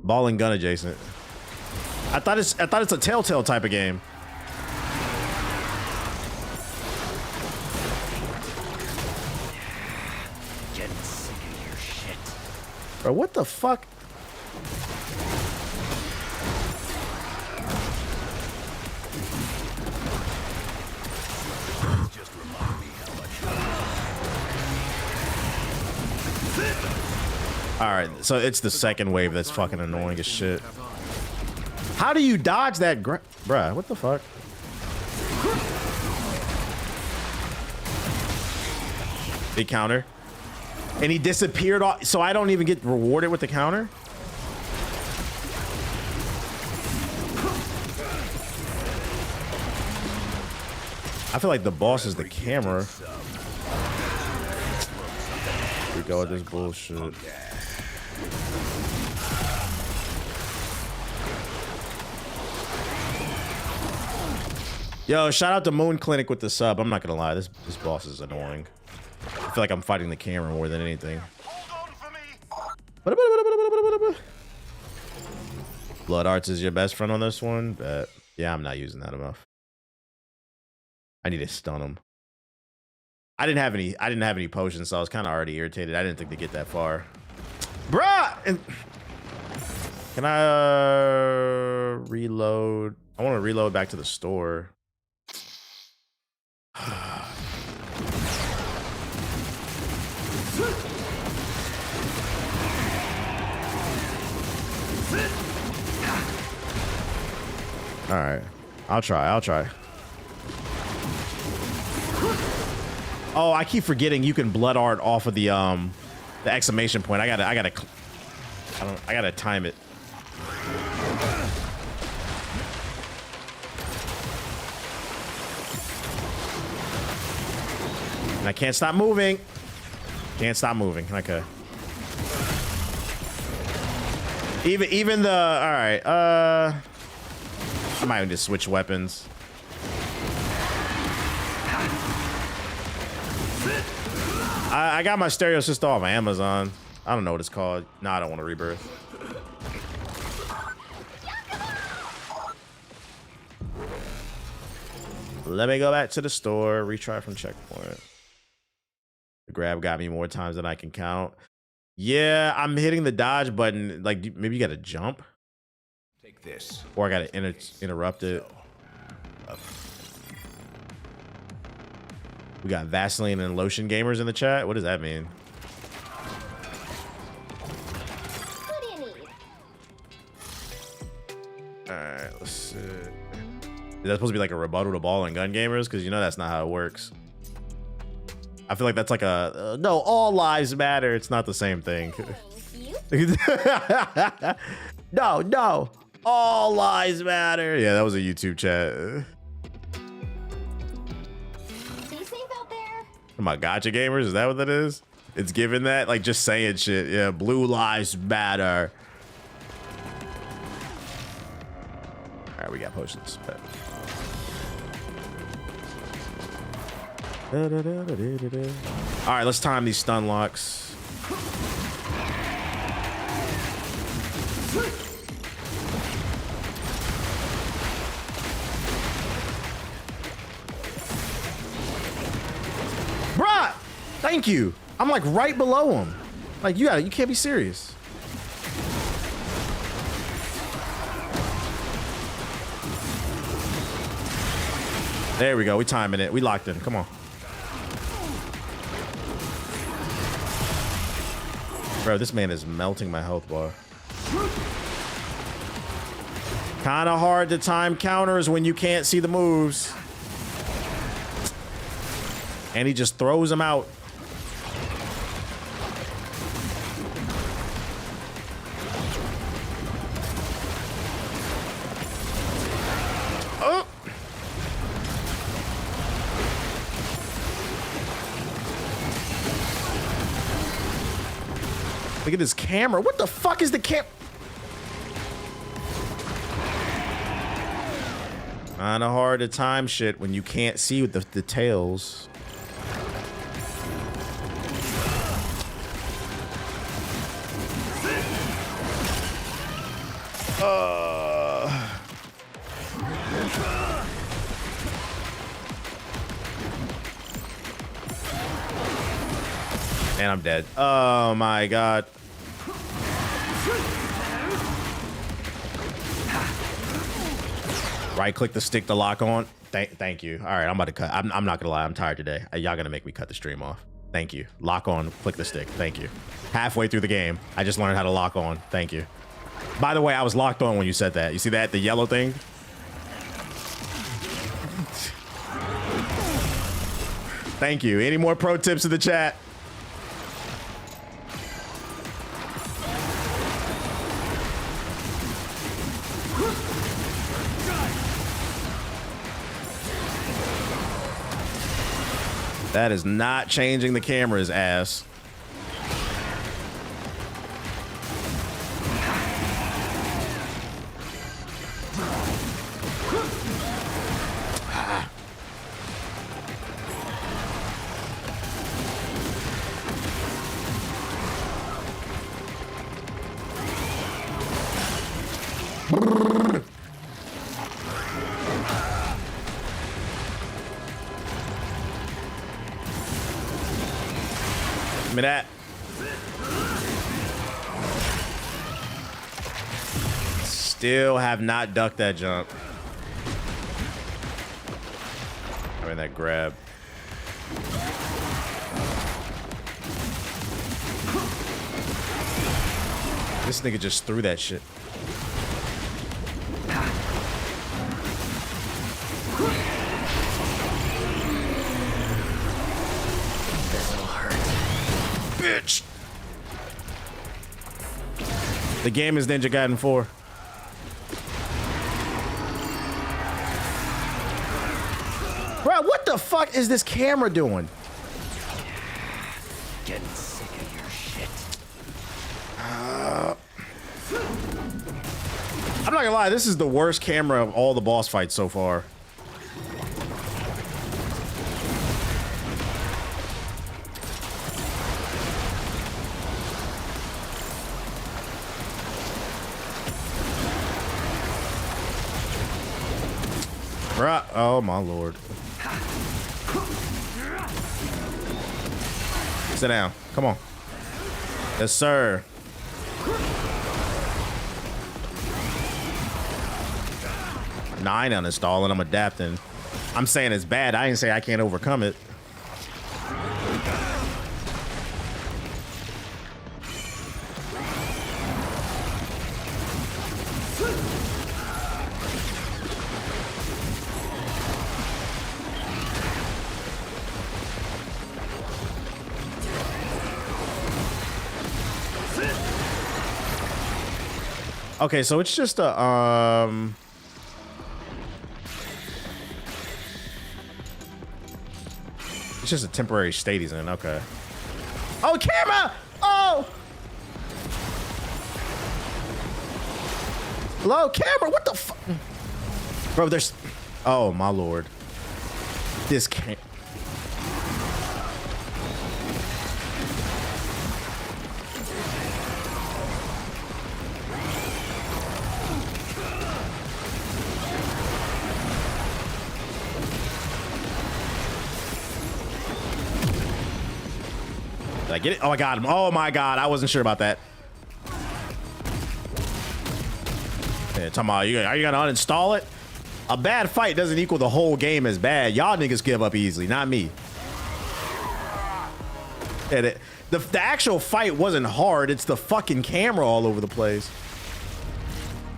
adjacent? I thought it's a Telltale type of game. Getting sick of your shit. Bro, what the fuck? All right, so it's the second wave that's fucking annoying as shit. How do you dodge that? Bruh, what the fuck? Big counter. And he disappeared off, so I don't even get rewarded with the counter? I feel like the boss is the camera. Here we go with this bullshit. Yo, shout out to Moon Clinic with the sub. I'm not gonna lie, this boss is annoying. I feel like I'm fighting the camera more than anything. Blood Arts is your best friend on this one? But yeah, I'm not using that enough. I need to stun him. I didn't have any potions, so I was kind of already irritated. I didn't think to get that far. Bruh! Can I reload? I want to reload back to the store. All right, I'll try. Oh, I keep forgetting you can blood art off of the exclamation point. I gotta time it. And I can't stop moving. Okay. Even the all right. I might even just switch weapons. I got my stereo system off of Amazon. I don't know what it's called. No, I don't want to rebirth. Let me go back to the store. Retry from checkpoint. The grab got me more times than I can count. Yeah, I'm hitting the dodge button. Like, maybe you got to jump. Take this. Or I got to interrupt it. We got Vaseline and lotion gamers in the chat. What does that mean? What do you need? All right, let's see. Is that supposed to be like a rebuttal to ball and gun gamers? Because you know that's not how it works. I feel like that's like a no, all lives matter. It's not the same thing. No, all lives matter. Yeah, that was a YouTube chat. My gotcha gamers, is that what that is? It's giving that, like just saying shit. Yeah, blue lives matter. All right, we got potions. All right, let's time these stun locks. Bruh! Thank you. I'm like right below him. Like you can't be serious. There we go. We timing it. We locked in. Come on. Bro, this man is melting my health bar. Kind of hard to time counters when you can't see the moves. And he just throws them out. Oh. Look at this camera. What the fuck is the Kinda hard to time shit when you can't see with the tails. And I'm dead. Oh my god. Right click the stick to lock on. Thank you. All right, I'm about to cut. I'm not gonna lie. I'm tired today. Y'all gonna make me cut the stream off. Thank you. Lock on. Click the stick. Thank you. Halfway through the game, I just learned how to lock on. Thank you. By the way, I was locked on when you said that. You see that? The yellow thing? Thank you. Any more pro tips in the chat? That is not changing the camera's ass. Give me that. Still have not ducked that jump. I mean, that grab. This nigga just threw that shit. Bitch. The game is Ninja Gaiden 4. Bro, what the fuck is this camera doing? Getting sick of your shit. I'm not gonna lie, this is the worst camera of all the boss fights so far. Bruh. Oh my lord. Sit down. Come on. Yes, sir. Nah, I ain't uninstalling. I'm adapting. I'm saying it's bad. I didn't say I can't overcome it. Okay, so it's just a it's just a temporary state he's in. Okay. Oh, camera! Oh! Hello, camera! What the fuck? Bro, there's... Oh, my lord. This can't... I get it? Oh, I got him. Oh my God, I wasn't sure about that. Yeah, talking about, are you gonna uninstall it? A bad fight doesn't equal the whole game as bad. Y'all niggas give up easily, not me. Yeah, the actual fight wasn't hard. It's the fucking camera all over the place.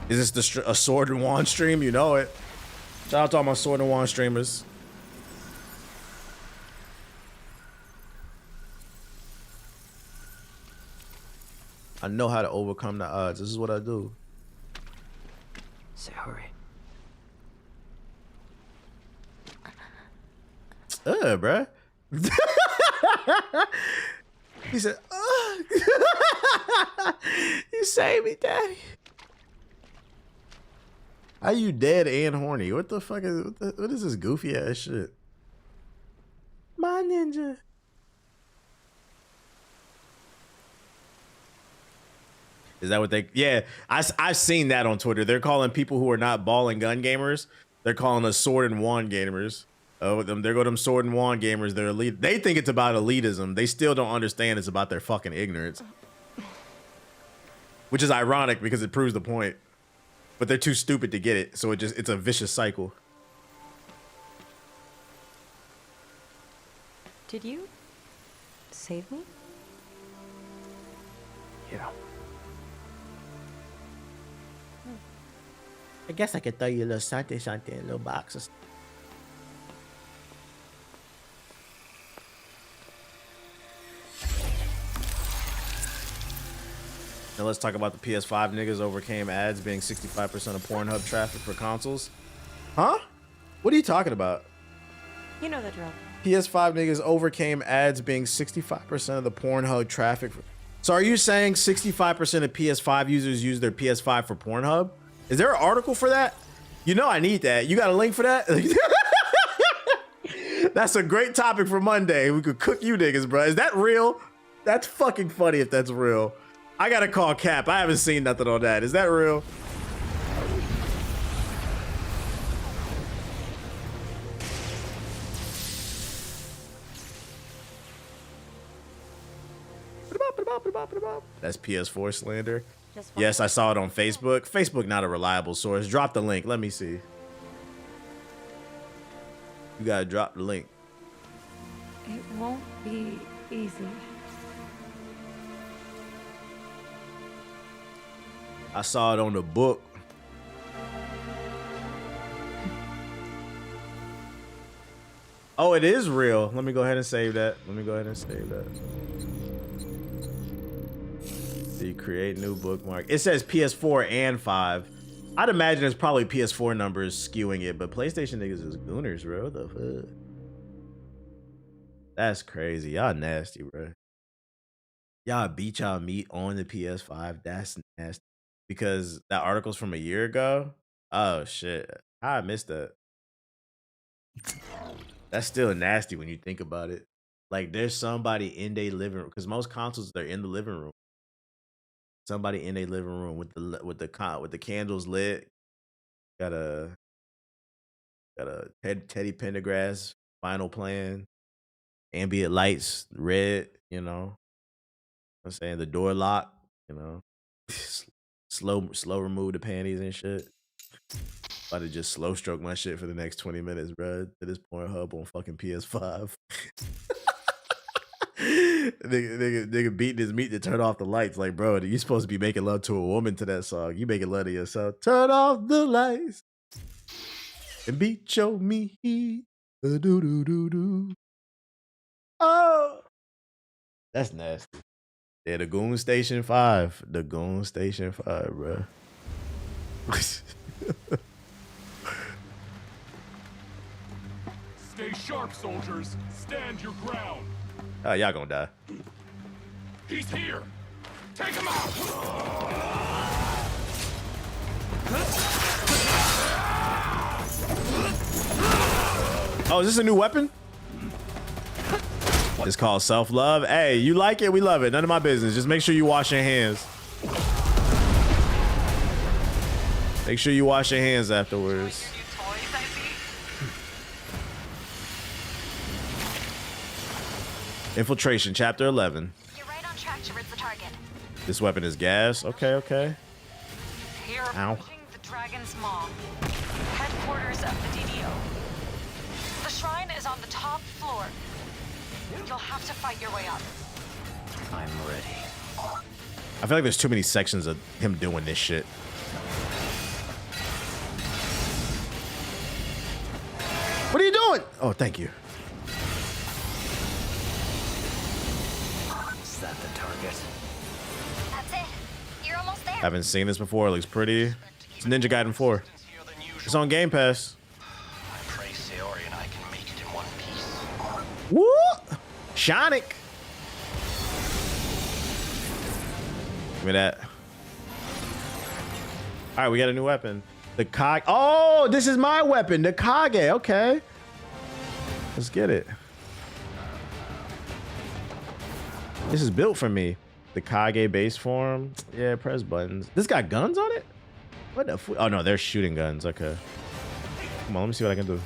Is this a Sword and Wand stream? You know it. Shout out to all my Sword and Wand streamers. I know how to overcome the odds. This is what I do. Say hurry. Bruh. He said, you saved me, daddy. How you dead and horny? What the fuck is, what is this goofy ass shit? My ninja. Is that what they, yeah, I've seen that on Twitter. They're calling people who are not ball and gun gamers, they're calling us sword and wand gamers. Oh, there go them sword and wand gamers. They're elite. They think it's about elitism. They still don't understand it's about their fucking ignorance. Which is ironic because it proves the point. But they're too stupid to get it, so it's a vicious cycle. Did you save me? Yeah. I guess I could throw you a little something in a little box. Now let's talk about the PS5 niggas overcame ads being 65% of Pornhub traffic for consoles. Huh? What are you talking about? You know the drill. PS5 niggas overcame ads being 65% of the Pornhub traffic. So are you saying 65% of PS5 users use their PS5 for Pornhub? Is there an article for that? You know I need that. You got a link for that? That's a great topic for Monday. We could cook you niggas, bro. Is that real? That's fucking funny if that's real. I gotta call Cap. I haven't seen nothing on that. Is that real? That's PS4 slander. Yes, I saw it on Facebook. Facebook not a reliable source. Drop the link. Let me see. You gotta drop the link. It won't be easy. I saw it on the book. Oh, it is real. Let me go ahead and save that. So you create new bookmark. It says PS4 and 5. I'd imagine it's probably PS4 numbers skewing it, but PlayStation niggas is gooners, bro. What the fuck? That's crazy. Y'all nasty, bro. Y'all beat y'all meat on the PS5. That's nasty. Because that article's from a year ago. Oh shit. I missed that. That's still nasty when you think about it. Like there's somebody in their living room, because most consoles they're in the living room. Somebody in their living room with the candles lit. Got a Teddy Pendergrass Final Plan, ambient lights red. You know, I'm saying the door lock. You know, slow remove the panties and shit. About to just slow stroke my shit for the next 20 minutes, bro. To this Pornhub on fucking PS5. nigga beating his meat to turn off the lights. Like, bro, you supposed to be making love to a woman to that song. You making love to yourself. Turn off the lights and beat your meat. Do. Oh, that's nasty. Yeah, the Goon Station 5. The Goon Station 5, bro. Stay sharp, soldiers. Stand your ground. Oh, y'all gonna die. He's here. Take him out. Oh, is this a new weapon? It's called self-love. Hey, you like it? We love it. None of my business. Just make sure you wash your hands. Make sure you wash your hands afterwards. Infiltration, chapter 11. target. This weapon is gas. Okay, okay. You're Ow. approaching the Dragon's Maw, headquarters of the DDO. The shrine is on the top floor. You'll have to fight your way up. I'm ready. I feel like there's too many sections of him doing this shit. What are you doing? Oh, thank you. Is that the target? That's it. You're almost there. Haven't seen this before. It looks pretty. It's Ninja Gaiden 4. It's on Game Pass. I pray Sayori and I can make it in one piece. Woo! Sonic. Give me that. All right, we got a new weapon. The Kage. Oh, this is my weapon. The Kage. Okay. Let's get it. This is built for me. The Kage base form. Yeah, press buttons. This got guns on it? What the f— oh no, they're shooting guns. Okay. Come on, let me see what I can do.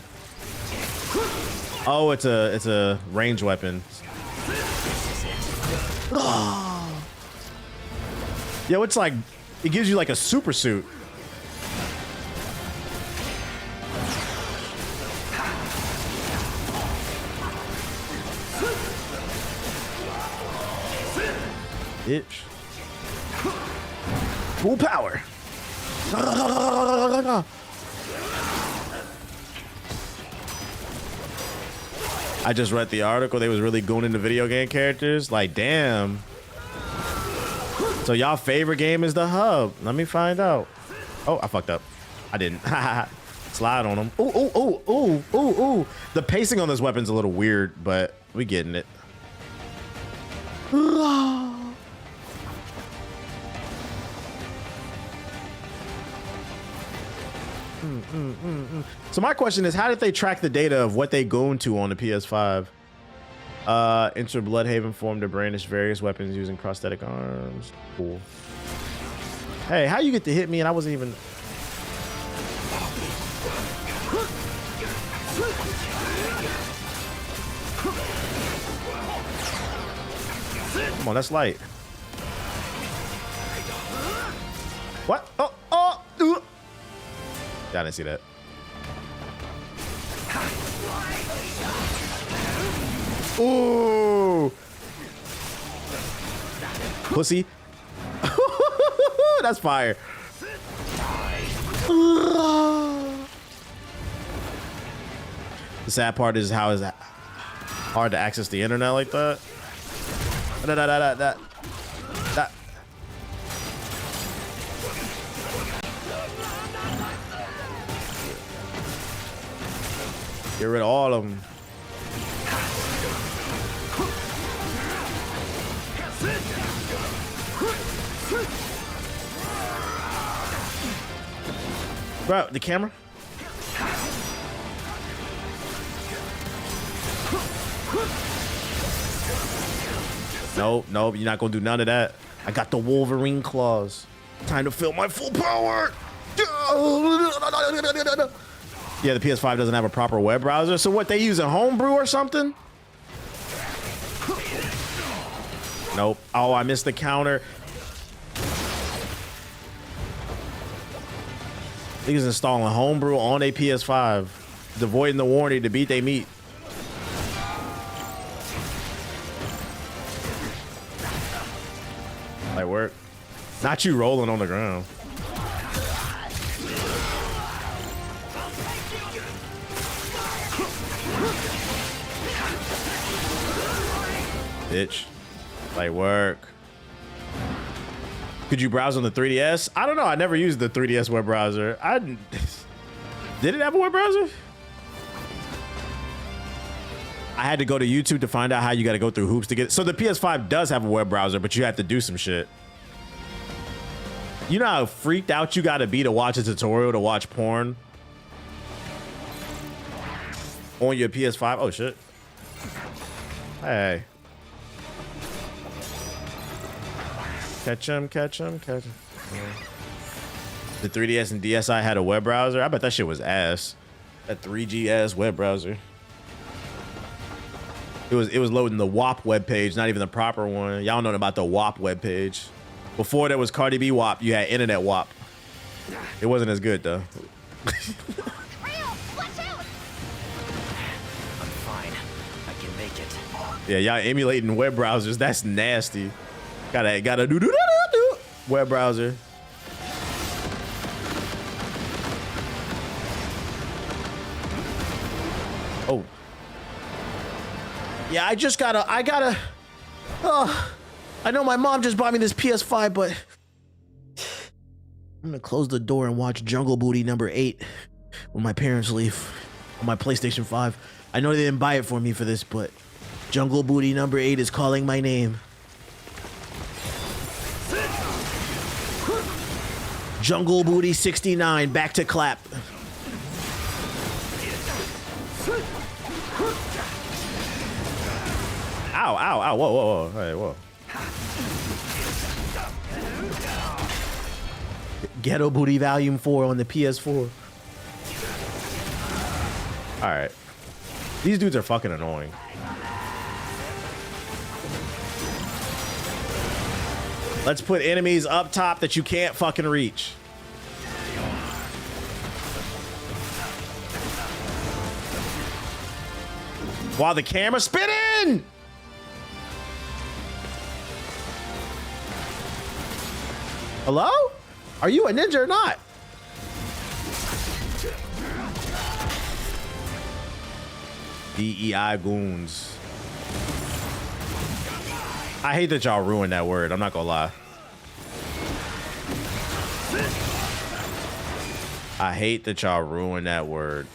Oh, it's a range weapon. Yo, it's like, it gives you like a super suit. Bitch. Full power. I just read the article. They was really going into video game characters. Like, damn. So y'all favorite game is the hub. Let me find out. Oh, I fucked up. I didn't. Slide on them. Ooh, ooh, ooh, ooh, ooh, ooh. The pacing on this weapon's a little weird, but we getting it. So my question is, how did they track the data of what they go into on the PS5? Enter Bloodhaven form to brandish various weapons using prosthetic arms. Cool. Hey, how you get to hit me and I wasn't even... Come on, that's light. What? Oh, oh, ooh. I didn't see that. Ooh. Pussy. That's fire. The sad part is how is that hard to access the internet like that. That. Get rid of all of them. Bro, the camera? Nope, nope, you're not gonna do none of that. I got the Wolverine claws. Time to feel my full power. Yeah, the PS5 doesn't have a proper web browser. So what, they use a homebrew or something? Nope. Oh, I missed the counter. Niggas installing homebrew on a PS5, avoiding the warranty to beat they meat. Might work. Not you rolling on the ground. Bitch. Light work. Could you browse on the 3DS? I don't know. I never used the 3DS web browser. Did it have a web browser? I had to go to YouTube to find out how you got to go through hoops to get it. So the PS5 does have a web browser, but you have to do some shit. You know how freaked out you got to be to watch a tutorial to watch porn on your PS5? Oh, shit. Hey. Catch him, catch him, catch him. The 3DS and DSi had a web browser. I bet that shit was ass. That 3GS web browser. It was loading the WAP webpage, not even the proper one. Y'all know about the WAP webpage. Before there was Cardi B WAP, you had internet WAP. It wasn't as good though. I'm fine. I can make it. Yeah, y'all emulating web browsers. That's nasty. Gotta do web browser. Oh. Yeah, I gotta. Oh, I know my mom just bought me this PS5, but I'm gonna close the door and watch Jungle Booty #8 when my parents leave on my PlayStation 5. I know they didn't buy it for me for this, but Jungle Booty #8 is calling my name. Jungle Booty 69, back to clap. Ow, ow, ow, whoa, whoa, whoa, hey, whoa. Ghetto Booty Volume 4 on the PS4. Alright. These dudes are fucking annoying. Let's put enemies up top that you can't fucking reach. While the camera's spinning! Hello? Are you a ninja or not? DEI goons. I hate that y'all ruined that word. I'm not gonna lie. I hate that y'all ruined that word.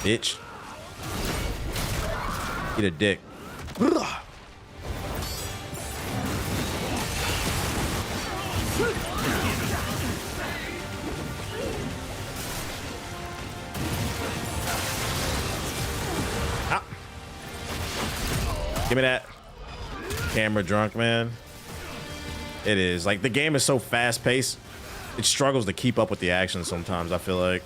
Bitch. Eat a dick. Give me that. Camera drunk, man. It is. Like, the game is so fast paced, it struggles to keep up with the action sometimes, I feel like.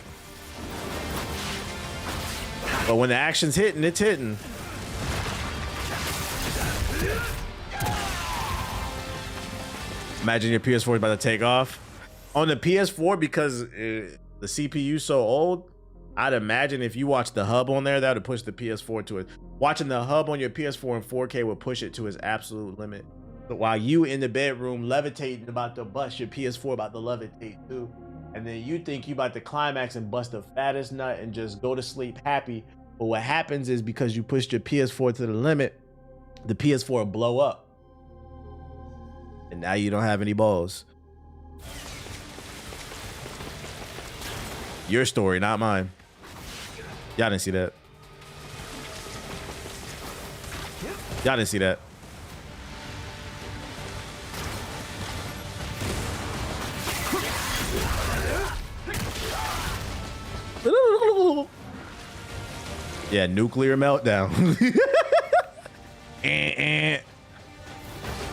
But when the action's hitting, it's hitting. Imagine your PS4 is about to take off. On the PS4, because the CPU's so old, I'd imagine if you watch the hub on there, that would push the PS4 to it. Watching the hub on your PS4 in 4K would push it to its absolute limit. But while you in the bedroom levitating about to bust your PS4 about to levitate too. And then you think you about to climax and bust the fattest nut and just go to sleep happy. But what happens is because you pushed your PS4 to the limit, the PS4 will blow up. And now you don't have any balls. Your story, not mine. Y'all didn't see that. Y'all didn't see that. Yeah, nuclear meltdown.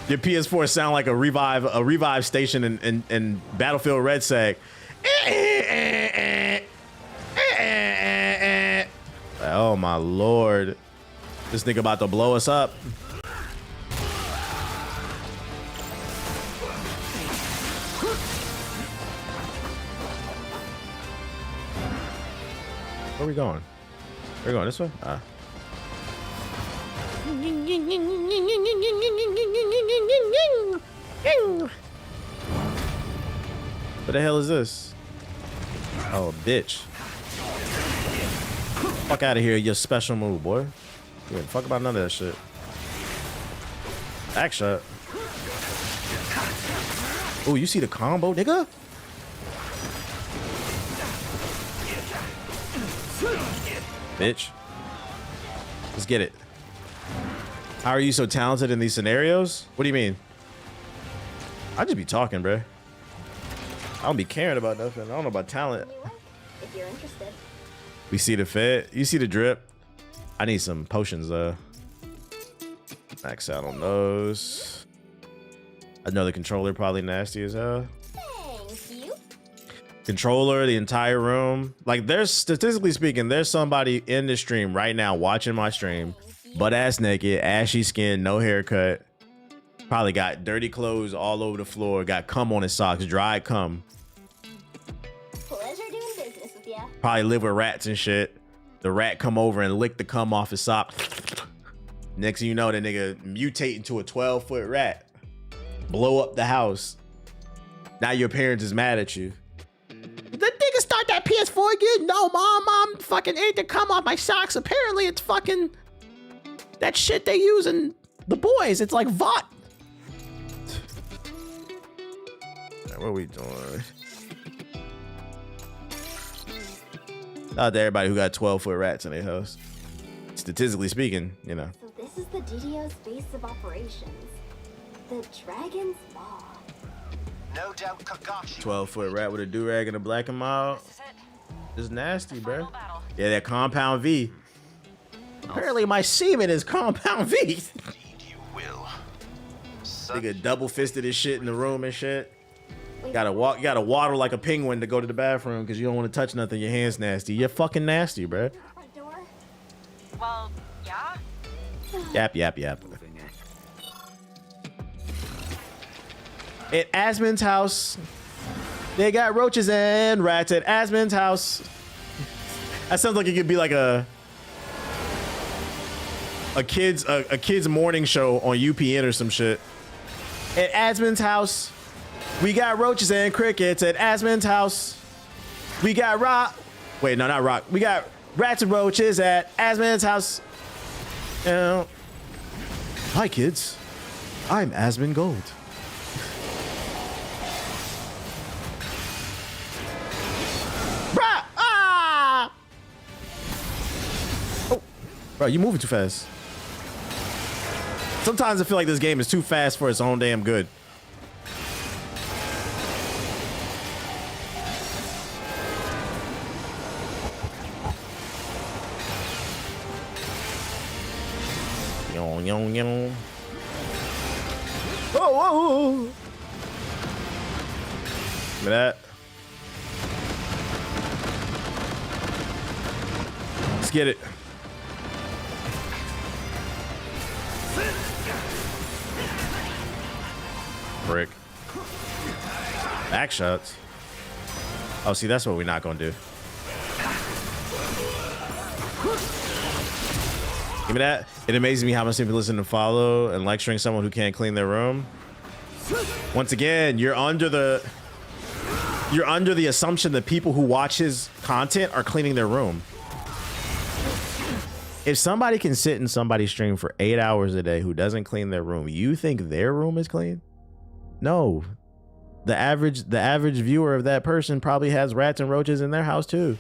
Your PS4 sound like a revive station in Battlefield Red Seg. Oh my lord. This nigga about to blow us up. Where are we going? We're going this way? Ah. What the hell is this? Oh, bitch. Fuck out of here, your special move, boy. You ain't fuck about none of that shit. Back shot. Oh, you see the combo, nigga? Bitch. Let's get it. How are you so talented in these scenarios? What do you mean? I just be talking, bruh. I don't be caring about nothing. I don't know about talent. If you're interested. We see the fit. You see the drip. I need some potions, max out on those. Another controller, probably nasty as hell. Thank you. controller, the entire room. Like, there's, statistically speaking, there's somebody in the stream right now watching my stream, butt ass naked, ashy skin, no haircut, probably got dirty clothes all over the floor, got cum on his socks, dried cum. Pleasure doing business with ya. Probably live with rats and shit. The rat come over and lick the cum off his sock. Next thing you know, the nigga mutate into a 12-foot rat. Blow up the house. Now your parents is mad at you. The nigga start that PS4 again? No, mom fucking ate the cum off my socks. Apparently it's fucking that shit they use in the boys. It's like Vought. What are we doing? Not to everybody who got 12-foot rats in their house. Statistically speaking, you know. So this is the DDO's base of operations. The Dragon's Maw. No doubt Kakashi. 12-foot rat with a do-rag and a black and mild. It's nasty, bro. Yeah, that compound V. Apparently my semen is compound V. Indeed you will. Nigga double-fisted his shit in the room and shit. You gotta waddle like a penguin to go to the bathroom because you don't want to touch nothing. Your hands nasty. You're fucking nasty, bro. Well, yeah. Yap, yap, yap. At Asmon's house, they got roaches and rats at Asmon's house. That sounds like it could be like a kid's morning show on UPN or some shit. At Asmon's house, we got roaches and crickets. At Asmon's house, we got Wait, no, not rock. We got rats and roaches at Asmon's house. Hi, kids. I'm Asmon Gold. Oh, bro, you moving too fast. Sometimes I feel like this game is too fast for its own damn good. Whoa. Look at that. Let's get it. Brick. Back shots. Oh, see, that's what we're not gonna do. Give me that. It amazes me how much people listen to follow and lecturing someone who can't clean their room. Once again, you're under the assumption that people who watch his content are cleaning their room. If somebody can sit in somebody's stream for 8 hours a day who doesn't clean their room, you think their room is clean? No. The average viewer of that person probably has rats and roaches in their house too.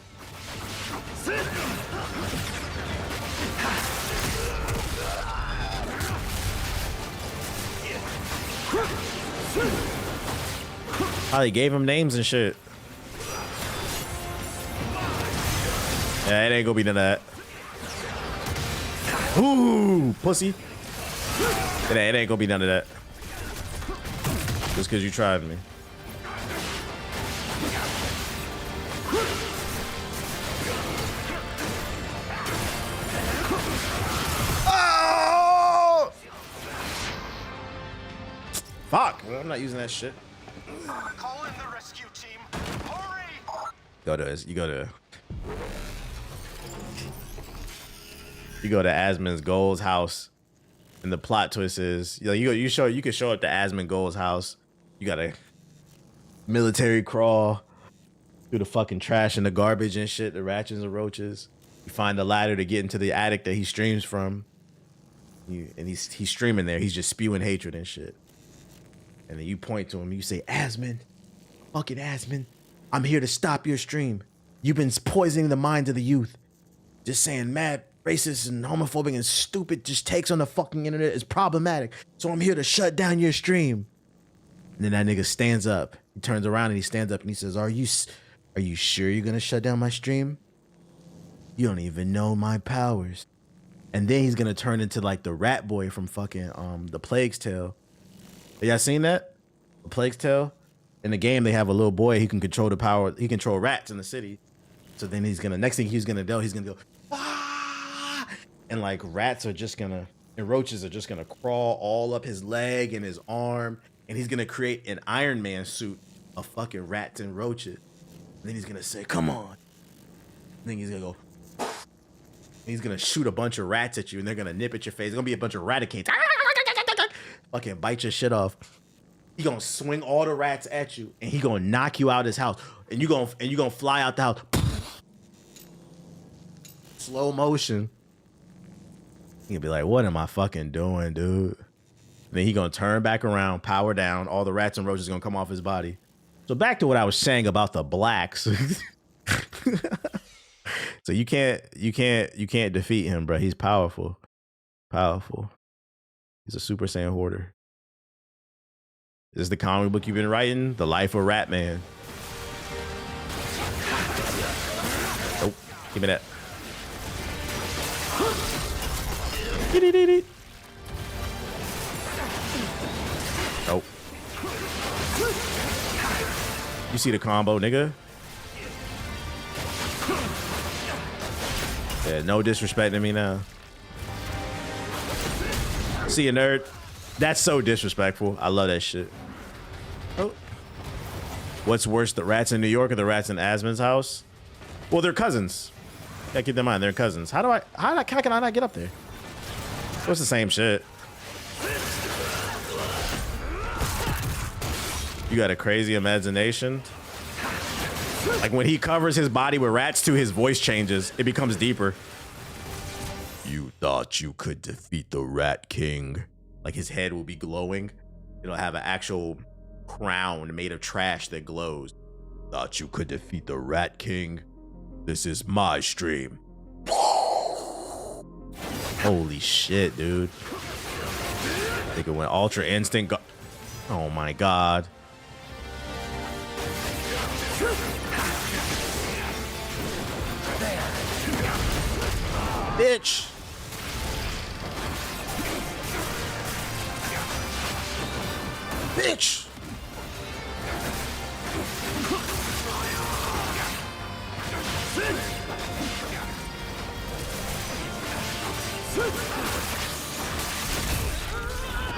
Probably gave him names and shit. Yeah, it ain't gonna be none of that. Ooh, pussy. It ain't gonna be none of that. Just because you tried me. Oh! Fuck. Well, I'm not using that shit. Call in the rescue team. Hurry! You go to Asmon's Gold's house, and the plot twist is you could show up to Asmon Gold's house. You gotta military crawl through the fucking trash and the garbage and shit, the rats and roaches. You find the ladder to get into the attic that he streams from. And he's streaming there. He's just spewing hatred and shit. And then you point to him. You say, Asmon, fucking Asmon, I'm here to stop your stream. You've been poisoning the minds of the youth. Just saying mad, racist, and homophobic and stupid just takes on the fucking internet is problematic. So I'm here to shut down your stream. And then that nigga stands up. He turns around and he stands up and he says, Are you sure you're gonna shut down my stream? You don't even know my powers. And then he's gonna turn into like the rat boy from fucking The Plague's Tale. Have y'all seen that? The Plague's Tale? in the game they have a little boy. He can control the power. He control rats in the city. So then next thing he's gonna do, he's gonna go, ah! And like rats are just gonna, and roaches are just gonna crawl all up his leg and his arm. And he's gonna create an Iron Man suit of fucking rats and roaches. And then he's gonna say, come on. And then he's gonna go, and he's gonna shoot a bunch of rats at you and they're gonna nip at your face. It's gonna be a bunch of raticates. Fucking bite your shit off. He gonna swing all the rats at you and he gonna knock you out his house. And you gonna fly out the house. Slow motion. You'll be like, what am I fucking doing, dude? Then he gonna turn back around, power down, all the rats and roaches gonna come off his body. So back to what I was saying about the blacks. So you can't defeat him, bro. He's powerful. Powerful. He's a Super Saiyan hoarder. This is the comic book you've been writing? The Life of Ratman. Nope. Give me that. Nope. You see the combo, nigga? Yeah, no disrespecting me now. See you, nerd. That's so disrespectful. I love that shit. Oh. What's worse, the rats in New York or the rats in Asmon's house? Well, they're cousins. Gotta keep in mind, they're cousins. How can I not get up there? It's the same shit. You got a crazy imagination. Like when he covers his body with rats too, his voice changes. It becomes deeper. You thought you could defeat the Rat King. Like his head will be glowing. It'll have an actual crown made of trash that glows. Thought you could defeat the Rat King? This is my stream. Holy shit, dude. I think it went Ultra Instinct. Oh my god. Bitch. Bitch.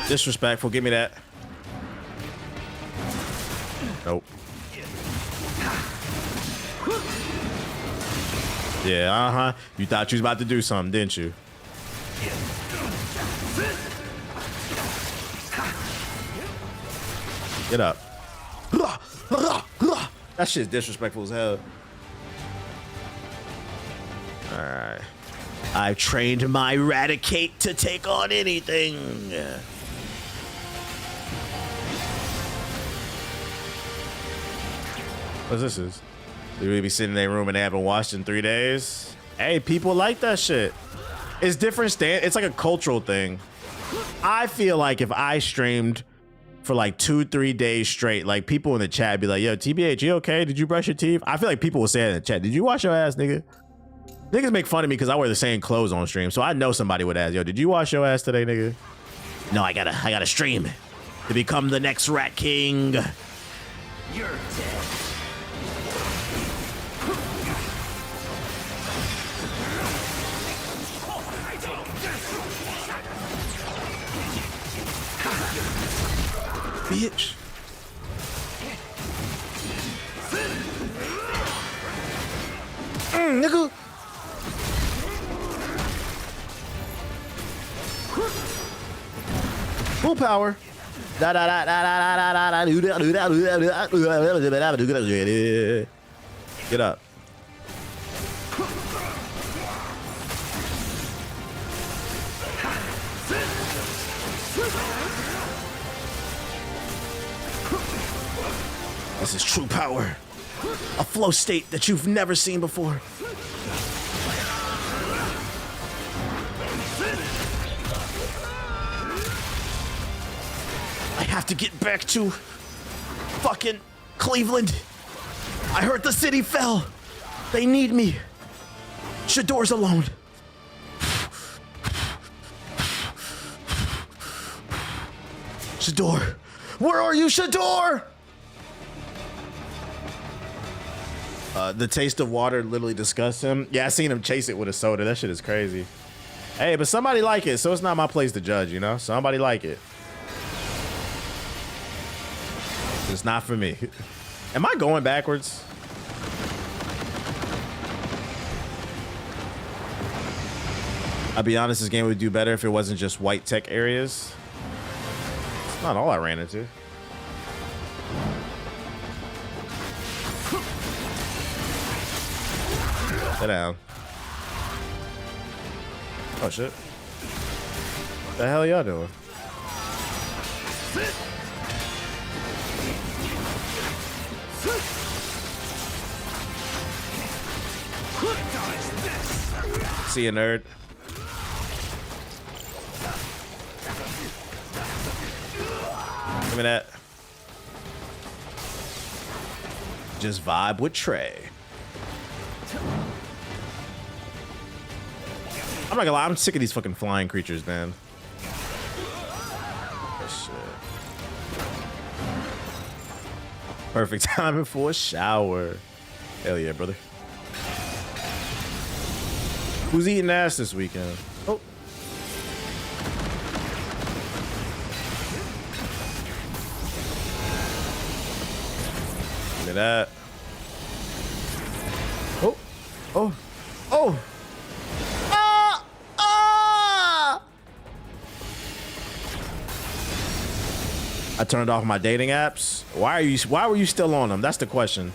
Disrespectful. Give me that. Nope. Yeah, You thought you was about to do something, didn't you? Get up. That shit's disrespectful as hell. Alright. I've trained my Eradicate to take on anything. What's this is? We would be sitting in their room and they haven't washed in 3 days. Hey, people like that shit. It's different it's like a cultural thing. I feel like if I streamed for like 2-3 days straight, like people in the chat be like, yo, TBH, you okay? Did you brush your teeth? I feel like people will say that in the chat. Did you wash your ass, nigga? Niggas make fun of me because I wear the same clothes on stream. So I know somebody would ask, yo, did you wash your ass today, nigga? No, I gotta stream to become the next Rat King. You're dead. Bitch. Nigga. Full power. Get up. This is true power. A flow state that you've never seen before. I have to get back to fucking Cleveland. I heard the city fell. They need me. Shador's alone. Shador. Where are you, Shador? The taste of water literally disgusts him. Yeah, I seen him chase it with a soda. That shit is crazy. Hey, but somebody like it, so it's not my place to judge, you know? Somebody like it. It's not for me. Am I going backwards? I'll be honest, this game would do better if it wasn't just white tech areas. It's not all I ran into. Sit down. Oh shit. What the hell y'all doing? See you, nerd. Give me that. Just vibe with Trey. I'm not gonna lie, I'm sick of these fucking flying creatures, man. Oh, shit. Perfect timing for a shower. Hell yeah, brother. Who's eating ass this weekend? Oh. Look at that. Oh. Oh. Oh. I turned off my dating apps. Why were you still on them? That's the question.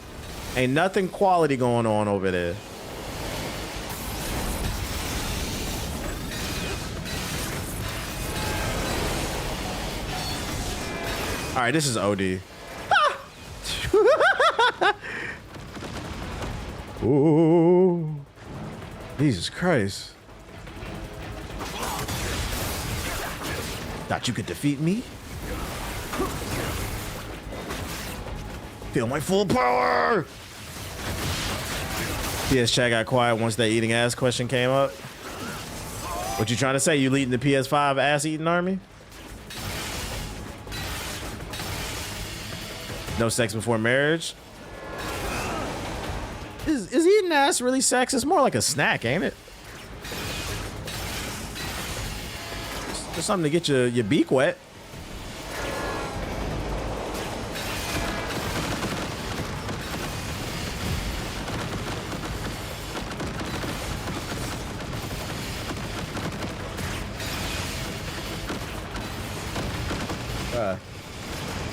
Ain't nothing quality going on over there. All right, this is OD. Ooh. Jesus Christ. Thought you could defeat me? Feel my full power! PS chat got quiet once that eating ass question came up. What you trying to say? You leading the PS5 ass eating army? No sex before marriage? Is eating ass really sex? It's more like a snack, ain't it? Just something to get your beak wet.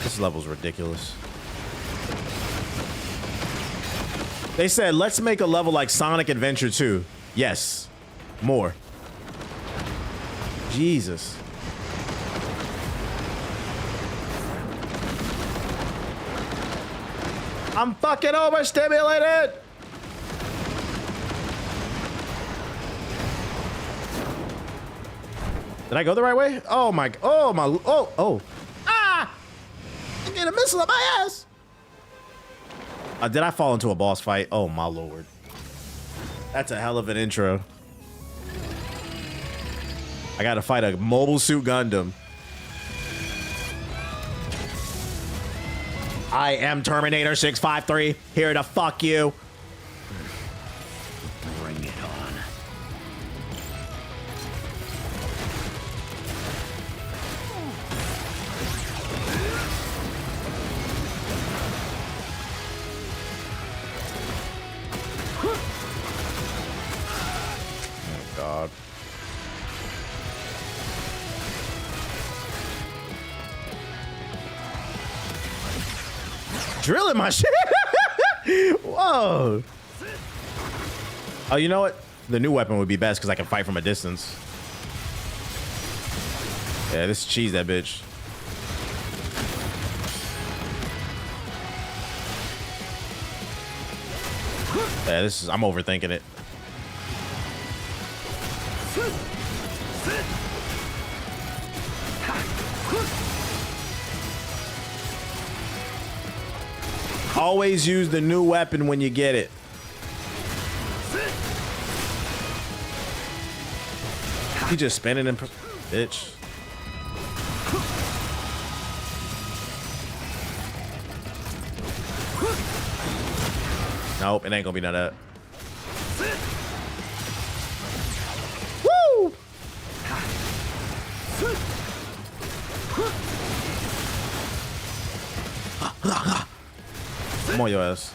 This level's ridiculous. They said, let's make a level like Sonic Adventure 2. Yes. More. Jesus. I'm fucking overstimulated. Did I go the right way? Oh my, oh. Ah! I get a missile up my ass. Did I fall into a boss fight? Oh my lord. That's a hell of an intro. I gotta fight a Mobile Suit Gundam. I am Terminator 653, here to fuck you. Bring it on. Oh God. Drilling my shit. Whoa. Oh, you know what? The new weapon would be best because I can fight from a distance. Yeah, this cheese that bitch. Yeah, this is, I'm overthinking it. Always use the new weapon when you get it. He just spinning and bitch. Nope, it ain't gonna be none of that. Woo! Come on, your ass.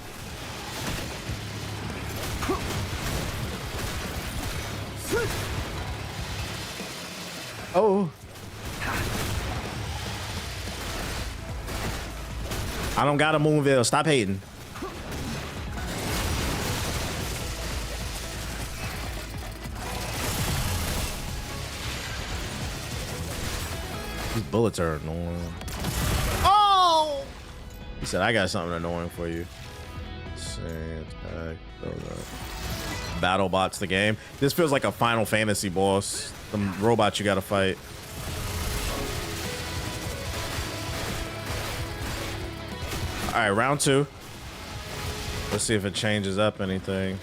Oh. I don't got a Moonville. Stop hating. These bullets are annoying. Oh! He said, I got something annoying for you. Battle bots the game. This feels like a Final Fantasy boss. The robots you gotta fight. All right, round 2. Let's see if it changes up anything.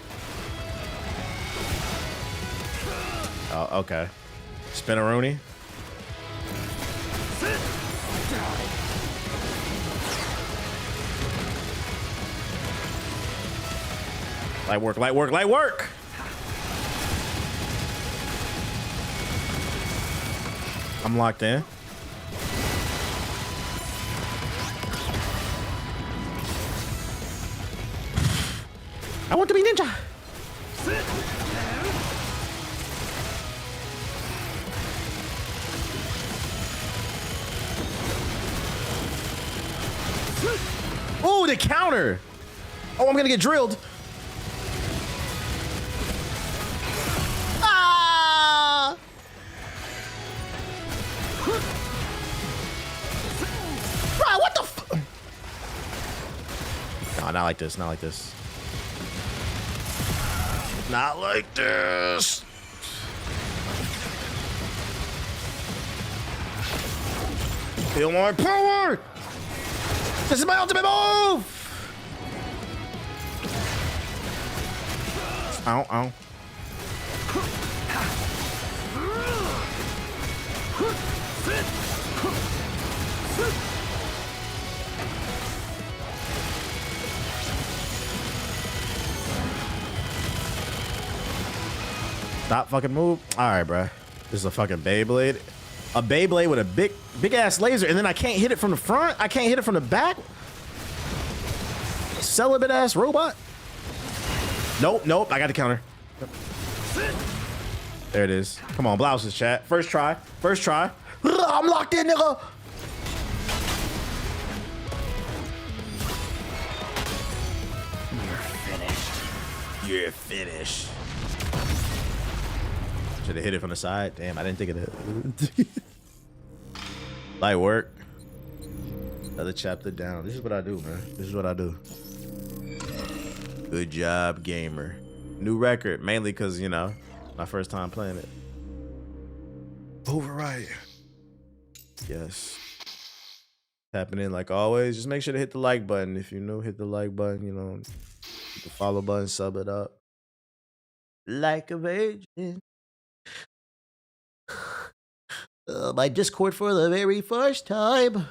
Oh, okay. Spinaroonie. Light work, light work, light work! I'm locked in. I want to be ninja. Oh, the counter. Oh, I'm gonna get drilled. Ah! Bro, what the f— No, not like this, not like this. Not like this. Feel more power. This is my ultimate move. Ow, ow. Stop fucking move. All right, bro. This is a fucking Beyblade. A Beyblade with a big ass laser, and then I can't hit it from the front. I can't hit it from the back. Celibate ass robot. Nope, nope. I got the counter. There it is. Come on, blouses, chat. First try. First try. I'm locked in, nigga. You're finished. You're finished. Should have hit it from the side. Damn, I didn't think of that. Light work. Another chapter down. This is what I do, man. This is what I do. Good job, gamer. New record, mainly because, you know, my first time playing it. Override. Yes. Tapping in like always. Just make sure to hit the like button. If you're new, hit the like button. You know, hit the follow button, sub it up. Like a virgin. My Discord for the very first time.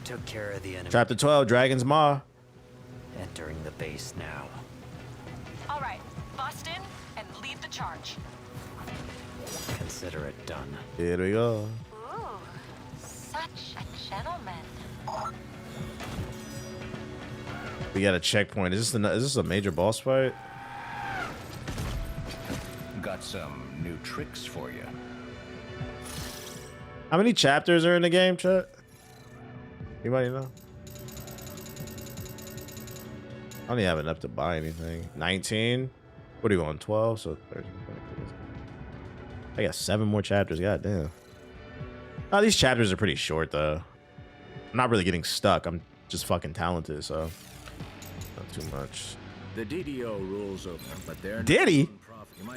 Took care of the enemy. Chapter 12, Dragon's Maw. Entering the base now. All right, bust in and lead the charge. Consider it done. Here we go. Ooh, such a gentleman. We got a checkpoint. Is this a major boss fight? Got some new tricks for you. How many chapters are in the game, chat? Anybody know? I don't even have enough to buy anything. 19? What are you on? 12? So 13. I got 7 more chapters. God damn. Oh, these chapters are pretty short though. I'm not really getting stuck. I'm just fucking talented, so not too much. The DDO rules open, but they're Diddy?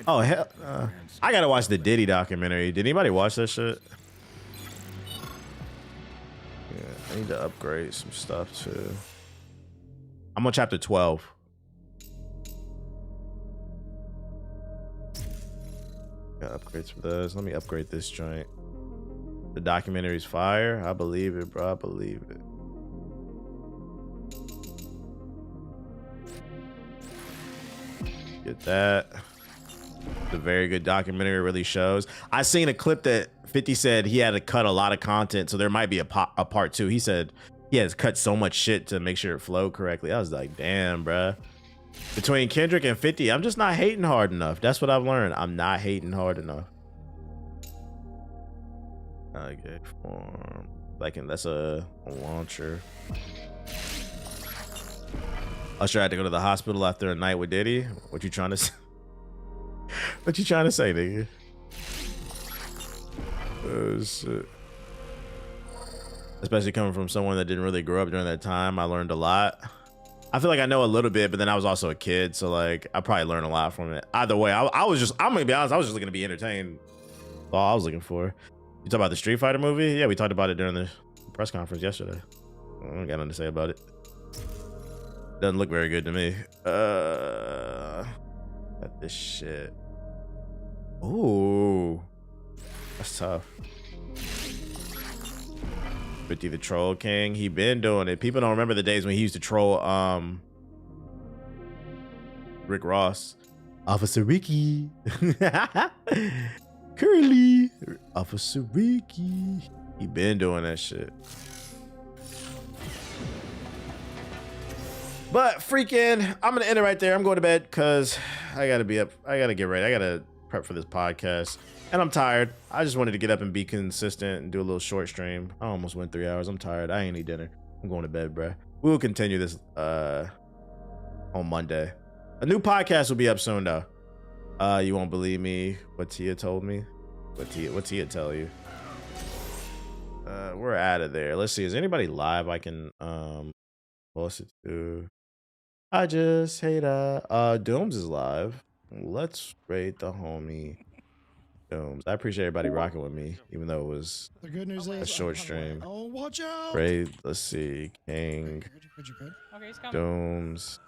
Oh hell! I gotta watch the Diddy documentary. Did anybody watch that shit? Yeah, I need to upgrade some stuff too. I'm on chapter 12. Got upgrades for those. Let me upgrade this joint. The documentary's fire. I believe it, bro. I believe it. Get that. The very good documentary really shows. I seen a clip that 50 said he had to cut a lot of content, so there might be a part 2. He said he has cut so much shit to make sure it flowed correctly. I was like, damn, bruh. Between Kendrick and 50, I'm just not hating hard enough. That's what I've learned. I'm not hating hard enough. Okay, form. That's a launcher. Usher had to go to the hospital after a night with Diddy. What you trying to say? What you trying to say, nigga? Oh, shit. Especially coming from someone that didn't really grow up during that time, I learned a lot. I feel like I know a little bit, but then I was also a kid, so like I probably learned a lot from it. Either way, I'm gonna be honest, I was just looking to be entertained. That's all I was looking for. You talk about the Street Fighter movie? Yeah, we talked about it during the press conference yesterday. I don't got nothing to say about it. Doesn't look very good to me. Got this shit. Ooh, that's tough. 50 the Troll King. He been doing it. People don't remember the days when he used to troll Rick Ross. Officer Ricky. Curly. Officer Ricky. He been doing that shit. But freaking, I'm gonna end it right there. I'm going to bed because I gotta be up. I gotta get ready. I gotta prep for this podcast. And I'm tired. I just wanted to get up and be consistent and do a little short stream. I almost went 3 hours. I'm tired. I ain't eat dinner. I'm going to bed, bruh. We'll continue this on Monday. A new podcast will be up soon, though. You won't believe me what Tia told me. What Tia tell you? We're out of there. Let's see. Is anybody live I can post it to? I just hate Dooms is live. Let's rate the homie Dooms. I appreciate everybody rocking with me, even though it was The good news a is, short stream. oh, watch out! Great. Let's see. King Good. Okay, he's coming. Dooms.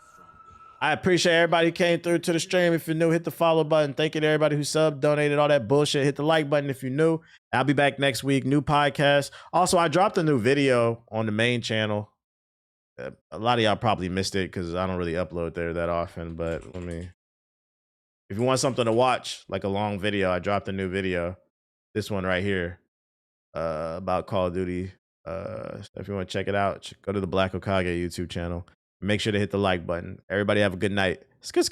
I appreciate everybody who came through to the stream. If you're new, hit the follow button. Thank you to everybody who subbed, donated, all that bullshit. Hit the like button if you're new. I'll be back next week. New podcast. Also, I dropped a new video on the main channel. A lot of y'all probably missed it because I don't really upload there that often. But if you want something to watch, like a long video, I dropped a new video. This one right here about Call of Duty. So if you want to check it out, go to the Black Hokage YouTube channel. Make sure to hit the like button. Everybody have a good night. Skirt.